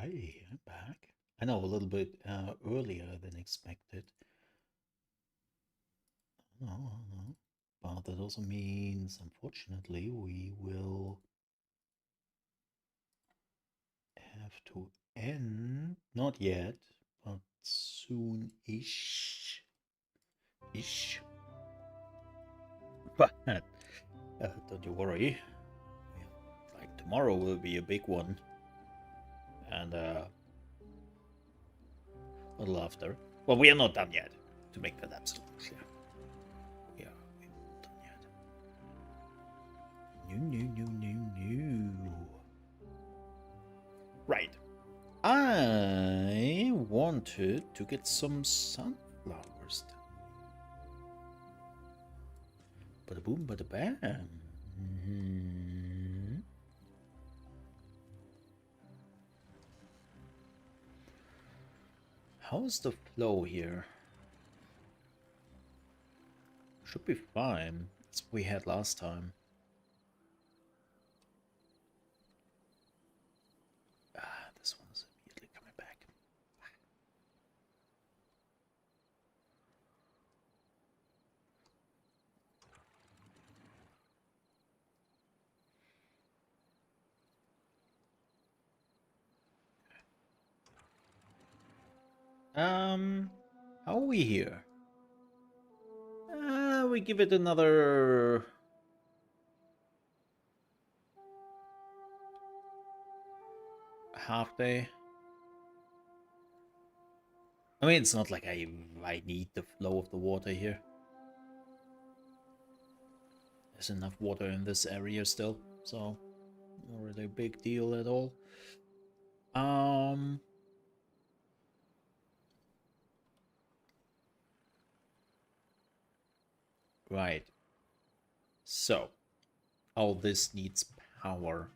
Alrighty, I'm back. I know, a little bit earlier than expected. Oh, but that also means, unfortunately, we will have to end, not yet, but soon-ish. But don't you worry. Like, tomorrow will be a big one. And a little after. Well, we are not done yet, to make that absolutely clear. We're not done yet. No. Right. I wanted to get some sunflowers done. Bada boom, bada bam. How's the flow here? Should be fine. That's what we had last time. This one's immediately coming back. How are we here? We give it another half day. I mean, it's not like I need the flow of the water here. There's enough water in this area still, so not really a big deal at all. Right. So, all this needs power.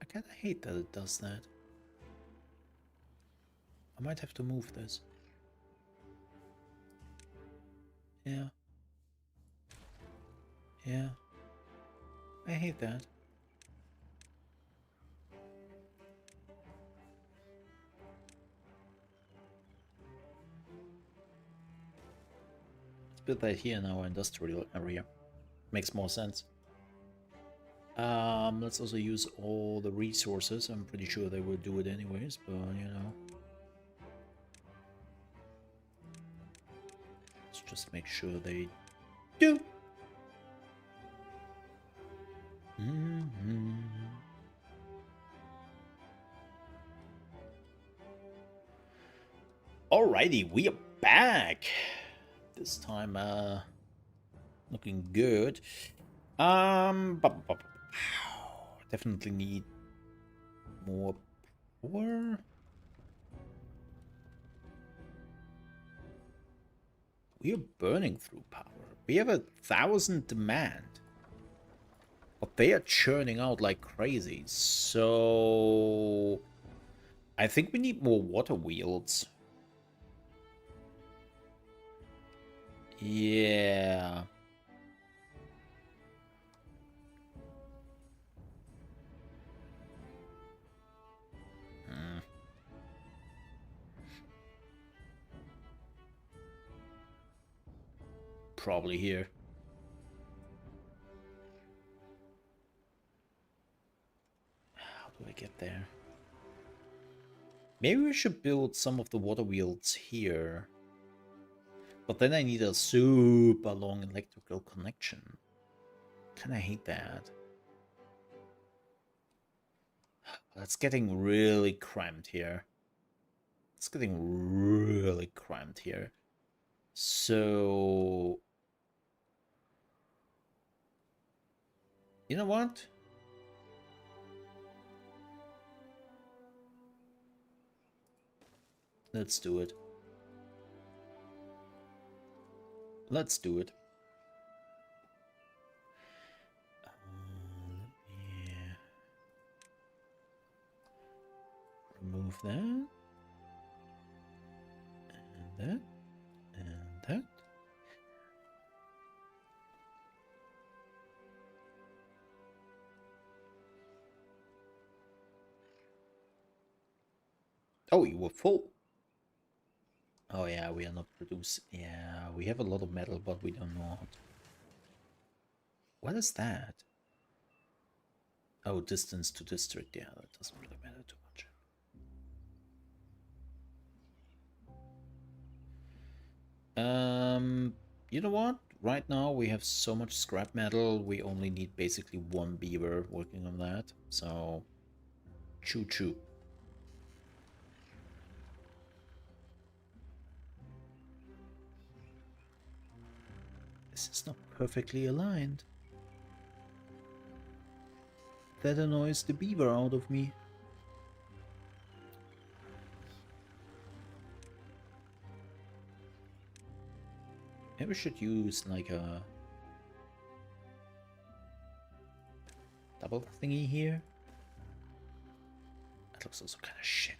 I kinda hate that it does that. I might have to move this. Yeah. Yeah. I hate that. Let's build that here in our industrial area. Makes more sense. Let's also use all the resources. I'm pretty sure they will do it anyways, but you know. Let's just make sure they do. Alrighty, we are back. This time, looking good. Definitely need more power. We are burning through power. We have 1,000 demand. But they are churning out like crazy. So I think we need more water wheels. Yeah. Probably here. How do I get there? Maybe we should build some of the water wheels here. But then I need a super long electrical connection. Kinda hate that. That's getting really cramped here. It's getting really cramped here. So... You know what? Let's do it. Let's do it. Let me remove that. And that. And that. Oh, you were full. Oh yeah, we are not producing. Yeah, we have a lot of metal, but we don't know. What is that? Oh, distance to district. Yeah, that doesn't really matter too much. You know what? Right now we have so much scrap metal, we only need basically one beaver working on that. So, choo choo. This is not perfectly aligned. That annoys the beaver out of me. Maybe we should use like a double thingy here. That looks also kind of shit.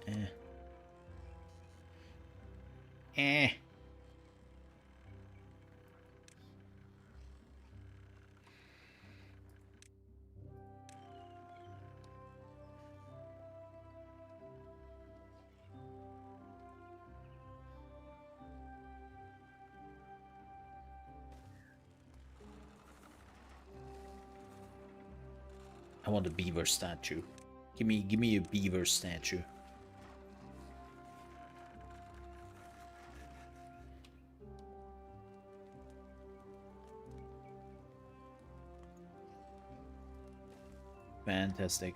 Eh. Eh. I want a beaver statue. Give me a beaver statue. Fantastic.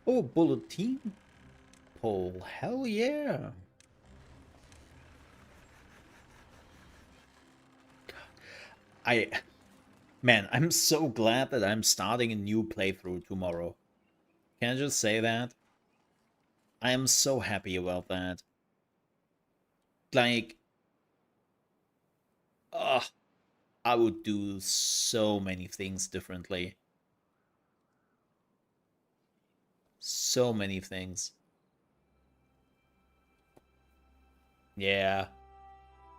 Oh, bulletin pole. Hell yeah. Man, I'm so glad that I'm starting a new playthrough tomorrow. Can I just say that? I am so happy about that. Like, I would do so many things differently. So many things. Yeah.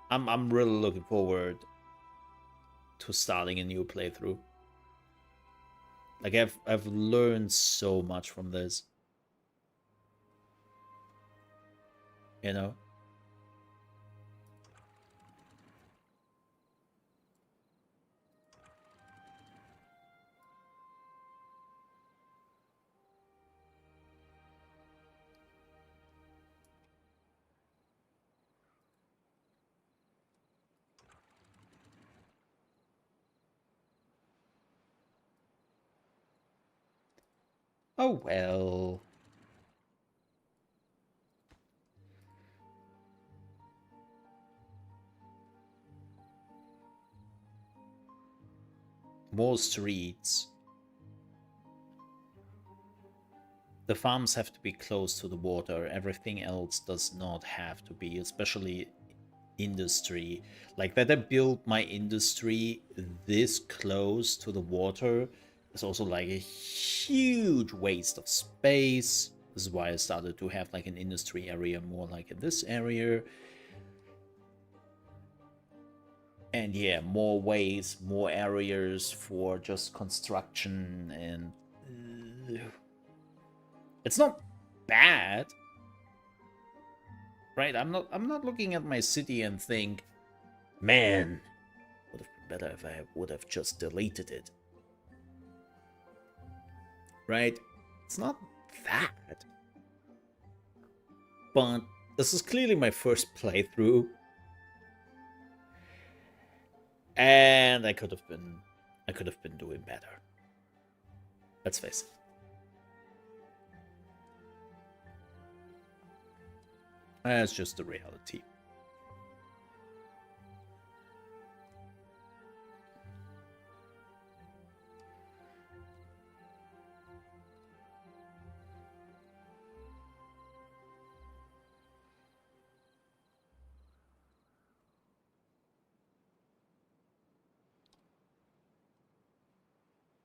I'm really looking forward to starting a new playthrough. Like I've learned so much from this. You know? Oh well. More streets. The farms have to be close to the water. Everything else does not have to be, especially industry. Like that I built my industry this close to the water is also like a huge waste of space. This is why I started to have like an industry area more like in this area. And yeah, more ways, more areas for just construction, and it's not bad, right? I'm not looking at my city and think, man, would have been better if I would have just deleted it. Right? It's not that. But this is clearly my first playthrough. And I could have been doing better. Let's face it. That's just the reality.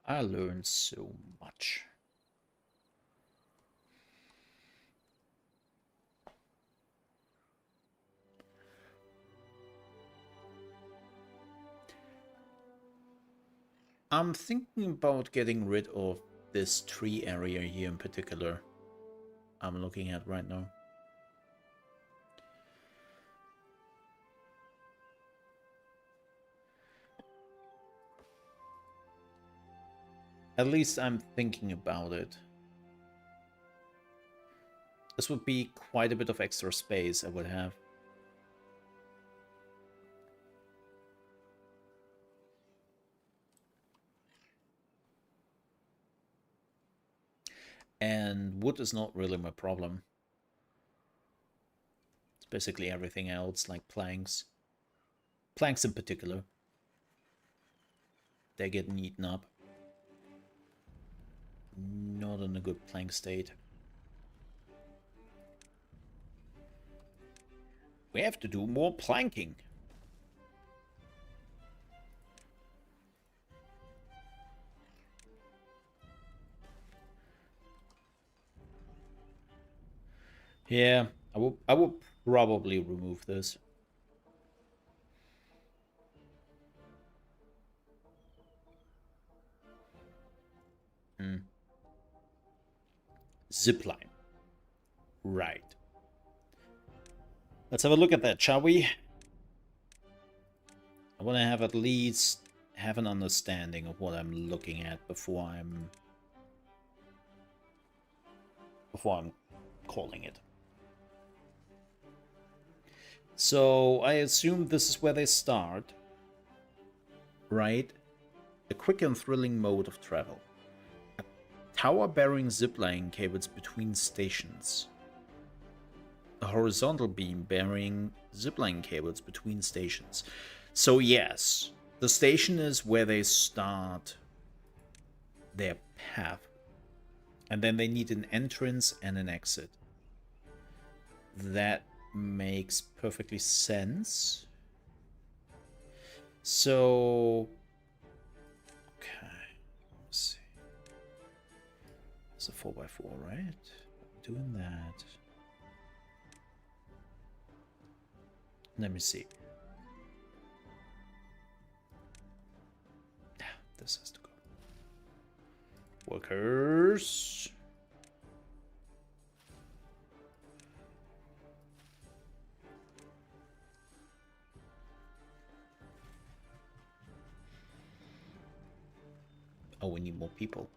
I learned so much. I'm thinking about getting rid of this tree area here in particular. I'm looking at right now. At least I'm thinking about it. This would be quite a bit of extra space I would have. And wood is not really my problem. It's basically everything else, like planks. Planks in particular. They're getting eaten up. Not in a good plank state. We have to do more planking. Yeah, I will probably remove this. Zipline. Right. Let's have a look at that, shall we? I want to have at least have an understanding of what I'm looking at before I'm calling it. So I assume this is where they start, right? A quick and thrilling mode of travel. A tower bearing zipline cables between stations. A horizontal beam bearing zipline cables between stations. So yes, the station is where they start their path. And then they need an entrance and an exit. That makes perfectly sense. So, okay, let's see. It's a 4x4, right? Doing that. Let me see. This has to go. Workers. Oh, we need more people.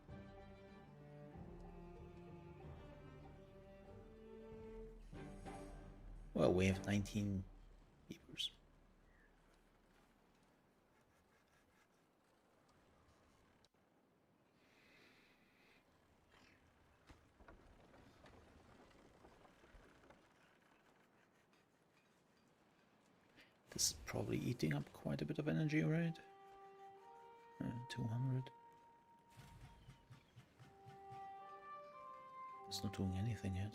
Well, we have 19 beavers. This is probably eating up quite a bit of energy, right? 200. It's not doing anything yet.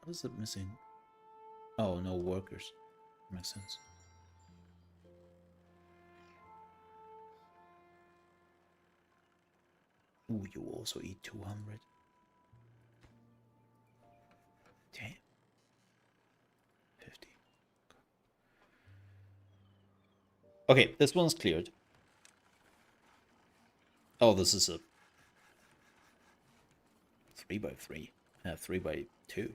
What is it missing? Oh, no workers. Makes sense. Ooh, you also eat 200. Damn. 50. Okay, this one's cleared. Oh, this is a 3x3. 3x2.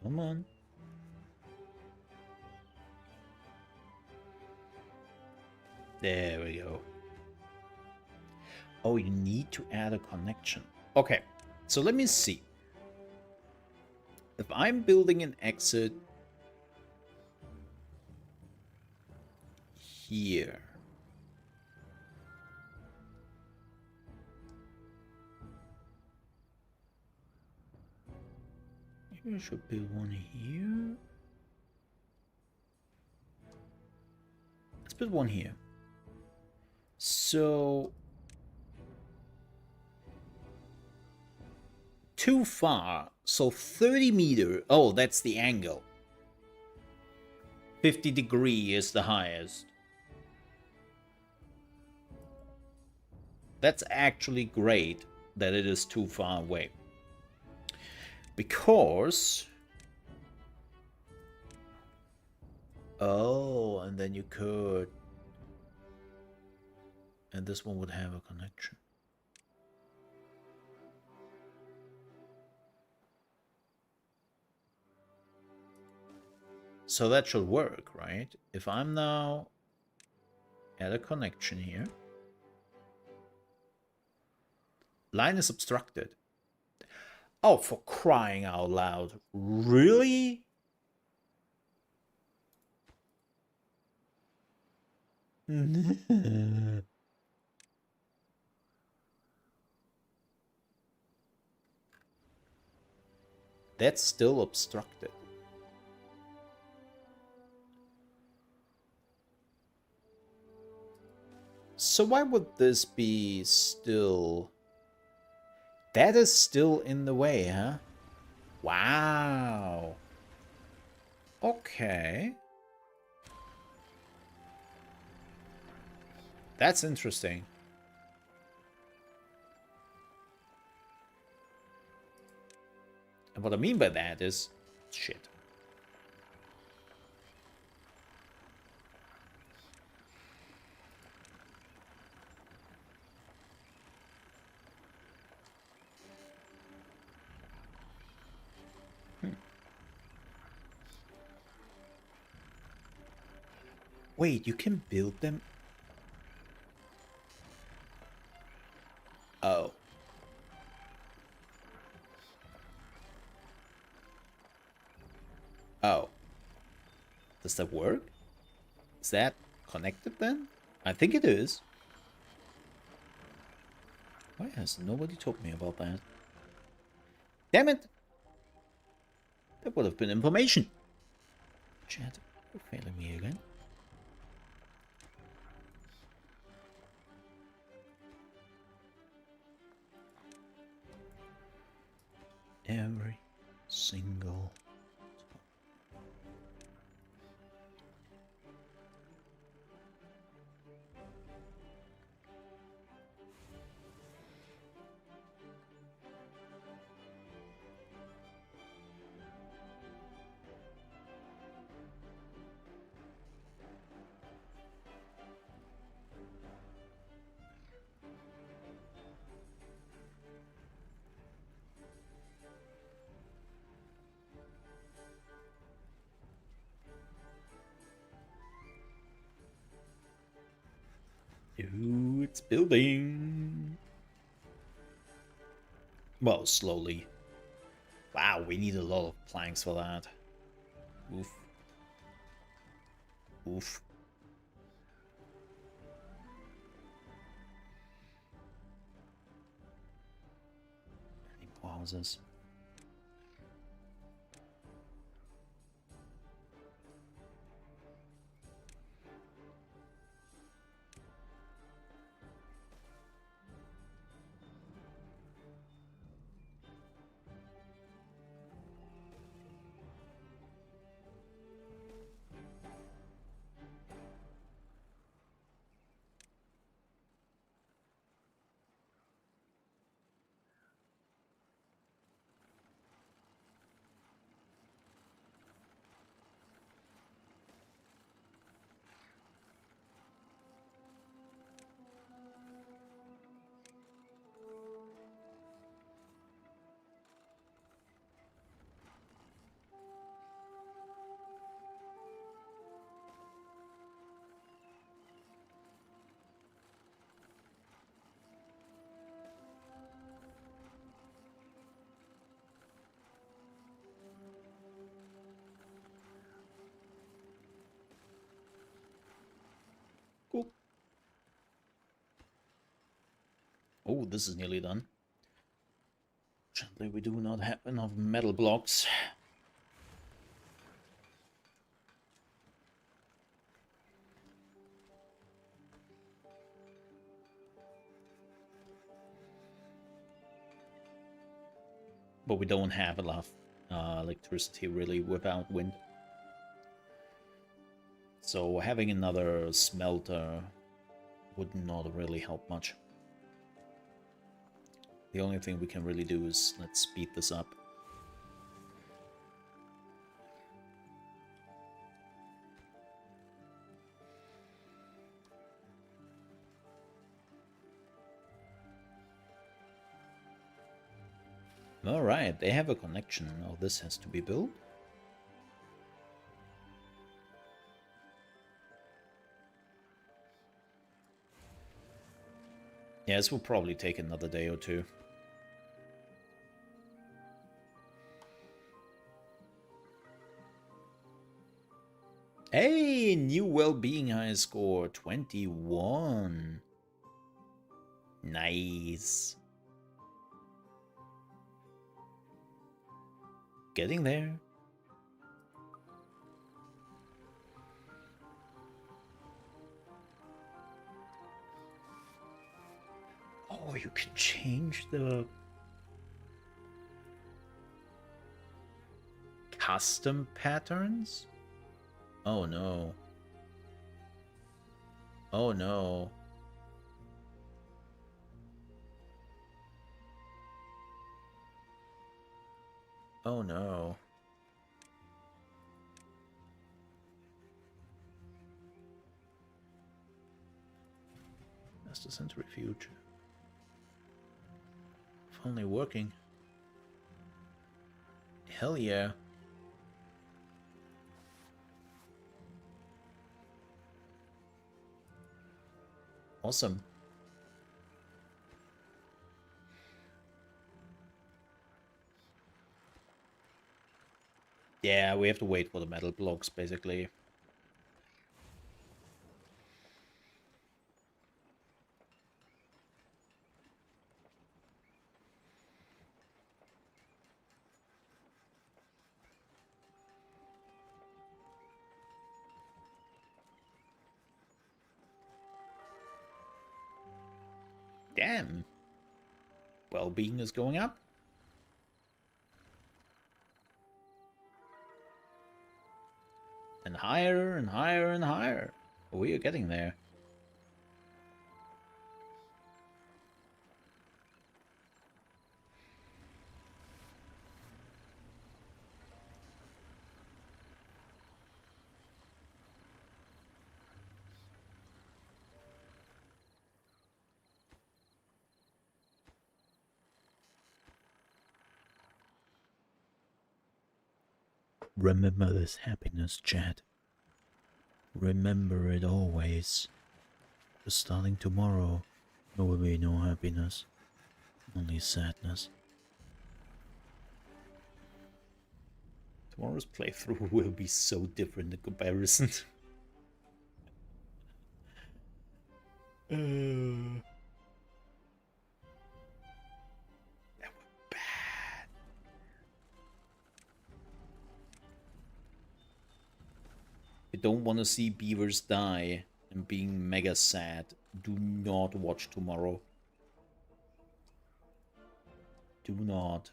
Come on. There we go. Oh, you need to add a connection. Okay, so let me see. if I'm building an exit here, maybe I should build one here. Let's build one here. So too far. So 30 meter. Oh, that's the angle. 50 degree is the highest. That's actually great that it is too far away. Because... oh, and then you could... and this one would have a connection. So that should work, right? If I'm now at a connection here. Line is obstructed. Oh, for crying out loud. Really? That's still obstructed. So why would this be still... that is still in the way, huh? Wow. Okay. That's interesting. And what I mean by that is... shit. Wait, you can build them? Oh. Oh. Does that work? Is that connected then? I think it is. Why has nobody told me about that? Damn it! That would have been information. Chat, you're failing me again. Every single Ooh, it's building. Well, slowly. Wow, we need a lot of planks for that. Oof. Oof. Any more houses? Oh, this is nearly done. Fortunately, we do not have enough metal blocks. But we don't have enough electricity really without wind. So having another smelter would not really help much. The only thing we can really do is let's speed this up. Alright, they have a connection. Now this has to be built. Yeah, this will probably take another day or two. Hey, new well-being high score, 21. Nice. Getting there. Oh, you can change the custom patterns? Oh no. Oh no. Oh no. That's the centrifuge. Finally working. Hell yeah. Awesome. Yeah, we have to wait for the metal blocks, basically. Damn. Well-being is going up. And higher and higher and higher. We are getting there. Remember this happiness, Chad. Remember it always. Because starting tomorrow, there will be no happiness, only sadness. Tomorrow's playthrough will be so different in comparison. That was bad. I don't want to see beavers die and being mega sad. Do not watch tomorrow. Do not.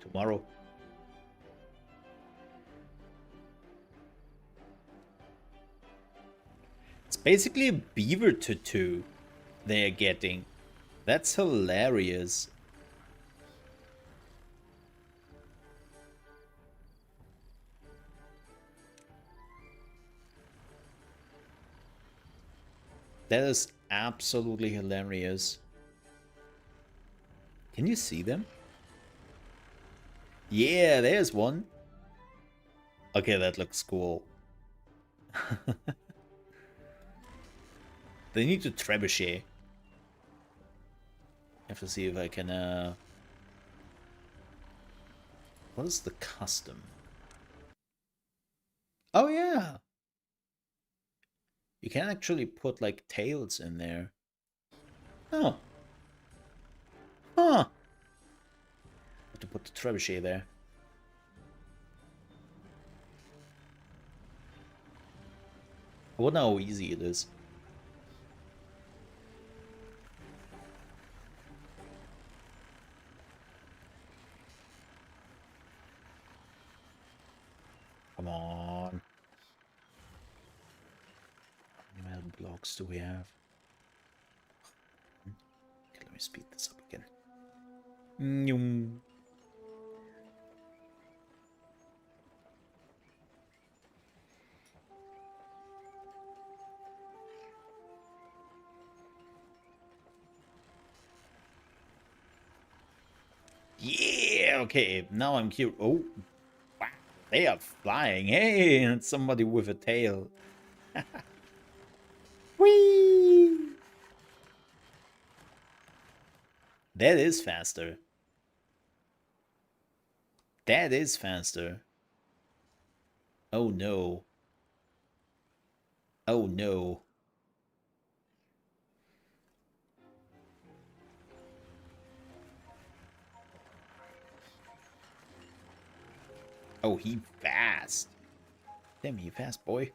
Tomorrow. It's basically a beaver tattoo they're getting. That's hilarious. That is absolutely hilarious. Can you see them? Yeah, there's one. Okay, that looks cool. They need to trebuchet. Have to see if I can, what is the custom? Oh, yeah. You can actually put, like, tails in there. Oh. Huh. Have to put the trebuchet there. I wonder how easy it is. Come on. How many metal blocks do we have? Okay, let me speed this up again. Nyum. Yeah, okay, now I'm curious. Oh, wow, they are flying. Hey, and somebody with a tail. Whee! That is faster. That is faster. Oh no. Oh no. Oh, he fast. Damn, he fast, boy.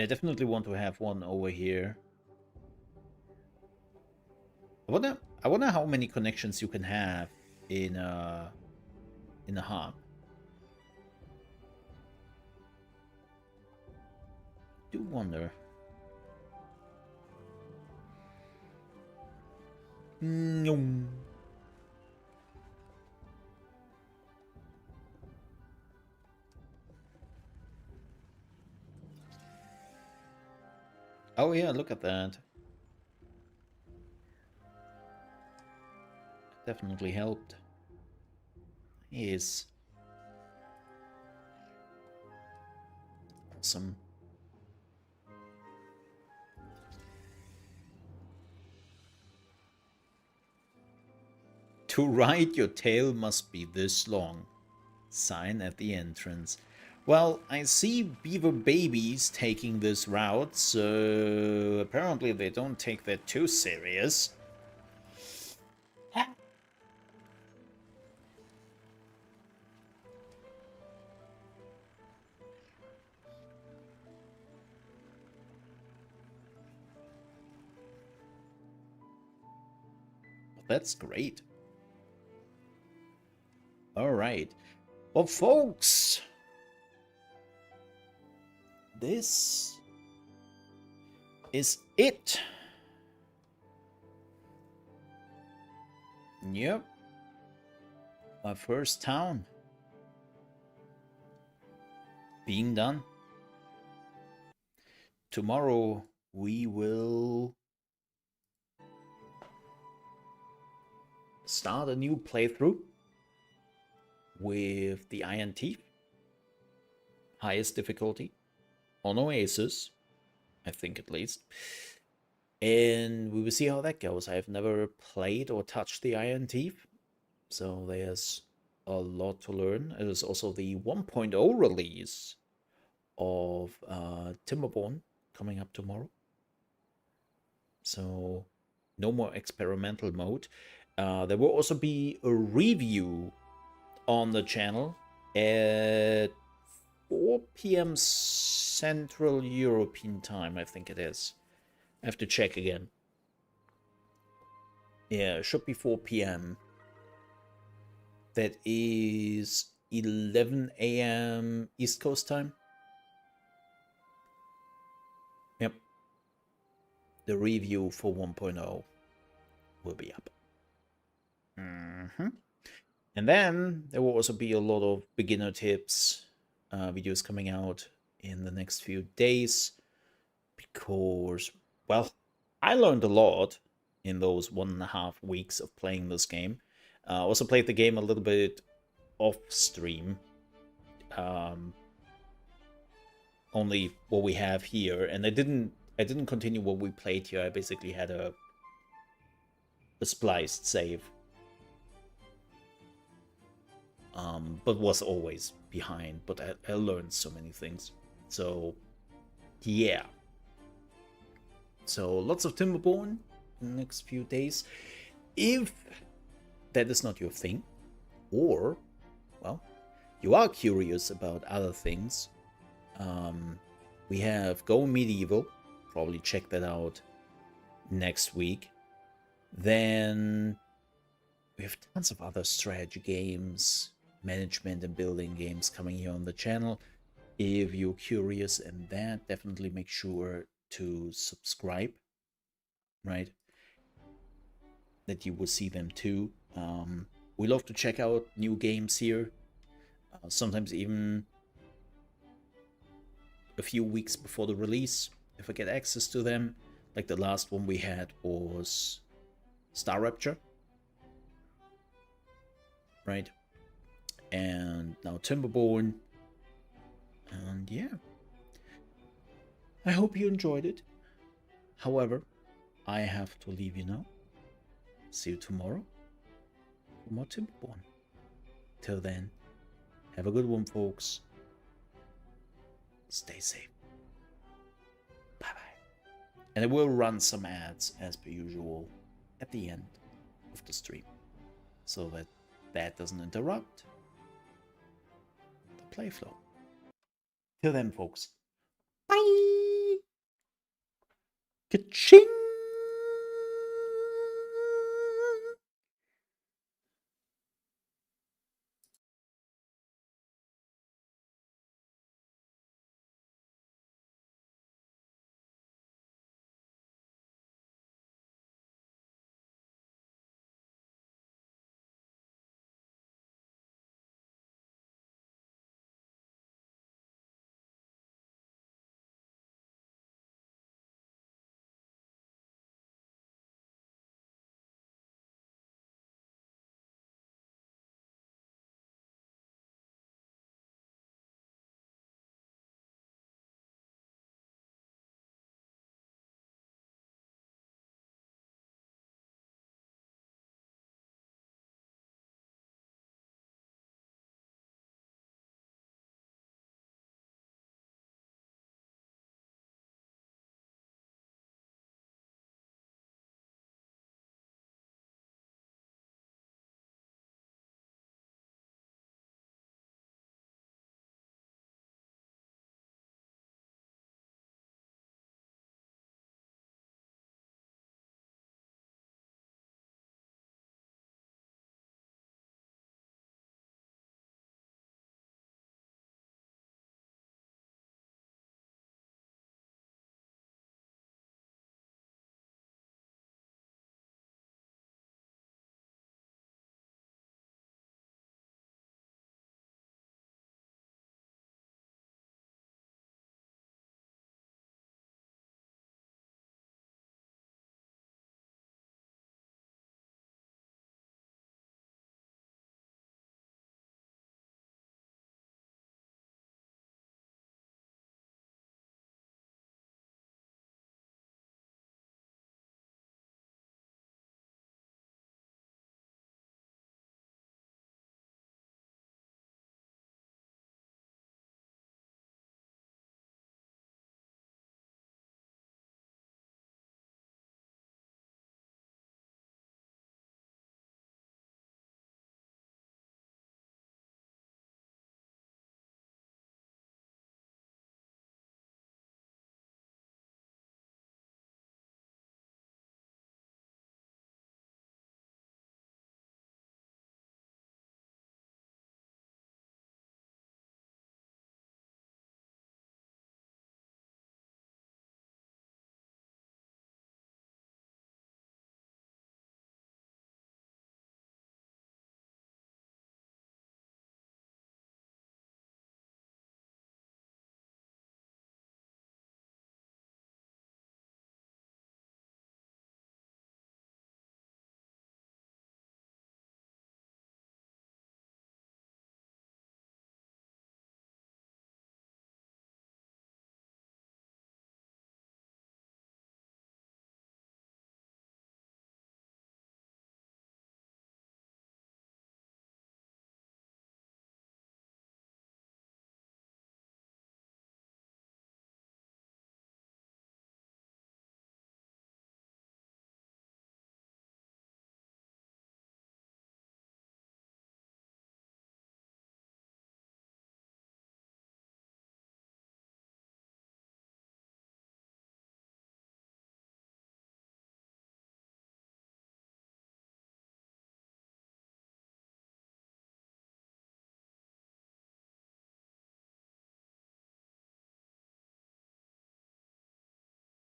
I definitely want to have one over here. I wonder how many connections you can have in a hub. Do wonder. Nyum. Oh yeah, look at that. Definitely helped. Yes. Awesome. To ride, your tail must be this long. Sign at the entrance. Well, I see beaver babies taking this route, so apparently they don't take that too serious. That's great. All right. Well, folks, this is it. Yep. My first town being done. Tomorrow we will start a new playthrough with the Iron Teeth. Highest difficulty on Oasis, I think at least. And we will see how that goes. I have never played or touched the Iron Teeth, so there's a lot to learn. It is also the 1.0 release of Timberborn coming up tomorrow. So no more experimental mode. There will also be a review on the channel at 4 p.m. Central European time, I think it is. I have to check again. Yeah, it should be 4 p.m. That is 11 a.m. East Coast time. Yep. The review for 1.0 will be up. And then there will also be a lot of beginner tips videos coming out in the next few days because, well, I learned a lot in those 1.5 weeks of playing this game. Also played the game a little bit off stream. Only what we have here, and I didn't continue what we played here. I basically had a spliced save. But was always behind. But I learned so many things. So, yeah. So, lots of Timberborn in the next few days. If that is not your thing, or, well, you are curious about other things, we have Go Medieval. Probably check that out next week. Then we have tons of other strategy games, management and building games coming here on the channel. If you're curious in that, definitely make sure to subscribe, right? That you will see them too. We love to check out new games here. Sometimes even a few weeks before the release, if I get access to them. Like the last one we had was Star Rapture, right? And now Timberborn. And yeah, I hope you enjoyed it. However, I have to leave you now. See you tomorrow for more Timberborn. Till then, have a good one, folks. Stay safe. Bye-bye. And I will run some ads, as per usual, at the end of the stream, so that that doesn't interrupt the play flow. Till then, folks. Bye! Ka-ching!